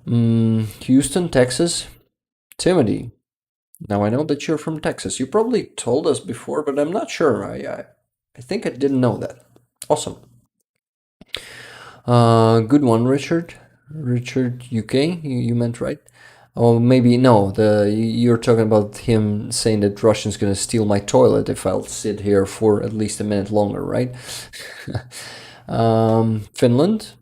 Houston, Texas. Timothy, now I know that you're from Texas. You probably told us before, but I'm not sure. I think I didn't know that. Awesome. Good one, Richard. Richard UK. You meant right? Oh, maybe no. You're talking about him saying that Russians gonna steal my toilet if I'll sit here for at least a minute longer, right? Finland.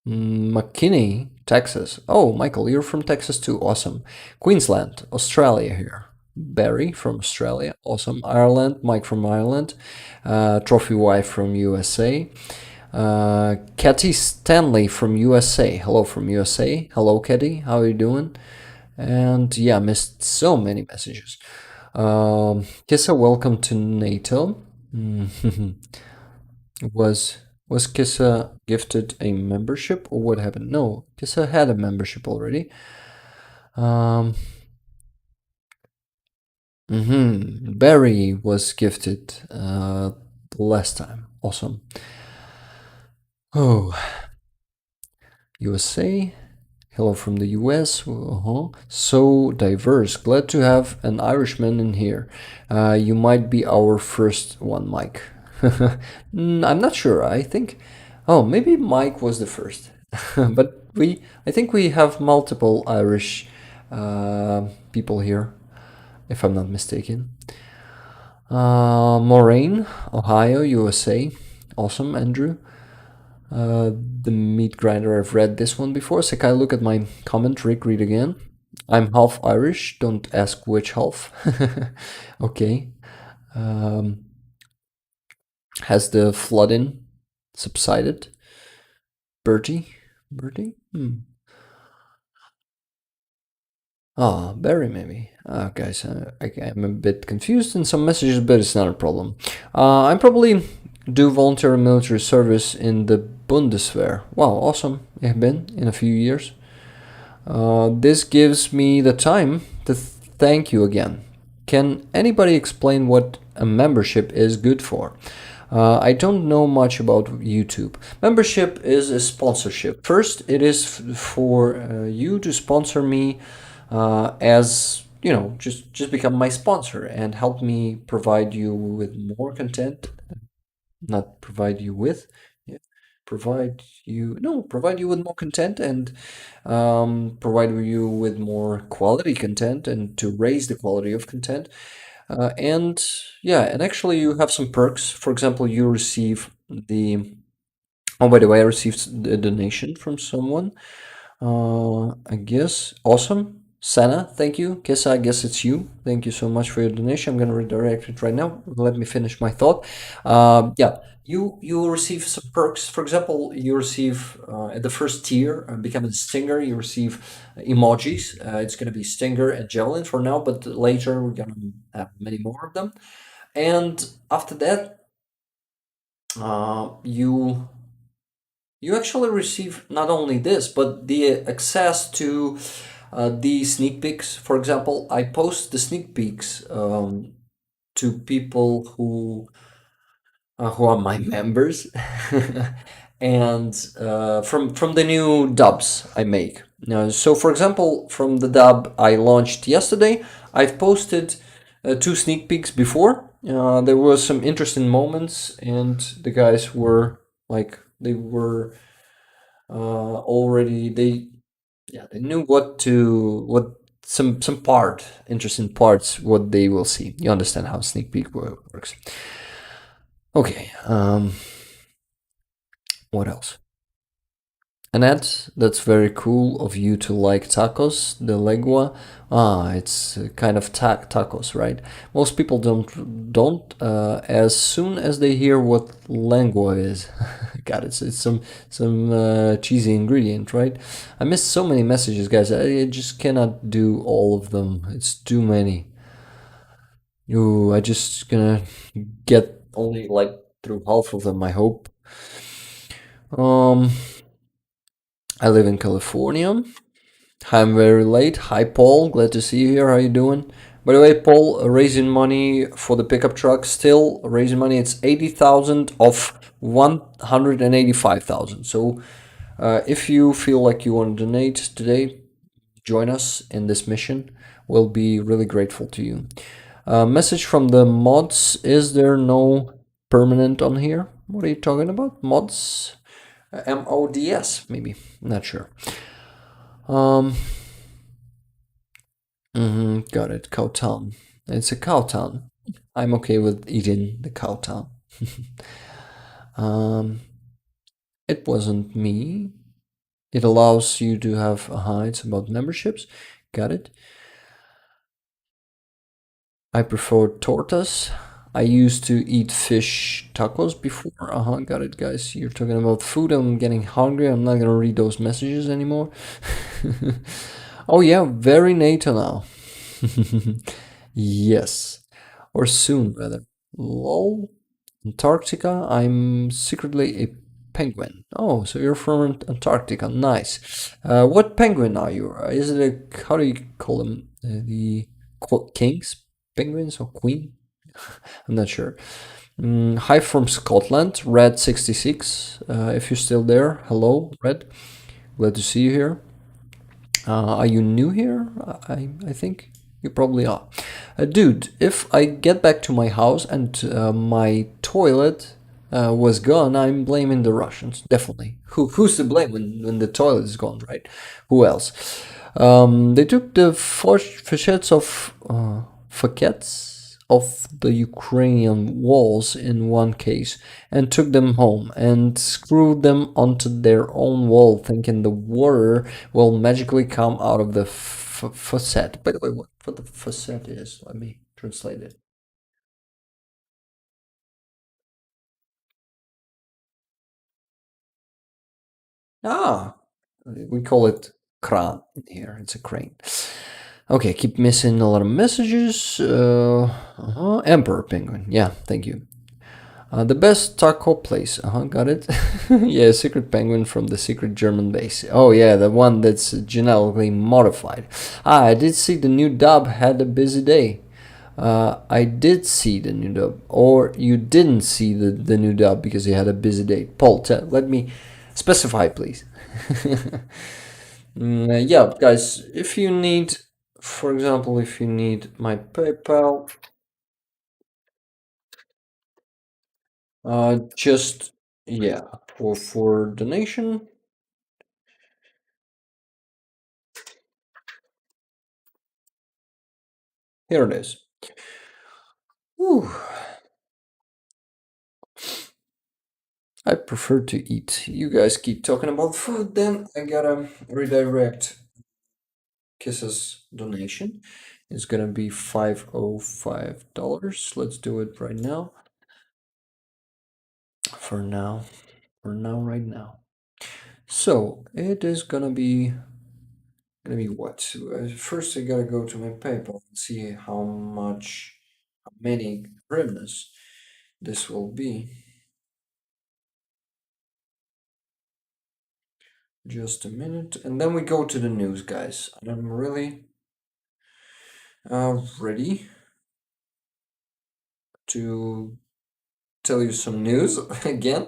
McKinney, Texas. Oh, Michael, you're from Texas too. Awesome. Queensland, Australia here. Barry from Australia. Awesome. Ireland, Mike from Ireland. Trophy Wife from USA. Katy Stanley from USA. Hello from USA. Hello, Katy. How are you doing? And yeah, missed so many messages. Kissa, welcome to NATO. Was Kissa gifted a membership or what happened? No, Kissa had a membership already. Barry was gifted the last time. Awesome. Oh, USA. Hello from the US. So diverse. Glad to have an Irishman in here. You might be our first one, Mike. I'm not sure. I think. Oh, maybe Mike was the first. But I think we have multiple Irish people here, if I'm not mistaken. Moraine, Ohio, USA. Awesome, Andrew. The meat grinder, I've read this one before. Sakai, look at my comment. Rick, read again. I'm half Irish. Don't ask which half. Okay. Has the flooding subsided? Bertie? Ah, Barry, maybe. Guys, I'm a bit confused in some messages, but it's not a problem. I probably do voluntary military service in the Bundeswehr. Wow, awesome. I've been in a few years. This gives me the time to thank you again. Can anybody explain what a membership is good for? I don't know much about YouTube. Membership is a sponsorship. First, it is for you to sponsor me as just become my sponsor and help me provide you with more content. Not provide you with. Yeah. provide you with more content and provide you with more quality content and to raise the quality of content. And yeah, and actually you have some perks. For example, you receive the oh, by the way, I received a donation from someone. I guess awesome. Sana, thank you. Kessa, I guess it's you. Thank you so much for your donation. I'm gonna redirect it right now. Let me finish my thought. Yeah, you will receive some perks. For example, you receive at the first tier, becoming Stinger, you receive emojis. It's gonna be Stinger and Javelin for now, but later we're gonna have many more of them. And after that, you actually receive not only this, but the access to the sneak peeks. For example, I post the sneak peeks to people who are my members, and from the new dubs I make. So, for example, from the dub I launched yesterday, I've posted two sneak peeks before. There were some interesting moments, and the guys were like they were already they knew what some part interesting parts what they will see. You understand how sneak peek works. Okay, what else? Annette, that's very cool of you to like tacos de lengua. Ah, it's kind of tacos, right? Most people don't as soon as they hear what lengua is. God, it's some cheesy ingredient, right? I missed so many messages, guys. I just cannot do all of them. It's too many. Ooh, I just gonna get only like through half of them, I hope. Um, I live in California. I'm very late. Hi, Paul. Glad to see you here. How you doing? By the way, Paul, raising money for the pickup truck. Still raising money. It's 80,000 of 185,000. So, if you feel like you want to donate today, join us in this mission. We'll be really grateful to you. Message from the mods. Is there no permanent on here? What are you talking about? Mods? MODS, maybe. Not sure. Got it. Cowtown. It's a cowtown. I'm okay with eating the cowtown. It wasn't me. It allows you to have hides about memberships. Got it. I prefer tortas. I used to eat fish tacos before. Got it, guys. You're talking about food. I'm getting hungry. I'm not gonna read those messages anymore. Oh yeah, very NATO now. Yes, or soon rather. Lol. Antarctica. I'm secretly a penguin. Oh, so you're from Antarctica. Nice. What penguin are you? Is it a how do you call them? The kings penguins or queen? I'm not sure. Hi from Scotland, Red 66. If you're still there, hello, Red. Glad to see you here. Are you new here? I think you probably are. Dude, if I get back to my house and my toilet was gone, I'm blaming the Russians, definitely. Who's to blame when the toilet is gone, right? Who else? They took the facades of the Ukrainian walls in one case and took them home and screwed them onto their own wall, thinking the water will magically come out of the facade. By the way, what the facade is? Let me translate it. Ah, we call it kran here. It's a crane. Okay, keep missing a lot of messages. Emperor Penguin. Yeah, thank you. The best taco place. Got it. Yeah, Secret Penguin from the secret German base. Oh yeah, the one that's genetically modified. I did see the new dub had a busy day. I did see the new dub, or you didn't see the new dub because he had a busy day. Paul, let me specify, please. Yeah, guys, if you need, for example, if you need my PayPal, just Yeah, for donation. Here it is. Whew. I prefer to eat. You guys keep talking about food, then I gotta redirect Kiss's donation. It's gonna be $505. Let's do it right now. For now, right now. So it is gonna be what? First, I gotta go to my PayPal and see how many hryvnias this will be. Just a minute, and then we go to the news, guys. I'm really ready to tell you some news again.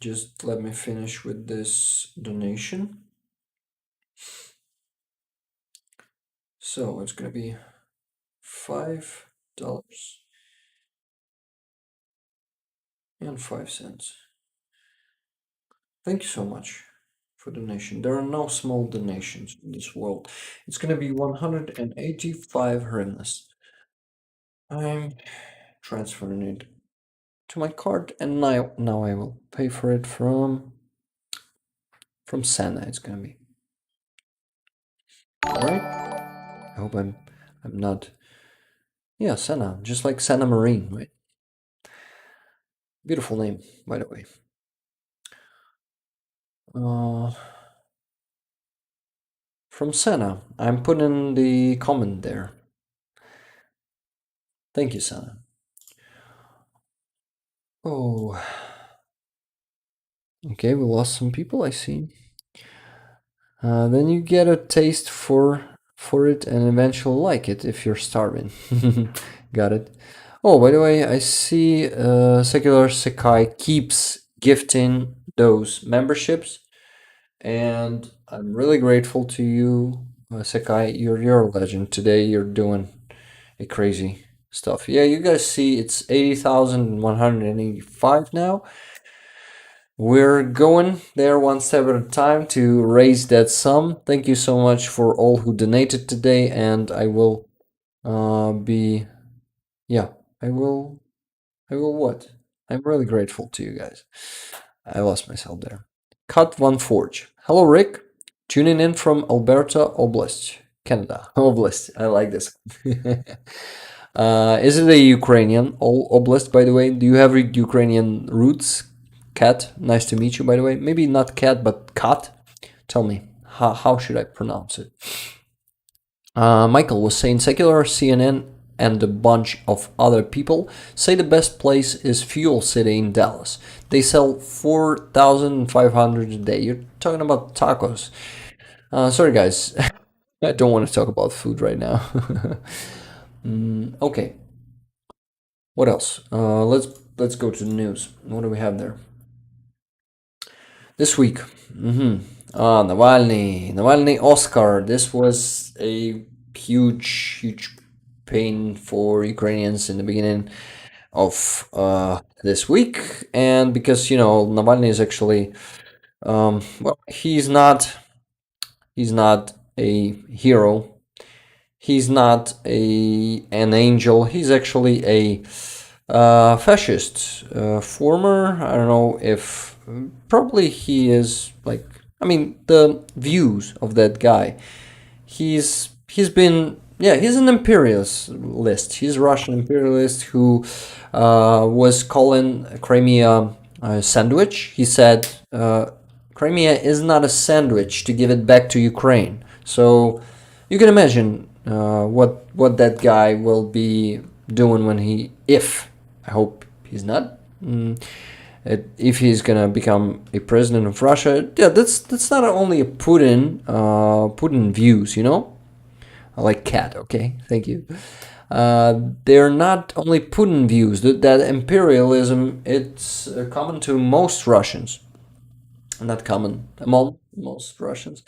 Just let me finish with this donation. So it's gonna be $5.05. Thank you so much for donation. There are no small donations in this world. It's gonna be 185 hryvnias. I'm transferring it to my card, and now I will pay for it from Santa. It's gonna be all right. I hope I'm not. Yeah, Santa, just like Santa Marine, right? Beautiful name, by the way. From Santa, I'm putting the comment there. Thank you, Santa. Oh, okay, we lost some people, I see. Then you get a taste for it and eventually like it if you're starving. Got it. Oh, by the way, I see Secular Sakai keeps gifting those memberships, and I'm really grateful to you, Sakai. You're a legend. Today you're doing a crazy stuff. Yeah, you guys see it's 80,185 now. We're going there one step at a time to raise that sum. Thank you so much for all who donated today, and I will be, yeah, I will what? I'm really grateful to you guys. I lost myself there. Cut One Forge. Hello, Rick. Tuning in from Alberta Oblast, Canada. Oblast. I like this. Is it a Ukrainian oblast, by the way? Do you have Ukrainian roots? Cat, nice to meet you, by the way. Maybe not cat, but cat. Tell me, how should I pronounce it? Michael was saying secular CNN and a bunch of other people say the best place is Fuel City in Dallas. They sell 4,500 a day. You're talking about tacos. Sorry, guys. I don't want to talk about food right now. Okay. What else? Let's go to the news. What do we have there? This week. Navalny Oscar. This was a huge pain for Ukrainians in the beginning of this week, and because Navalny is actually well, he's not a hero. He's not an angel. He's actually a fascist, former. I don't know if probably he is like. I mean, the views of that guy. He's been, yeah, he's an imperialist. He's a Russian imperialist who was calling Crimea a sandwich. He said Crimea is not a sandwich to give it back to Ukraine. So you can imagine what that guy will be doing when if I hope he's not. If he's gonna become a president of Russia, yeah, that's not only a Putin views, I like cat. Okay, thank you. They're not only Putin views. That imperialism, it's common to most Russians, not common among most Russians.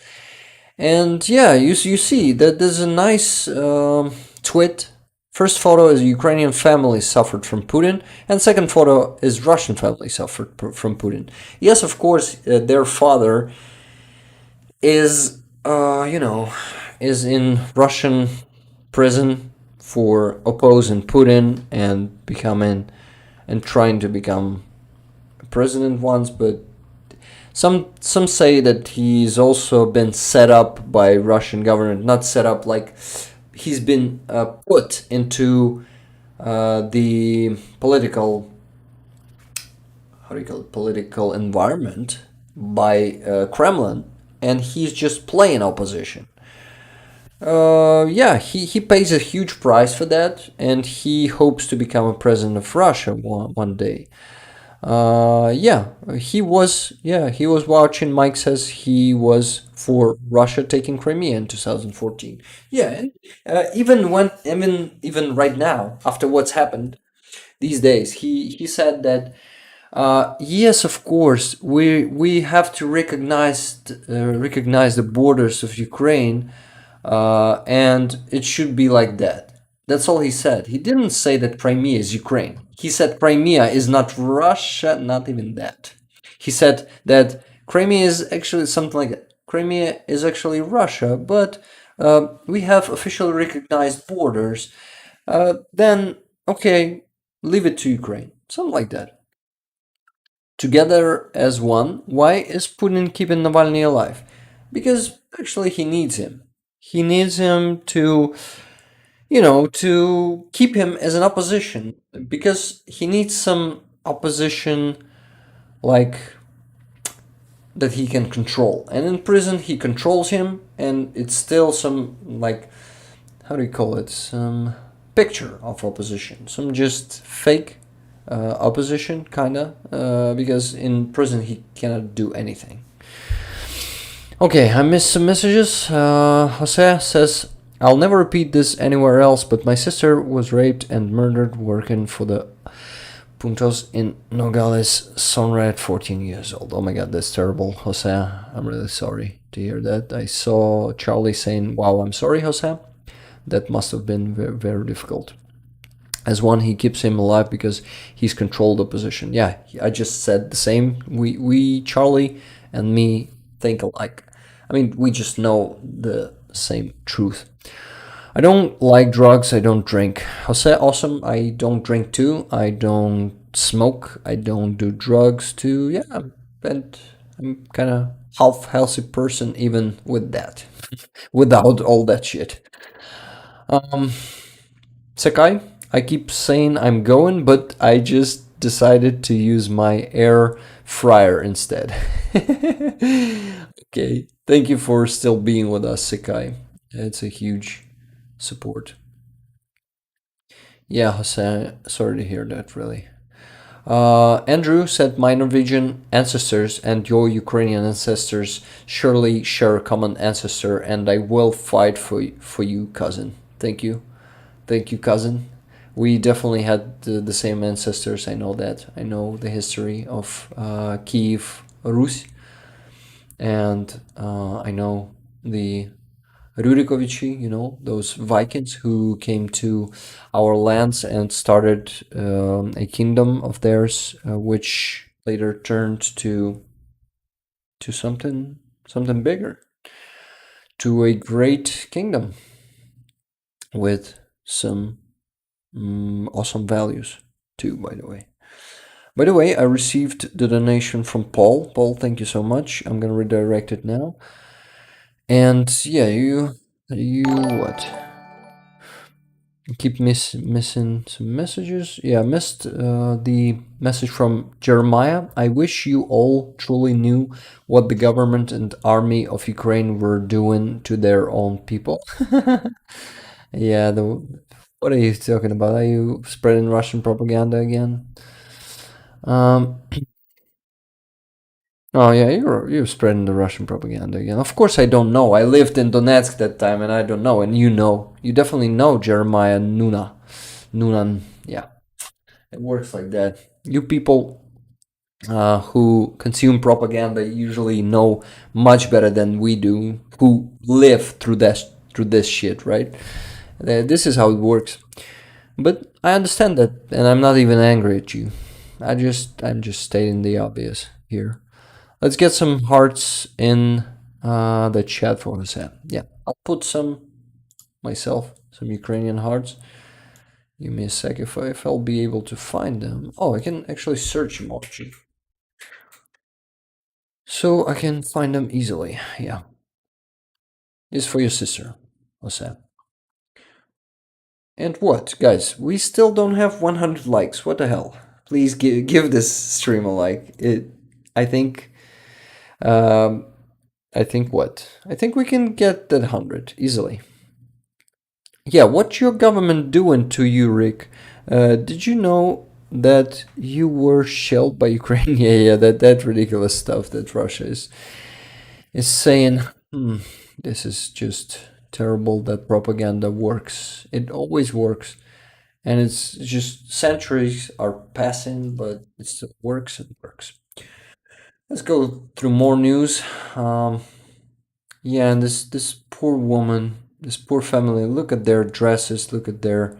And yeah, you see that there's a nice tweet First photo is Ukrainian family suffered from Putin, and second photo is Russian family suffered from Putin. Yes, of course, their father is, is in Russian prison for opposing Putin and becoming and trying to become president once, but some say that he's also been set up by Russian government, not set up like he's been put into the political, how do you call it, political environment by Kremlin, and he's just playing opposition. Yeah, he pays a huge price for that, and he hopes to become a president of Russia one day. Yeah, he was watching. Mike says he was for Russia taking Crimea in 2014. Yeah, and even right now, after what's happened these days, he said that yes, of course, we have to recognize the borders of Ukraine, and it should be like that. That's all he said. He didn't say that Crimea is Ukraine. He said Crimea is not Russia, not even that. He said that Crimea is actually something like that. Crimea is actually Russia, but we have officially recognized borders. Then, okay, leave it to Ukraine. Something like that. Together as one, why is Putin keeping Navalny alive? Because actually he needs him. He needs him to, to keep him as an opposition, because he needs some opposition like that he can control. And in prison he controls him, and it's still some, like, how do you call it, some picture of opposition, some just fake opposition, kinda, because in prison he cannot do anything. Okay, I missed some messages. Jose says, I'll never repeat this anywhere else, but my sister was raped and murdered working for the Puntos in Nogales, Sonra at 14 years old. Oh my god, that's terrible, Jose. I'm really sorry to hear that. I saw Charlie saying, wow, I'm sorry, Jose. That must have been very, very difficult. As one, he keeps him alive because he's controlled the position. Yeah, I just said the same. We Charlie and me think alike. I mean, we just know the same truth. I don't like drugs, I don't drink. Jose, awesome, I don't drink too. I don't smoke, I don't do drugs too. Yeah, and I'm kind of half healthy person even with that. Without all that shit. Sakai, I keep saying I'm going, but I just decided to use my air fryer instead. Okay, thank you for still being with us, Sakai. It's a huge support. Yeah, Jose, sorry to hear that, really. Andrew said my Norwegian ancestors and your Ukrainian ancestors surely share a common ancestor, and I will fight for you, cousin. Thank you. Thank you, cousin. We definitely had the same ancestors. I know that. I know the history of Kiev, Rus, and I know the Rurikovici, those Vikings who came to our lands and started a kingdom of theirs, which later turned to something bigger, to a great kingdom with some awesome values too, by the way. By the way, I received the donation from Paul. Paul, thank you so much. I'm gonna redirect it now. And yeah, you what? Keep missing some messages. Yeah, I missed the message from Jeremiah. I wish you all truly knew what the government and army of Ukraine were doing to their own people. Yeah, what are you talking about? Are you spreading Russian propaganda again? Oh yeah, you're spreading the Russian propaganda again. Of course I don't know. I lived in Donetsk that time and I don't know. And you know. You definitely know Jeremiah Nunan. Yeah. It works like that. You people who consume propaganda usually know much better than we do, who live through this shit, right? This is how it works. But I understand that, and I'm not even angry at you. I'm just stating the obvious here. Let's get some hearts in the chat for Jose. Yeah, I'll put some myself, some Ukrainian hearts. Give me a sec if I'll be able to find them. Oh, I can actually search emoji. So I can find them easily. Yeah. This is for your sister, Jose. And what, guys? We still don't have 100 likes. What the hell? Please give this stream a like. I think. Um, I think what? I think we can get that 100 easily. Yeah, what's your government doing to you, Rick? Did you know that you were shelled by Ukraine? Yeah, that ridiculous stuff that Russia is saying. This is just terrible. That propaganda works. It always works, and it's just centuries are passing, but it still works and works. Let's go through more news. Yeah, and this poor woman, this poor family. Look at their dresses. Look at their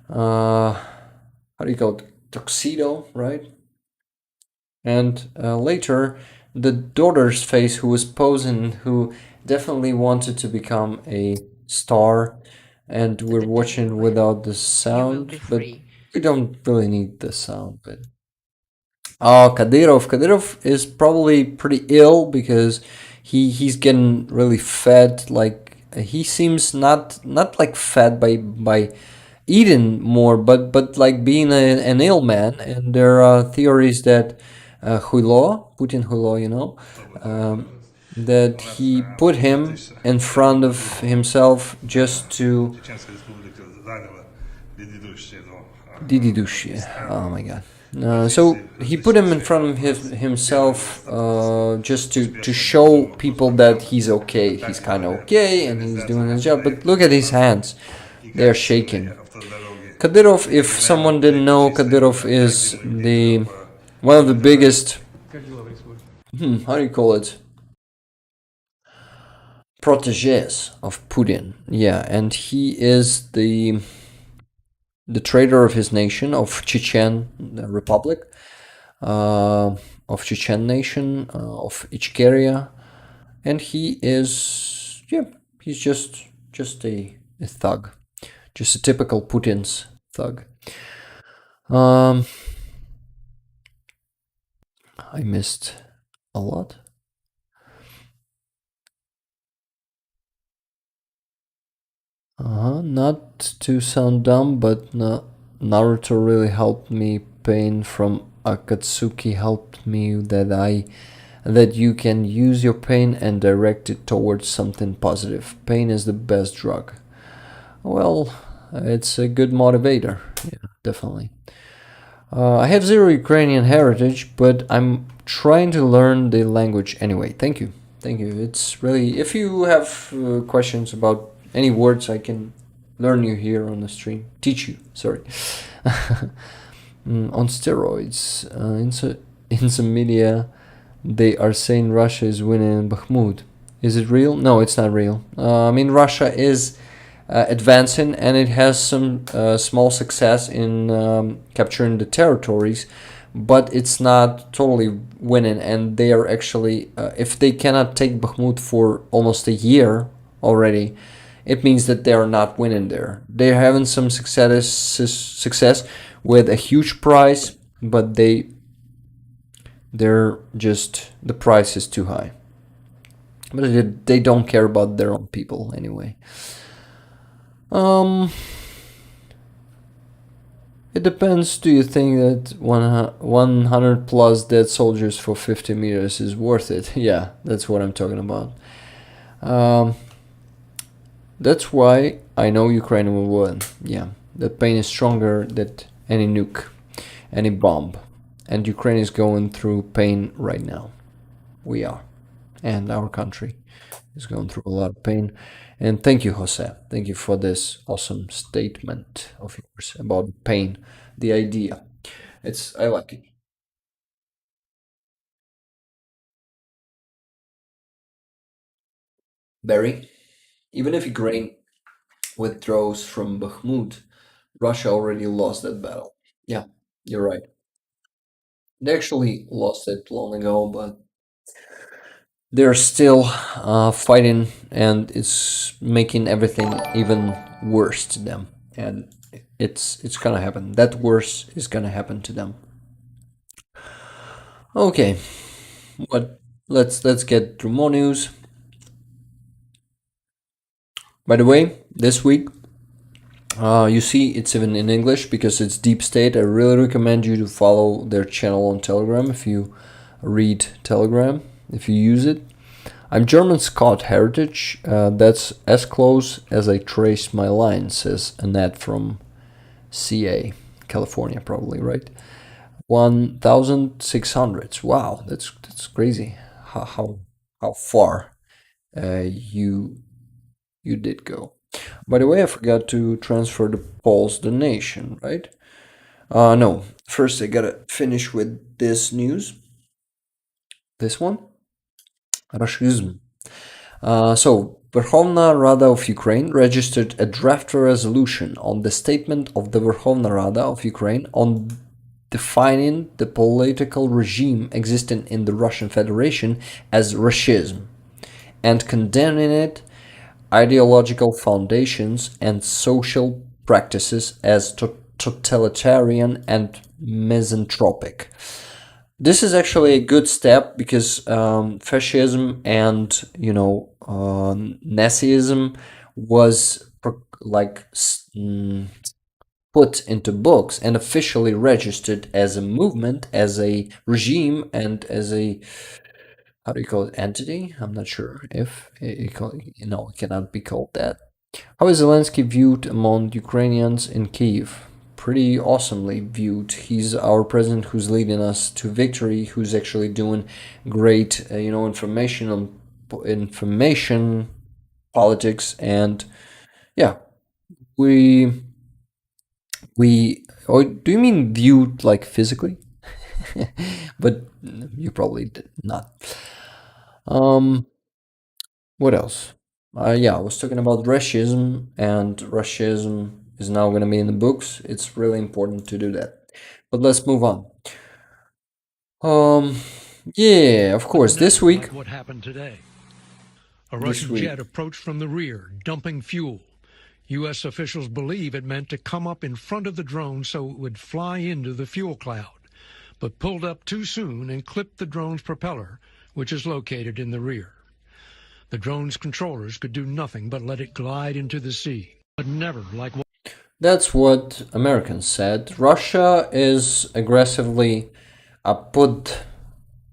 how do you call it? Tuxedo, right? And later, the daughter's face, who was posing, who definitely wanted to become a star, and we're watching without the sound, but we don't really need the sound. But oh, Kadyrov. Kadyrov is probably pretty ill because he's getting really fed. Like he seems not like fed by eating more, but like being an ill man. And there are theories that Putin Hulo, that he put him in front of himself just to Dididushi. Oh my god. So he put him in front of himself just to show people that he's okay. He's kind of okay and he's doing his job. But look at his hands. They're shaking. Kadyrov, if someone didn't know, Kadyrov is the one of the biggest, how do you call it, proteges of Putin. Yeah, and he is the traitor of his nation, of Chechen Republic, of Chechen nation, of Ichkeria, and he is, yeah, he's just a thug, just a typical Putin's thug. I missed a lot. Not to sound dumb, but Naruto really helped me. Pain from Akatsuki helped me that you can use your pain and direct it towards something positive. Pain is the best drug. Well, it's a good motivator. Yeah, definitely. I have zero Ukrainian heritage, but I'm trying to learn the language anyway. Thank you. Thank you. It's really, if you have questions about any words, I can learn you here on the stream. Teach you, sorry. On steroids. In some media, they are saying Russia is winning in Bakhmut. Is it real? No, it's not real. I mean, Russia is advancing, and it has some small success in capturing the territories, but it's not totally winning. And they are actually, if they cannot take Bakhmut for almost a year already, it means that they are not winning there. They're having some success with a huge price, but they're just, the price is too high. But they don't care about their own people anyway. It depends. Do you think that 100 plus dead soldiers for 50 meters is worth it? Yeah, that's what I'm talking about. That's why I know Ukraine will win. Yeah, the pain is stronger than any nuke, any bomb. And Ukraine is going through pain right now. We are. And our country is going through a lot of pain. And thank you, Jose. Thank you for this awesome statement of yours about pain, the idea. I like it. Barry, even if Ukraine withdraws from Bakhmut, Russia already lost that battle. Yeah, you're right. They actually lost it long ago, but they're still fighting, and it's making everything even worse to them. And it's gonna happen. That worse is gonna happen to them. Okay, what? Let's get through more news. By the way, this week, you see, it's even in English because it's Deep State. I really recommend you to follow their channel on Telegram if you read Telegram, if you use it. I'm German Scot heritage. That's as close as I traced my line, says Annette from CA, California, probably, right? 1,600. Wow, that's crazy. How far you did go. By the way, I forgot to transfer the Paul's donation, right? No. First, I gotta finish with this news. This one. Rashism. Verkhovna Rada of Ukraine registered a draft resolution on the statement of the Verkhovna Rada of Ukraine on defining the political regime existing in the Russian Federation as Russism and condemning it ideological foundations and social practices as totalitarian and misanthropic. This is actually a good step because fascism and Nazism was like put into books and officially registered as a movement, as a regime, and as a, how do you call it, entity? I'm not sure if it cannot be called that. How is Zelensky viewed among Ukrainians in Kiev? Pretty awesomely viewed. He's our president who's leading us to victory, who's actually doing great, information politics, and yeah, we Or do you mean viewed like physically? But you probably did not. What else? Yeah, I was talking about Russianism, and Russianism is now going to be in the books. It's really important to do that. But let's move on. Yeah, of course. This week, what happened today? A Russian jet approached from the rear, dumping fuel. U.S. officials believe it meant to come up in front of the drone so it would fly into the fuel cloud, but pulled up too soon and clipped the drone's propeller, which is located in the rear. The drone's controllers could do nothing but let it glide into the sea, but never like what... That's what Americans said. Russia is aggressively put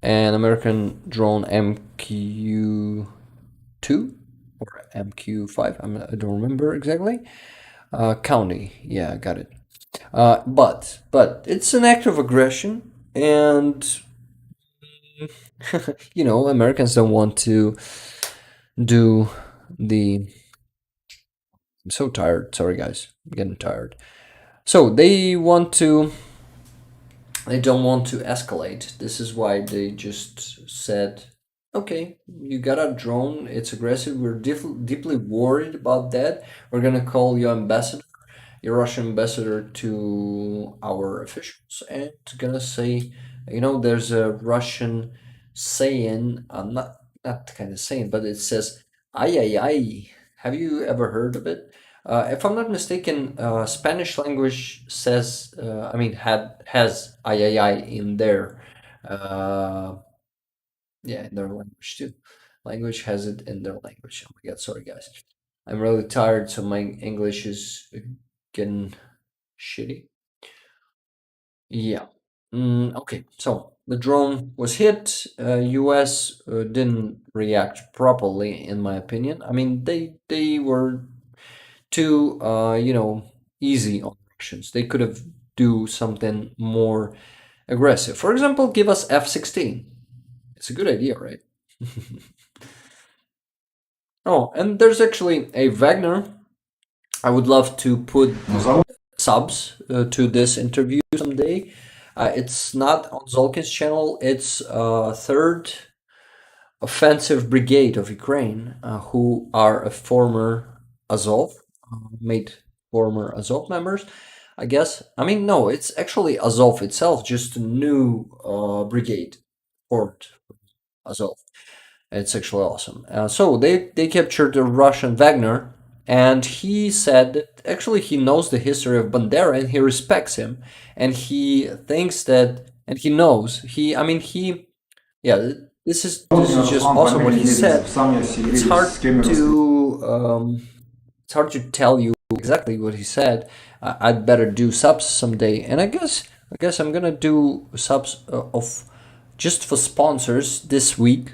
an American drone MQ2 or MQ5, I don't remember exactly. County, yeah, I got it. But it's an act of aggression, and Americans don't want to do the. I'm so tired. Sorry, guys, I'm getting tired. So they don't want to escalate. This is why they just said, okay, you got a drone, it's aggressive, we're deeply worried about that. We're gonna call your Russian ambassador, to our officials, and gonna say, there's a Russian saying, not kind of saying, but it says, ay ay ay. Have you ever heard of it? If I'm not mistaken, Spanish language says, has ay ay ay in there. Yeah, in their language too. Language has it in their language. Oh my god, sorry guys. I'm really tired, so my English is getting shitty. Yeah. Okay, so the drone was hit. US didn't react properly, in my opinion. I mean, they were too easy on Russians. They could have do something more aggressive. For example, give us F-16. It's a good idea, right? Oh, and there's actually a Wagner. I would love to put subs to this interview someday. It's not on Zolkin's channel. It's Third Offensive Brigade of Ukraine, who are a former Azov, made former Azov members. I guess. I mean, no, it's actually Azov itself, just a new brigade formed Azov. It's actually awesome. So they captured the Russian Wagner, and he said that actually he knows the history of Bandera and he respects him, and he thinks that, and he knows he. I mean, he. Yeah, this is just awesome what he said. It's hard to it's hard to tell you exactly what he said. I'd better do subs someday, and I guess I'm gonna do subs of just for sponsors this week.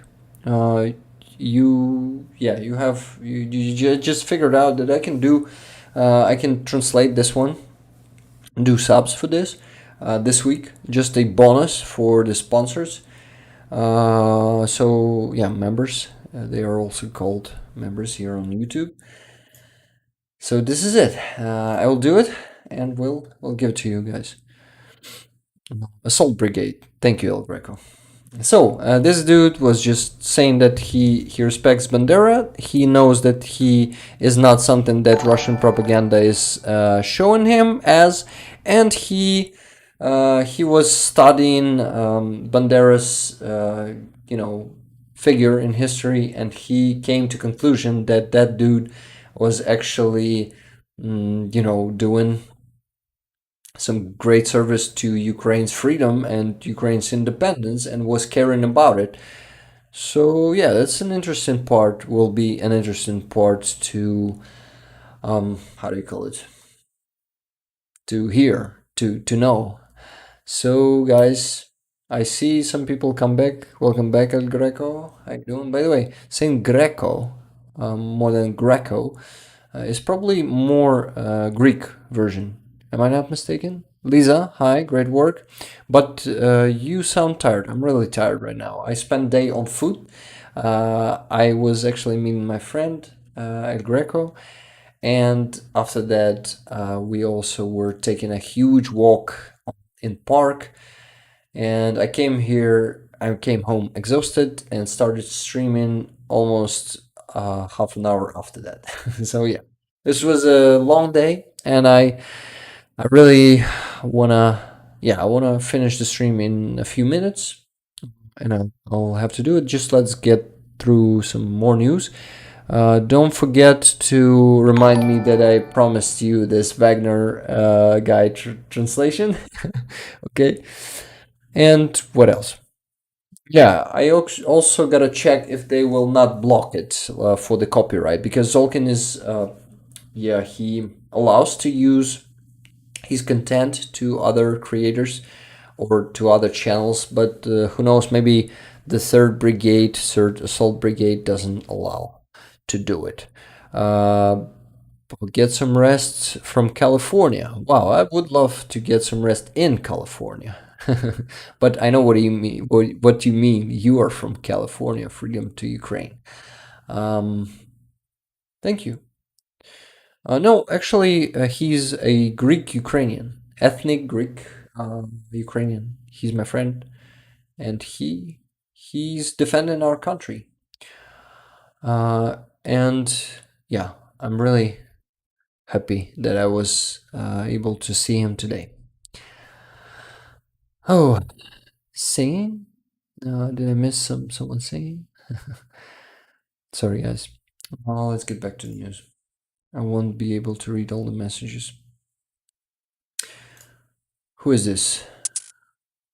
You just figured out that I can do. I can translate this one, do subs for this week. Just a bonus for the sponsors. So yeah, members. They are also called members here on YouTube. So this is it. I will do it, and we'll give it to you guys. Assault Brigade. Thank you, El Greco. So this dude was just saying that he respects Bandera. He knows that he is not something that Russian propaganda is showing him as, and he was studying Bandera's figure in history, and he came to conclusion that that dude was actually doing some great service to Ukraine's freedom and Ukraine's independence, and was caring about it. So yeah, that's an interesting part. Will be an interesting part to how do you call it? To hear, to know. So guys, I see some people come back. Welcome back, El Greco. How you doing? By the way, saying Greco more than Greco is probably more Greek version. Am I not mistaken? Lisa, hi, great work. But you sound tired. I'm really tired right now. I spent day on foot. I was actually meeting my friend El Greco. And after that, we also were taking a huge walk in park. And I came home exhausted and started streaming almost half an hour after that. So yeah, this was a long day, and I really wanna finish the stream in a few minutes, and I'll have to do it. Just let's get through some more news. Don't forget to remind me that I promised you this Wagner guide translation. Okay, and what else? Yeah, I also gotta check if they will not block it for the copyright, because Zolkin is he allows to use his content to other creators or to other channels, but who knows, maybe the 3rd Assault Brigade doesn't allow to do it. Get some rest from California. Wow, I would love to get some rest in California. But I know what you mean. What you mean? You are from California. Freedom to Ukraine. Thank you. No, actually, he's a Greek Ukrainian, ethnic Greek Ukrainian. He's my friend, and he's defending our country. And yeah, I'm really happy that I was able to see him today. Oh, singing? Did I miss someone singing? Sorry, guys. Let's get back to the news. I won't be able to read all the messages. Who is this?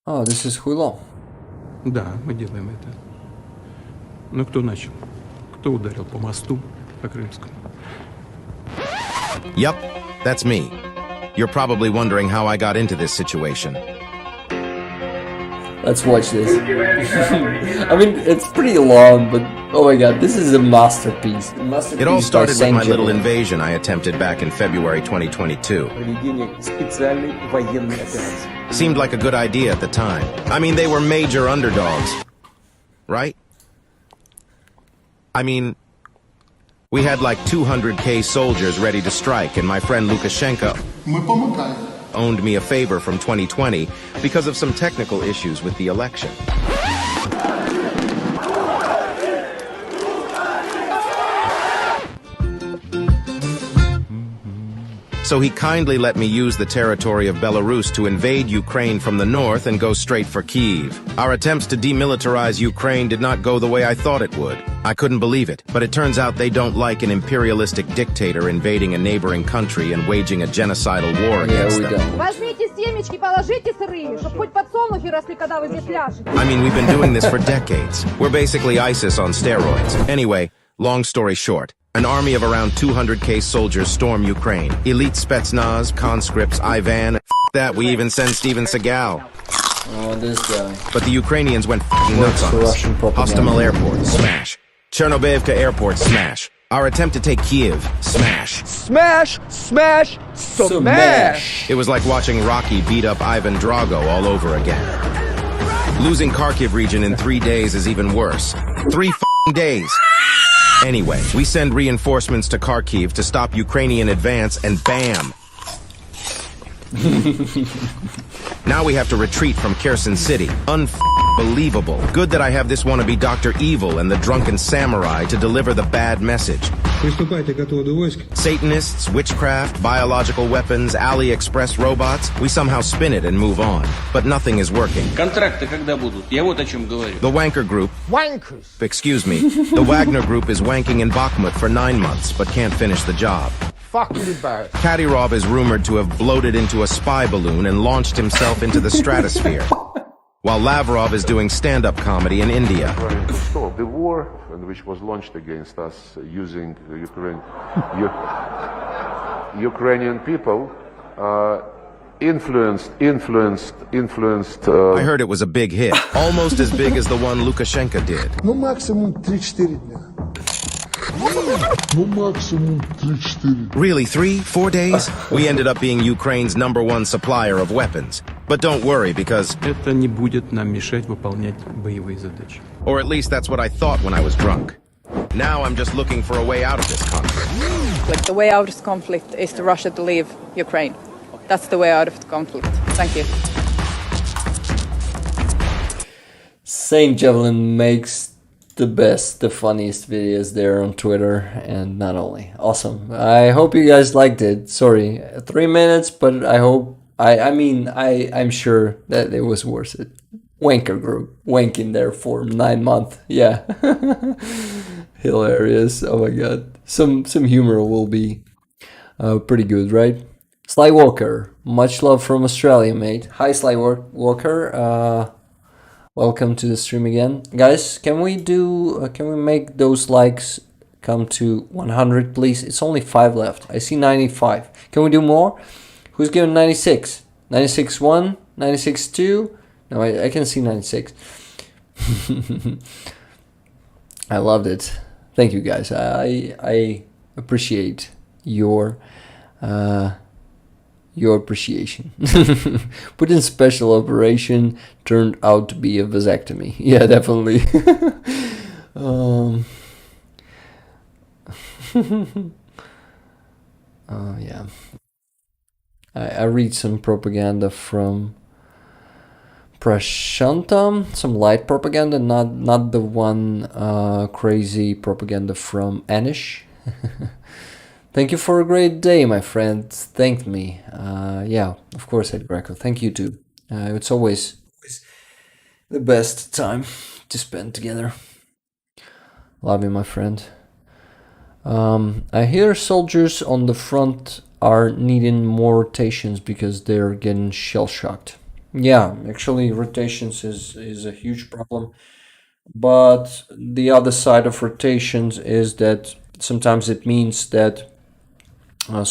Oh, this is Huilo. Да, мы делаем это. Но кто начал? Кто ударил по мосту, по Крымскому? Yep, that's me. You're probably wondering how I got into this situation. Let's watch this. I mean, it's pretty long, but oh my god, this is a masterpiece. It all started with my little invasion I attempted back in February 2022. Seemed like a good idea at the time. I mean, they were major underdogs, right? I mean, we had like 200k soldiers ready to strike, and my friend Lukashenko owned me a favor from 2020 because of some technical issues with the election. so he kindly let me use the territory of Belarus to invade Ukraine from the north and go straight for Kyiv. Our attempts to demilitarize Ukraine did not go the way I thought it would. I couldn't believe it, but it turns out they don't like an imperialistic dictator invading a neighboring country and waging a genocidal war against them. I mean, we've been doing this for decades. We're basically ISIS on steroids. Anyway, long story short, an army of around 200K soldiers storm Ukraine. Elite Spetsnaz, conscripts, Ivan, that, we even send Steven Seagal. Oh, this guy. But the Ukrainians went nuts on us. Hostomel Airport, smash. Chernobivka Airport, smash. Our attempt to take Kyiv, smash. Smash, smash, smash! It was like watching Rocky beat up Ivan Drago all over again. Losing Kharkiv region in 3 days is even worse. 3 days. Anyway, we send reinforcements to Kharkiv to stop Ukrainian advance, and bam! Now we have to retreat from Kherson City. Unbelievable. Good that I have this wannabe Dr. Evil and the drunken samurai to deliver the bad message. Satanists, witchcraft, biological weapons, AliExpress robots, we somehow spin it and move on. But nothing is working. The Wanker Group... Wankers! Excuse me. The Wagner Group is wanking in Bakhmut for 9 months, but can't finish the job. Fucking bad. Kadyrov is rumored to have bloated into a spy balloon and launched himself into the stratosphere, while Lavrov is doing stand-up comedy in India. Trying to stop the war, and which was launched against us using Ukrainian people, influenced. I heard it was a big hit, almost as big as the one Lukashenko did. Ну, максимум 3-4 дня. Really, 3-4 days? We ended up being Ukraine's #1 supplier of weapons. But don't worry, because... Это не будет нам мешать выполнять боевые задачи. Or at least that's what I thought when I was drunk. Now I'm just looking for a way out of this conflict. Like, the way out of this conflict is for Russia to leave Ukraine. That's the way out of the conflict. Thank you. Saint Javelin makes the funniest videos there on Twitter, and not only. Awesome. I hope you guys liked it. Sorry, 3 minutes, but I hope, I'm sure that it was worth it. Wanker Group, wanking there for 9 months. Yeah. Hilarious. Oh my god. Some humor will be pretty good, right? Sly Walker, much love from Australia, mate. Hi, Sly Walker. Welcome to the stream again, guys. Can we make those likes come to 100, please? It's only 5 left. I see 95. Can we do more? Who's giving 96? 96.1, 96.2. No, I can see 96. I loved it. Thank you, guys. I appreciate your appreciation. Putin's special operation turned out to be a vasectomy. Yeah, definitely. Yeah. I read some propaganda from Prashanta, some light propaganda, not the one crazy propaganda from Anish. Thank you for a great day, my friend. Thanked me. Yeah, of course, Ed Greco. Thank you too. It's always the best time to spend together. Love you, my friend. I hear soldiers on the front are needing more rotations because they're getting shell-shocked. Yeah, actually, rotations is a huge problem. But the other side of rotations is that sometimes it means that new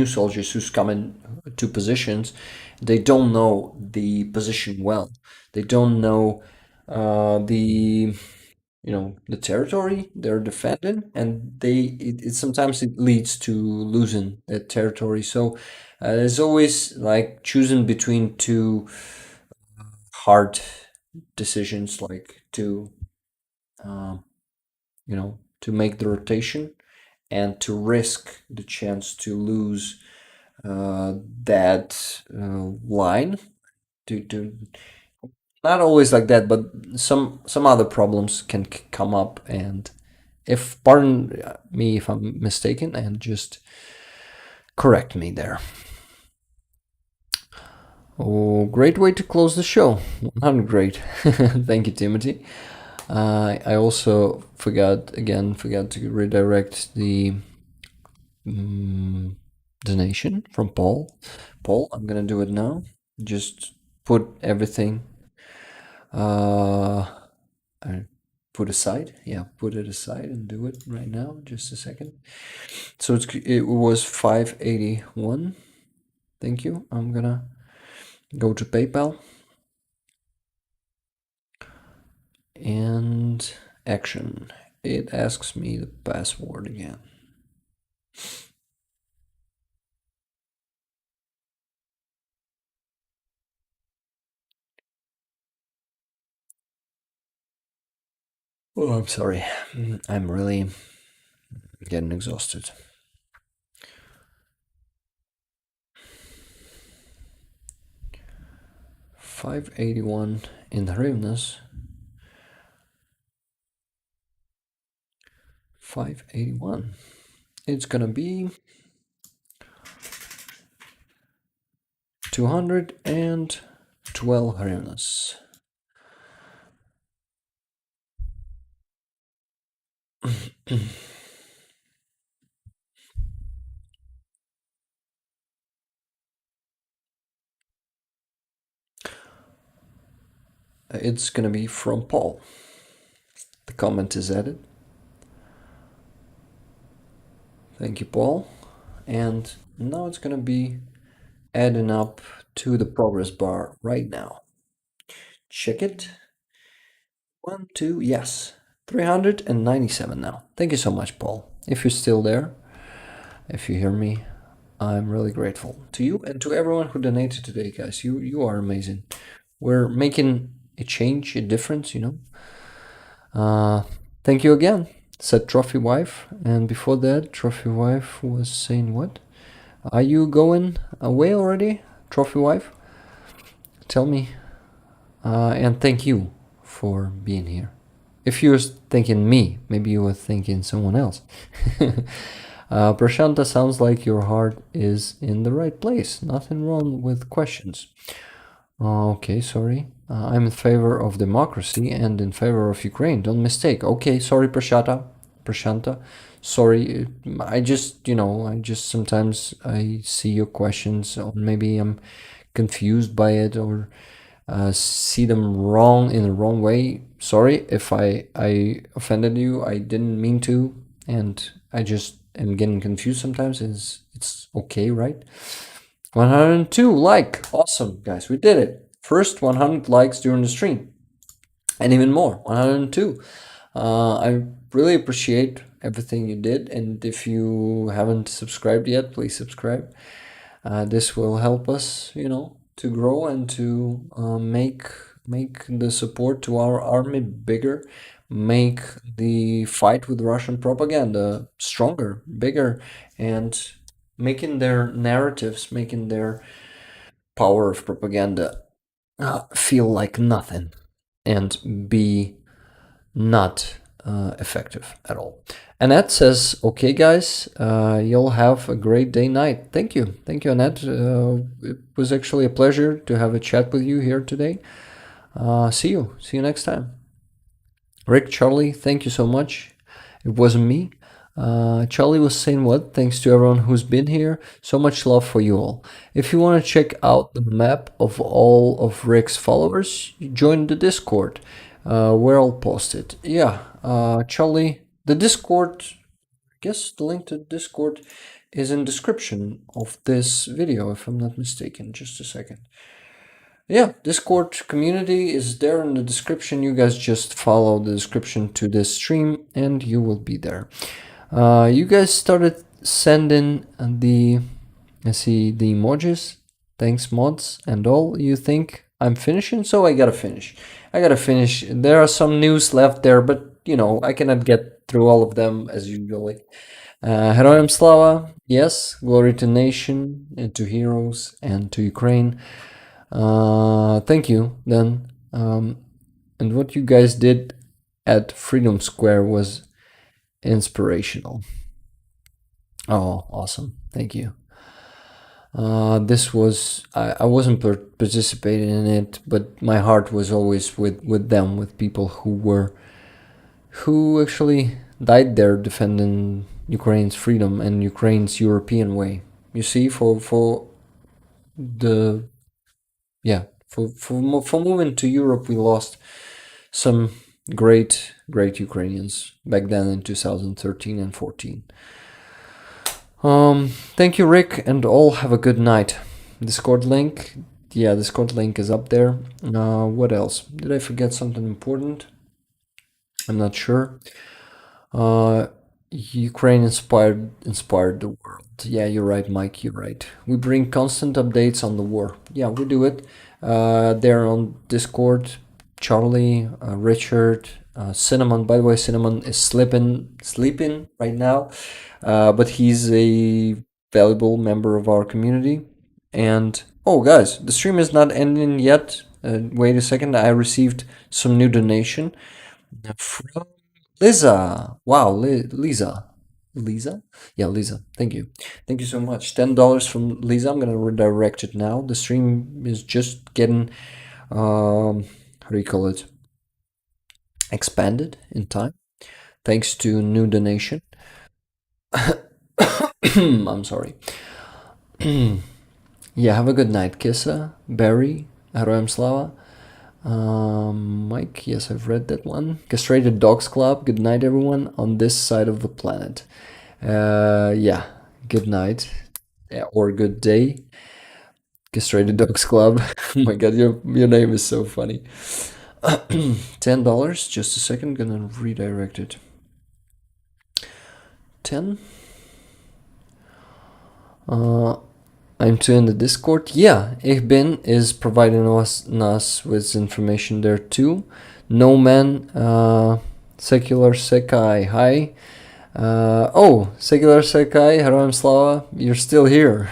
soldiers who's come in to positions, they don't know the position well. They don't know the territory they're defending, and sometimes it leads to losing that territory. So there's always like choosing between two hard decisions, like to make the rotation and to risk the chance to lose that line. To not always like that, but some other problems can come up, and pardon me if I'm mistaken, and just correct me there. Oh, great way to close the show. 100 great. Thank you, Timothy. I also forgot to redirect the donation from Paul. Paul, I'm gonna do it now. Just put everything I put aside. Yeah, put it aside and do it right now. Just a second. So it was 581. Thank you. I'm gonna go to PayPal and action. It asks me the password again. Oh, I'm sorry. I'm really getting exhausted. $581 in hryvnias. 581. It's gonna be 212 hryvnias. It's gonna be from Paul. The comment is added. Thank you, Paul. And now it's gonna be adding up to the progress bar right now. Check it. 1, 2, yes. 397 now. Thank you so much, Paul. If you're still there, if you hear me, I'm really grateful to you and to everyone who donated today, guys. You are amazing. We're making a change, a difference, you know. Thank you again, said Trophy Wife. And before that, Trophy Wife was saying what? Are you going away already, Trophy Wife? Tell me. And thank you for being here. If you're thinking me, maybe you were thinking someone else. Prashanta, sounds like your heart is in the right place. Nothing wrong with questions. Okay, sorry. I'm in favor of democracy and in favor of Ukraine. Don't mistake. Okay, sorry, Prashanta. Sorry, I just sometimes I see your questions, or maybe I'm confused by it, or see them wrong in the wrong way. Sorry if I offended you. I didn't mean to, and I just am getting confused sometimes. It's okay, right? 102 like. Awesome, guys, we did it. First 100 likes during the stream, and even more. 102. I really appreciate everything you did, and if you haven't subscribed yet, please subscribe. This will help us, to grow and to make the support to our army bigger, make the fight with Russian propaganda stronger, bigger, and making their narratives, making their power of propaganda feel like nothing and be not effective at all. Annette says, okay, guys, you'll have a great day night. Thank you, Annette. It was actually a pleasure to have a chat with you here today. See you next time. Rick, Charlie, thank you so much. It wasn't me. Charlie was saying what? Thanks to everyone who's been here. So much love for you all. If you want to check out the map of all of Rick's followers, join the Discord, where I'll post it. Yeah, Charlie, the Discord, I guess the link to Discord is in description of this video, if I'm not mistaken. Just a second. Yeah, Discord community is there in the description. You guys just follow the description to this stream and you will be there. You guys started sending the emojis. Thanks, mods and all. You think I'm finishing? So I gotta finish. There are some news left there, but I cannot get through all of them as usually. Heroям Slava, yes, glory to nation and to heroes and to Ukraine. Thank you then. And what you guys did at Freedom Square was inspirational. Oh, awesome. Thank you. This was I wasn't participating in it, but my heart was always with them, with people who actually died there defending Ukraine's freedom and Ukraine's European way. You see, for the for moving to Europe, we lost some great Ukrainians back then in 2013 and 14. Thank you, Rick, and all have a good night. Discord link, Discord link is up there. What else? Did I forget something important? I'm not sure. Ukraine inspired the world. Yeah, you're right, Mike. You're right. We bring constant updates on the war. Yeah, we do it. They're on Discord. Charlie, Richard, Cinnamon. By the way, Cinnamon is sleeping right now, but he's a valuable member of our community. And oh, guys, the stream is not ending yet. Wait a second. I received some new donation from Lisa. Wow, Lisa. Yeah, Lisa. Thank you so much. $10 from Lisa. I'm gonna redirect it now. The stream is just getting how do you call it, expanded in time thanks to new donation. I'm sorry. Yeah, have a good night, Kissa, Barry, Heroyam Slava. Mike, yes, I've read that one. Castrated Dogs Club, good night, everyone on this side of the planet. Yeah, good night, or good day. Castrated Dogs Club. Oh my god, your name is so funny. $10, just a second, gonna redirect it. 10. I'm too in the Discord. Yeah, Ich bin is providing us with information there too. No Man, Secular Sekai, hi. Secular Sekai, Heroyam Slava, you're still here.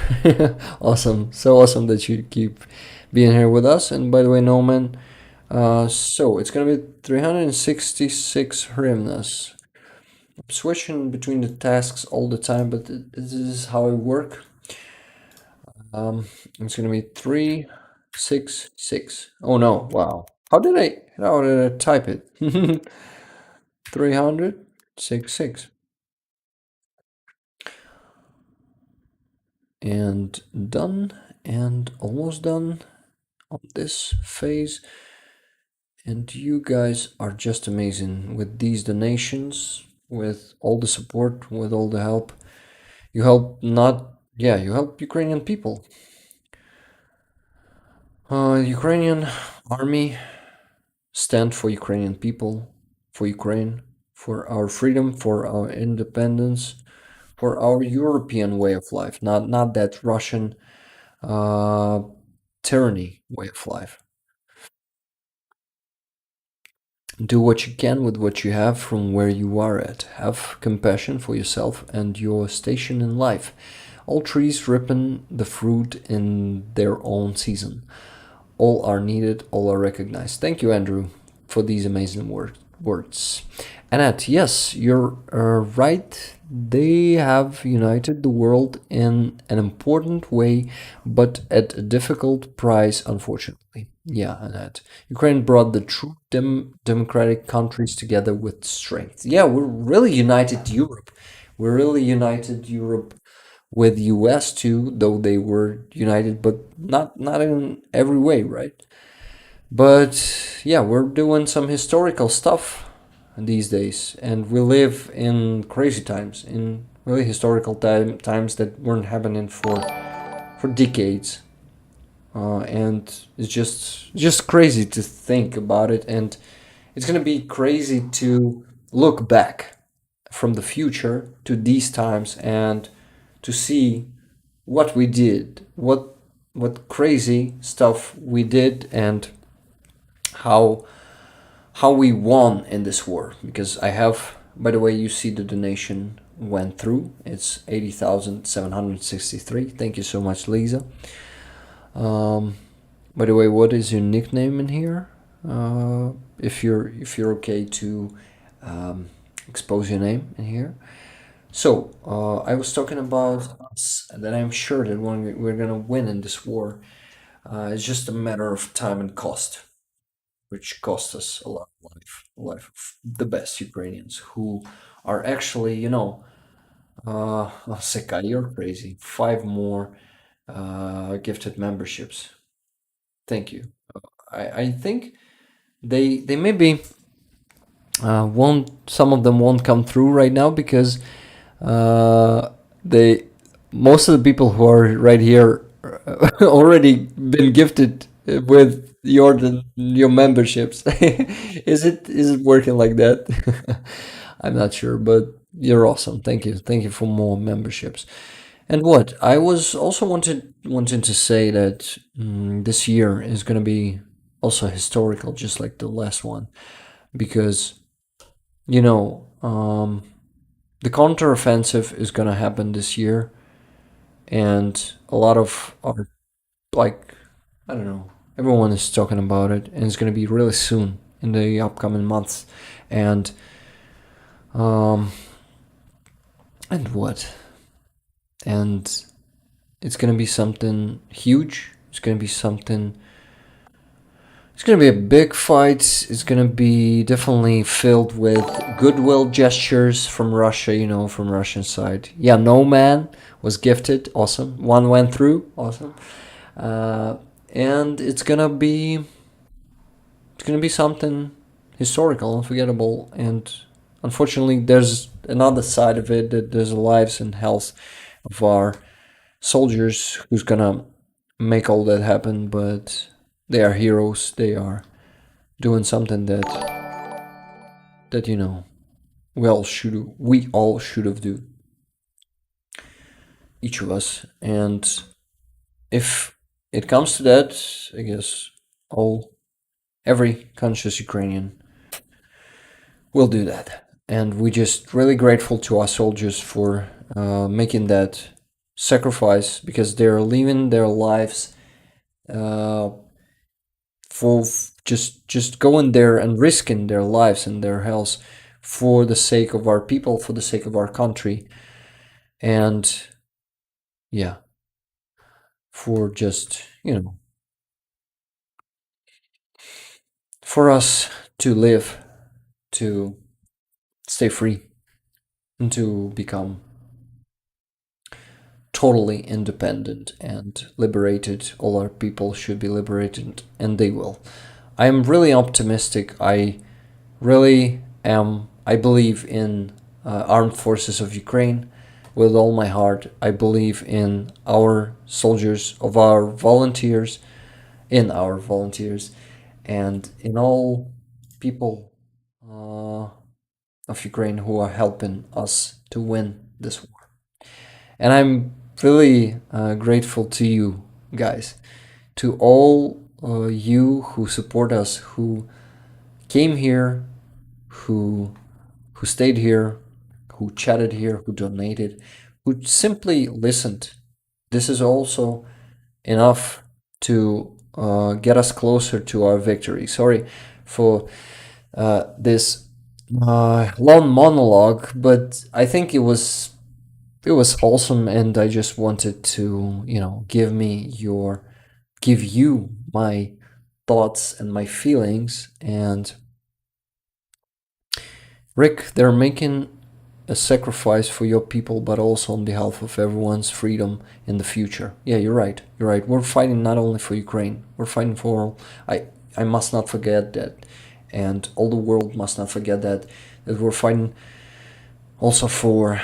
Awesome, so awesome that you keep being here with us. And by the way, No Man, so it's gonna be 366 hryvnias. I'm switching between the tasks all the time, but this is how I work. It's gonna be 366. Oh no! Wow. How did I type it? 366. And done, and almost done on this phase. And you guys are just amazing with these donations, with all the support, with all the help. You help you help Ukrainian people. Ukrainian army stand for Ukrainian people, for Ukraine, for our freedom, for our independence, for our European way of life, not that Russian tyranny way of life. Do what you can with what you have from where you are at. Have compassion for yourself and your station in life. All trees ripen the fruit in their own season. All are needed, all are recognized. Thank you, Andrew, for these amazing words. Annette, yes, you're right. They have united the world in an important way, but at a difficult price, unfortunately. Yeah, Annette. Ukraine brought the true democratic countries together with strength. Yeah, we're really united Europe. We're really united Europe with US too, though they were united, but not in every way, right? But yeah, we're doing some historical stuff these days, and we live in crazy times, in really historical times that weren't happening for decades, and it's just crazy to think about it, and it's gonna be crazy to look back from the future to these times and to see what we did, what crazy stuff we did, and how we won in this war. Because I have, by the way, you see the donation went through. It's 80,763. Thank you so much, Lisa. By the way, what is your nickname in here? If you're okay to expose your name in here. So, I was talking about us, and that I'm sure that when we're gonna win in this war, it's just a matter of time and cost, which cost us a lot of life of the best Ukrainians who are actually, Seka, you're crazy. 5 more gifted memberships. Thank you. I think they maybe won't. Some of them won't come through right now because they most of the people who are right here already been gifted with your memberships. Is it working like that? I'm not sure, but you're awesome. Thank you for more memberships. And what I was also wanting to say that this year is going to be also historical, just like the last one, because the counteroffensive is going to happen this year, and a lot of our, like, I don't know, everyone is talking about it, and it's going to be really soon in the upcoming months, and what, and it's going to be something huge. It's going to be something. It's going to be a big fight. It's going to be definitely filled with goodwill gestures from Russia, from Russian side. Yeah, no man was gifted. Awesome. One went through. Awesome. And it's going to be something historical, unforgettable. And unfortunately, there's another side of it, that there's the lives and health of our soldiers who's going to make all that happen, but they are heroes. They are doing something that we all should have do, each of us. And if it comes to that, I guess every conscious Ukrainian will do that. And we're just really grateful to our soldiers for making that sacrifice, because they're living their lives for just going there and risking their lives and their health for the sake of our people, for the sake of our country, and for just for us to live, to stay free, and to become totally independent and liberated. All our people should be liberated, and they will. I am really optimistic. I really am. I believe in armed forces of Ukraine with all my heart. I believe in our soldiers, in our volunteers, and in all people of Ukraine who are helping us to win this war. And I'm really grateful to you guys, to all you who support us, who came here, who stayed here, who chatted here, who donated, who simply listened. This is also enough to get us closer to our victory. Sorry for this long monologue, but I think it was wholesome, and I just wanted to, give you my thoughts and my feelings. And Rick, they're making a sacrifice for your people, but also on behalf of everyone's freedom in the future. Yeah, you're right. We're fighting not only for Ukraine, we're fighting for all. I must not forget that, and all the world must not forget that we're fighting also for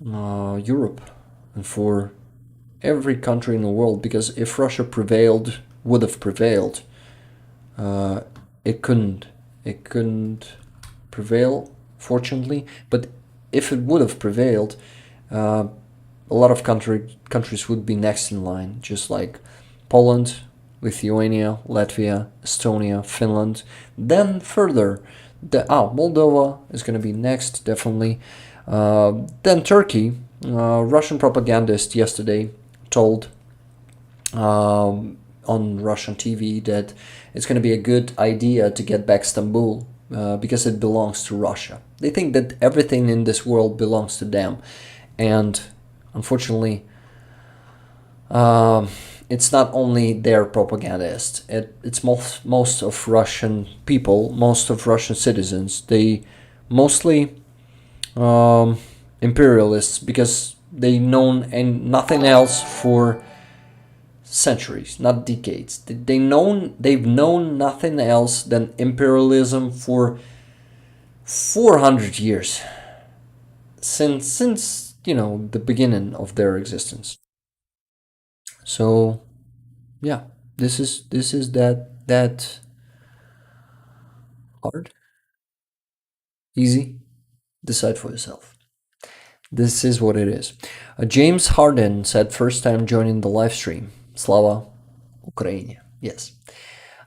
Europe and for every country in the world, because if Russia would have prevailed, it couldn't prevail, fortunately. But if it would have prevailed, a lot of countries would be next in line, just like Poland, Lithuania, Latvia, Estonia, Finland. Then further, Moldova is going to be next, definitely. Then Turkey. Russian propagandist yesterday told on Russian TV that it's going to be a good idea to get back Istanbul because it belongs to Russia. They think that everything in this world belongs to them, and unfortunately, it's not only their propagandist. It's most of Russian people, most of Russian citizens. They mostly imperialists because they known and nothing else for centuries, not decades. They've known nothing else than imperialism for 400 years, since the beginning of their existence. So yeah, this is that hard, easy. Decide for yourself. This is what it is. James Harden said, first time joining the live stream. Slava Ukraine. Yes.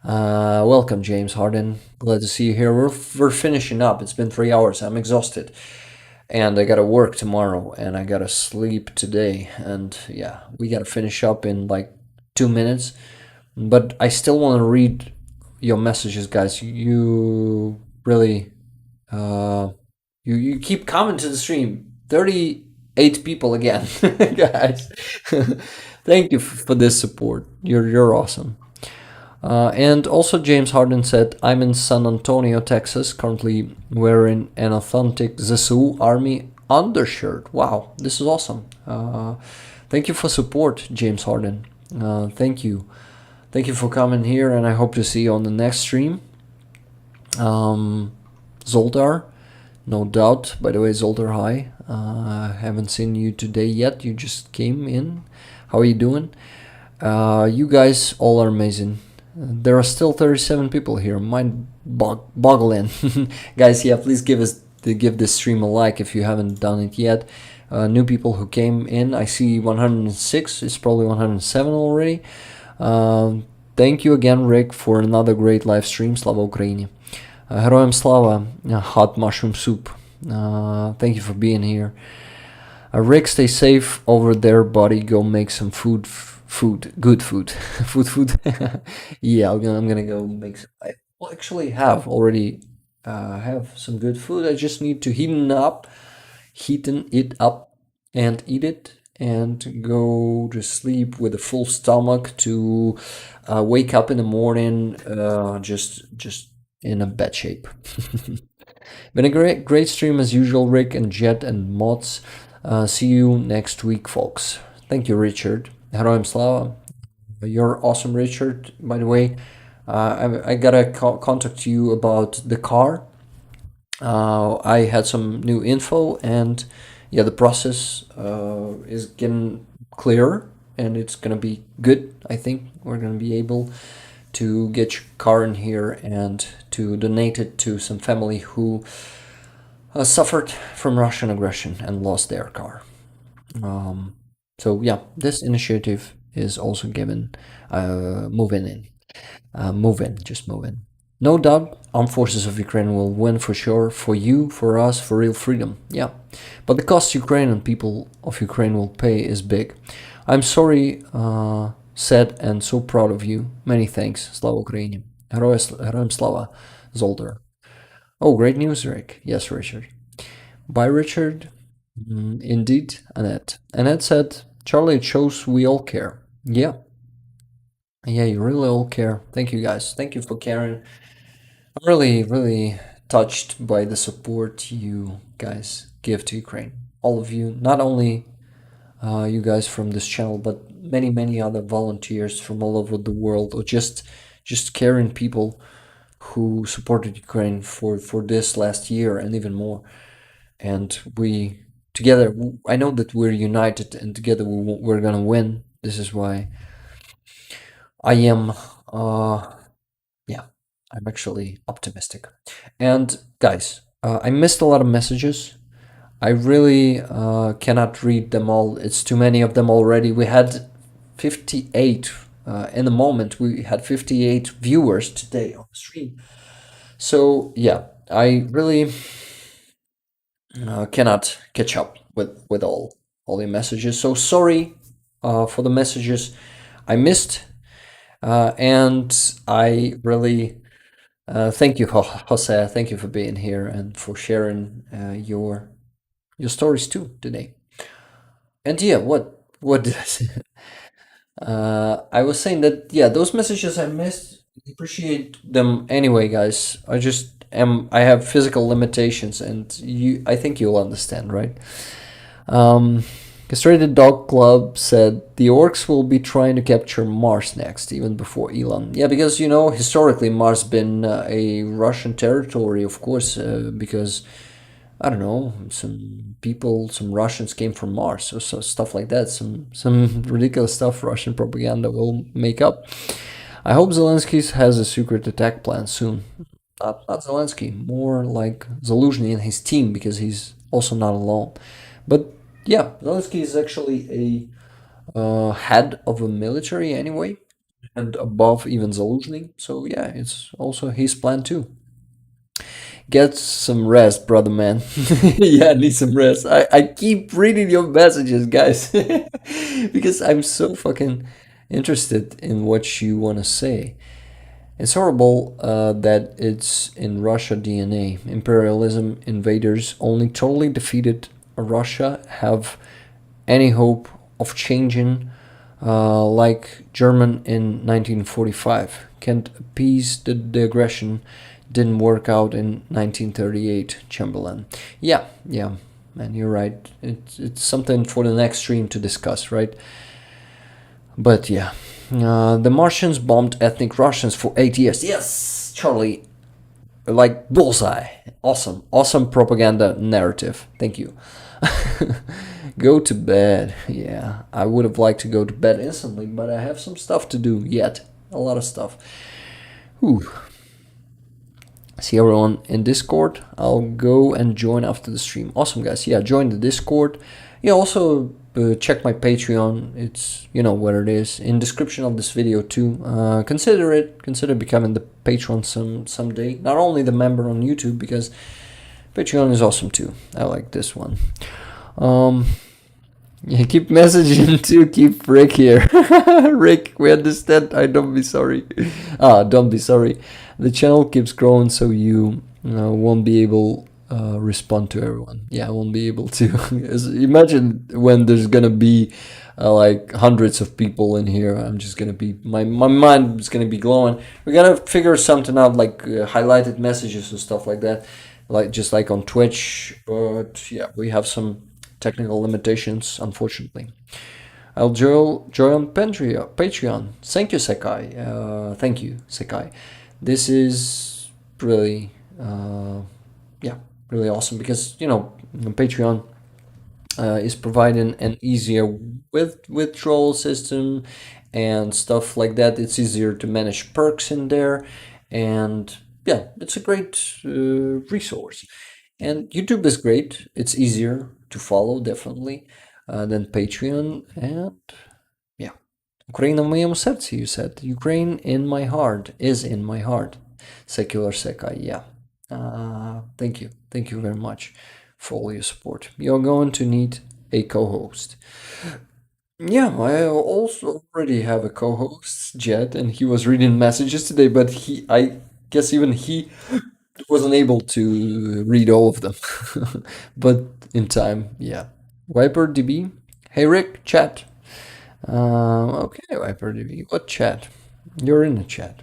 Welcome, James Harden. Glad to see you here. We're finishing up. It's been 3 hours. I'm exhausted. And I gotta work tomorrow. And I gotta sleep today. And yeah, we gotta finish up in like 2 minutes. But I still want to read your messages, guys. You really... You keep coming to the stream. 38 people again, guys. Thank you for this support. You're awesome. And also James Harden said, I'm in San Antonio, Texas, currently wearing an authentic ZSU Army undershirt. Wow, this is awesome. Thank you for support, James Harden. Thank you. Thank you for coming here, and I hope to see you on the next stream. Zoldar, no doubt. By the way, Zoldar, hi. Haven't seen you today yet. You just came in. How are you doing? You guys all are amazing. There are still 37 people here. Mind-boggling. Guys, yeah, please give this stream a like if you haven't done it yet. New people who came in, I see 106. It's probably 107 already. Thank you again, Rick, for another great live stream. Slava Ukraini. Heroям Slava, hot mushroom soup. Thank you for being here. Rick, stay safe over there, buddy. Go make some food. Good food. food. Yeah, I'm gonna go make some. I actually have already have some good food. I just need to heaten it up and eat it and go to sleep with a full stomach to wake up in the morning just in a bad shape. Been a great stream as usual, Rick and Jet and Mods. See you next week, folks. Thank you, Richard. Heroям Slava. You're awesome, Richard. By the way, I gotta contact you about the car. I had some new info, and yeah, the process is getting clearer, and it's gonna be good. I think we're gonna be able to get your car in here and to donate it to some family who suffered from Russian aggression and lost their car. So yeah, this initiative is also given move in. No doubt, armed forces of Ukraine will win for sure, for you, for us, for real freedom. Yeah, but the cost Ukrainian people of Ukraine will pay is big. I'm sorry, said, and so proud of you. Many thanks. Slava Ukraini. Heroям Slava. Zoldar. Oh, great news, Rick. Yes, Richard. Bye, Richard. Indeed, Annette. Annette said, Charlie, it shows we all care. Yeah. Yeah, you really all care. Thank you, guys. Thank you for caring. I'm really, really touched by the support you guys give to Ukraine. All of you, not only you guys from this channel, but many, many other volunteers from all over the world, or just caring people who supported Ukraine for this last year and even more. And we together, I know that we're united, and together we're gonna win. This is why I am I'm actually optimistic. And guys, I missed a lot of messages. I really cannot read them all. It's too many of them already. We had 58 in the moment. We had 58 viewers today on the stream. So yeah, I really cannot catch up with all the messages. So sorry for the messages I missed, and I really Thank you, Jose. Thank you for being here and for sharing your stories too today. And yeah, what did I say? I was saying that yeah, those messages I missed, appreciate them anyway, guys. I have physical limitations, and I think you'll understand, right? Castrated Dog Club said the orcs will be trying to capture Mars next, even before Elon. Yeah, because historically Mars been a Russian territory, of course, because I don't know, some Russians came from Mars, or so stuff like that. Some ridiculous stuff Russian propaganda will make up. I hope Zelensky has a secret attack plan soon. Not Zelensky, more like Zaluzhny and his team, because he's also not alone. But yeah, Zelensky is actually a head of a military anyway, and above even Zaluzhny. So yeah, it's also his plan too. Get some rest, brother man. Yeah, I need some rest. I keep reading your messages, guys, because I'm so fucking interested in what you want to say. It's horrible that it's in Russia DNA. Imperialism invaders only totally defeated Russia have any hope of changing like German in 1945. Can't appease the aggression. Didn't work out in 1938, Chamberlain. Yeah, man, you're right. It's something for the next stream to discuss, right? But yeah, the Martians bombed ethnic Russians for 8 years. Yes, Charlie, like bullseye. Awesome propaganda narrative. Thank you. Go to bed. Yeah, I would have liked to go to bed instantly, but I have some stuff to do yet. A lot of stuff. Whew. See everyone in Discord. I'll go and join after the stream. Awesome, guys. Yeah, join the Discord. Yeah, also check my Patreon. It's, you know where it is, in description of this video too. Consider it. Consider becoming the patron someday. Not only the member on YouTube, because Patreon is awesome too. I like this one. Yeah, keep messaging to keep Rick here. Rick, we understand. Don't be sorry. Don't be sorry. The channel keeps growing, so you won't be able respond to everyone. Yeah, I won't be able to. Imagine when there's gonna be like hundreds of people in here. I'm just gonna be my mind is gonna be glowing. We're gonna figure something out, like highlighted messages and stuff like that, like just like on Twitch. But yeah, we have some technical limitations, unfortunately. I'll join Patreon. Thank you, Sekai. Thank you, Sekai. This is really, really awesome, because Patreon is providing an easier withdrawal system and stuff like that. It's easier to manage perks in there, and yeah, it's a great resource. And YouTube is great. It's easier to follow, definitely, than Patreon. And yeah, Ukraine в моєму серці, you said. Ukraine in my heart, is in my heart. Secular Sekai, yeah. Thank you very much for all your support. You're going to need a co-host. Yeah, I also already have a co-host, Jed, and he was reading messages today, but I guess even he wasn't able to read all of them. But in time, yeah. WiperDB. Hey Rick, chat. Okay, WiperDB. What chat? You're in the chat.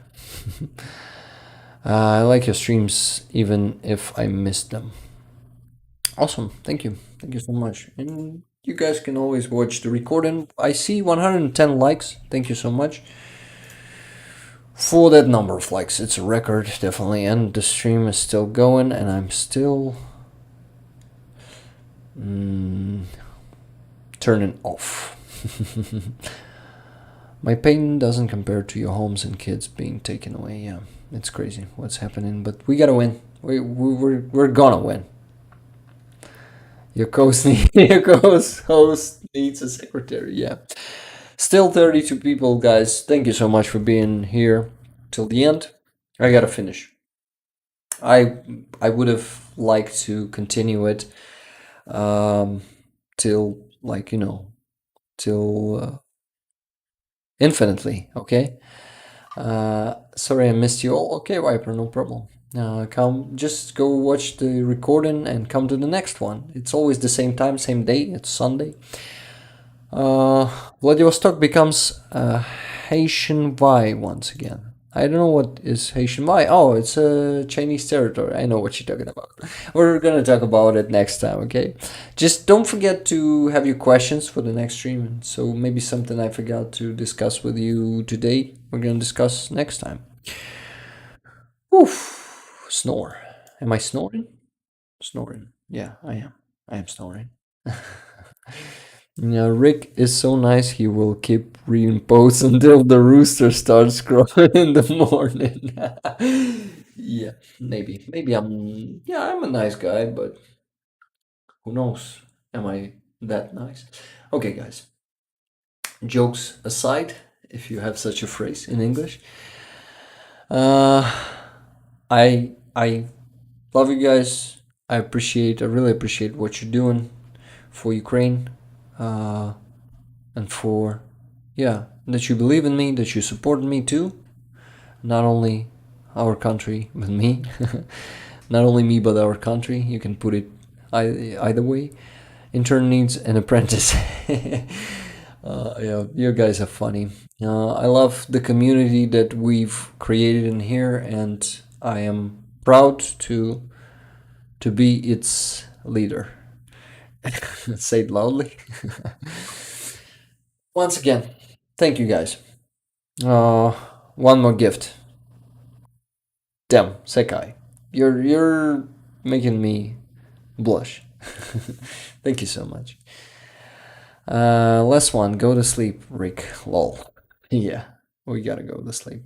I like your streams, even if I missed them. Awesome. Thank you so much. And you guys can always watch the recording. I see 110 likes. Thank you so much for that number of likes. It's a record, definitely. And the stream is still going, and I'm still turning off. My pain doesn't compare to your homes and kids being taken away. Yeah, it's crazy what's happening, but we gotta win. We're gonna win. Your host needs a secretary. Yeah. Still 32 people, guys. Thank you so much for being here till the end. I gotta finish. I would have liked to continue it till, like, till infinitely, okay? Sorry I missed you all. Okay, Viper, no problem. Just go watch the recording and come to the next one. It's always the same time, same day. It's Sunday. Vladivostok becomes Haitian Vai once again. I don't know what is Haitian Vai. Oh, it's a Chinese territory. I know what you're talking about. We're gonna talk about it next time, okay? Just don't forget to have your questions for the next stream. So maybe something I forgot to discuss with you today, we're gonna discuss next time. Oof, snore. Am I snoring? Snoring. Yeah, I am. I am snoring. Yeah, Rick is so nice. He will keep reading posts until the rooster starts crowing in the morning. Yeah, maybe I'm a nice guy, but who knows? Am I that nice? Okay, guys. Jokes aside, if you have such a phrase in English, I love you guys. I really appreciate what you're doing for Ukraine. And for, that you believe in me, that you support me too. Not only our country, but me. Not only me, but our country. You can put it either way. Intern needs an apprentice. Yeah, you guys are funny. I love the community that we've created in here, and I am proud to be its leader. Say it loudly. Once again, thank you guys. One more gift. Damn, Sekai, you're making me blush. Thank you so much. Last one. Go to sleep, Rick. Lol. Yeah, we gotta go to sleep.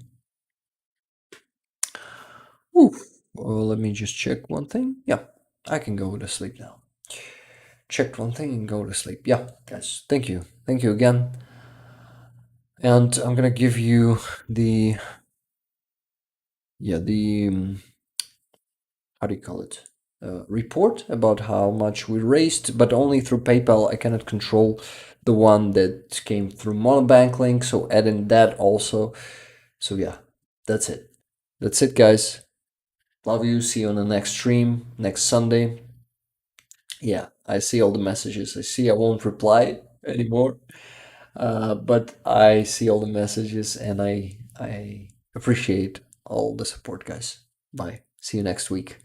Oof. Well, let me just check one thing. Yeah, I can go to sleep now. Check one thing and go to sleep. Yeah, guys, thank you. Thank you again. And I'm gonna give you the how do you call it? Report about how much we raised, but only through PayPal. I cannot control the one that came through Monobank link, so add in that also. So yeah, that's it. That's it, guys. Love you. See you on the next stream next Sunday. Yeah, I see all the messages. I see I won't reply anymore, but I see all the messages and I appreciate all the support, guys. Bye. See you next week.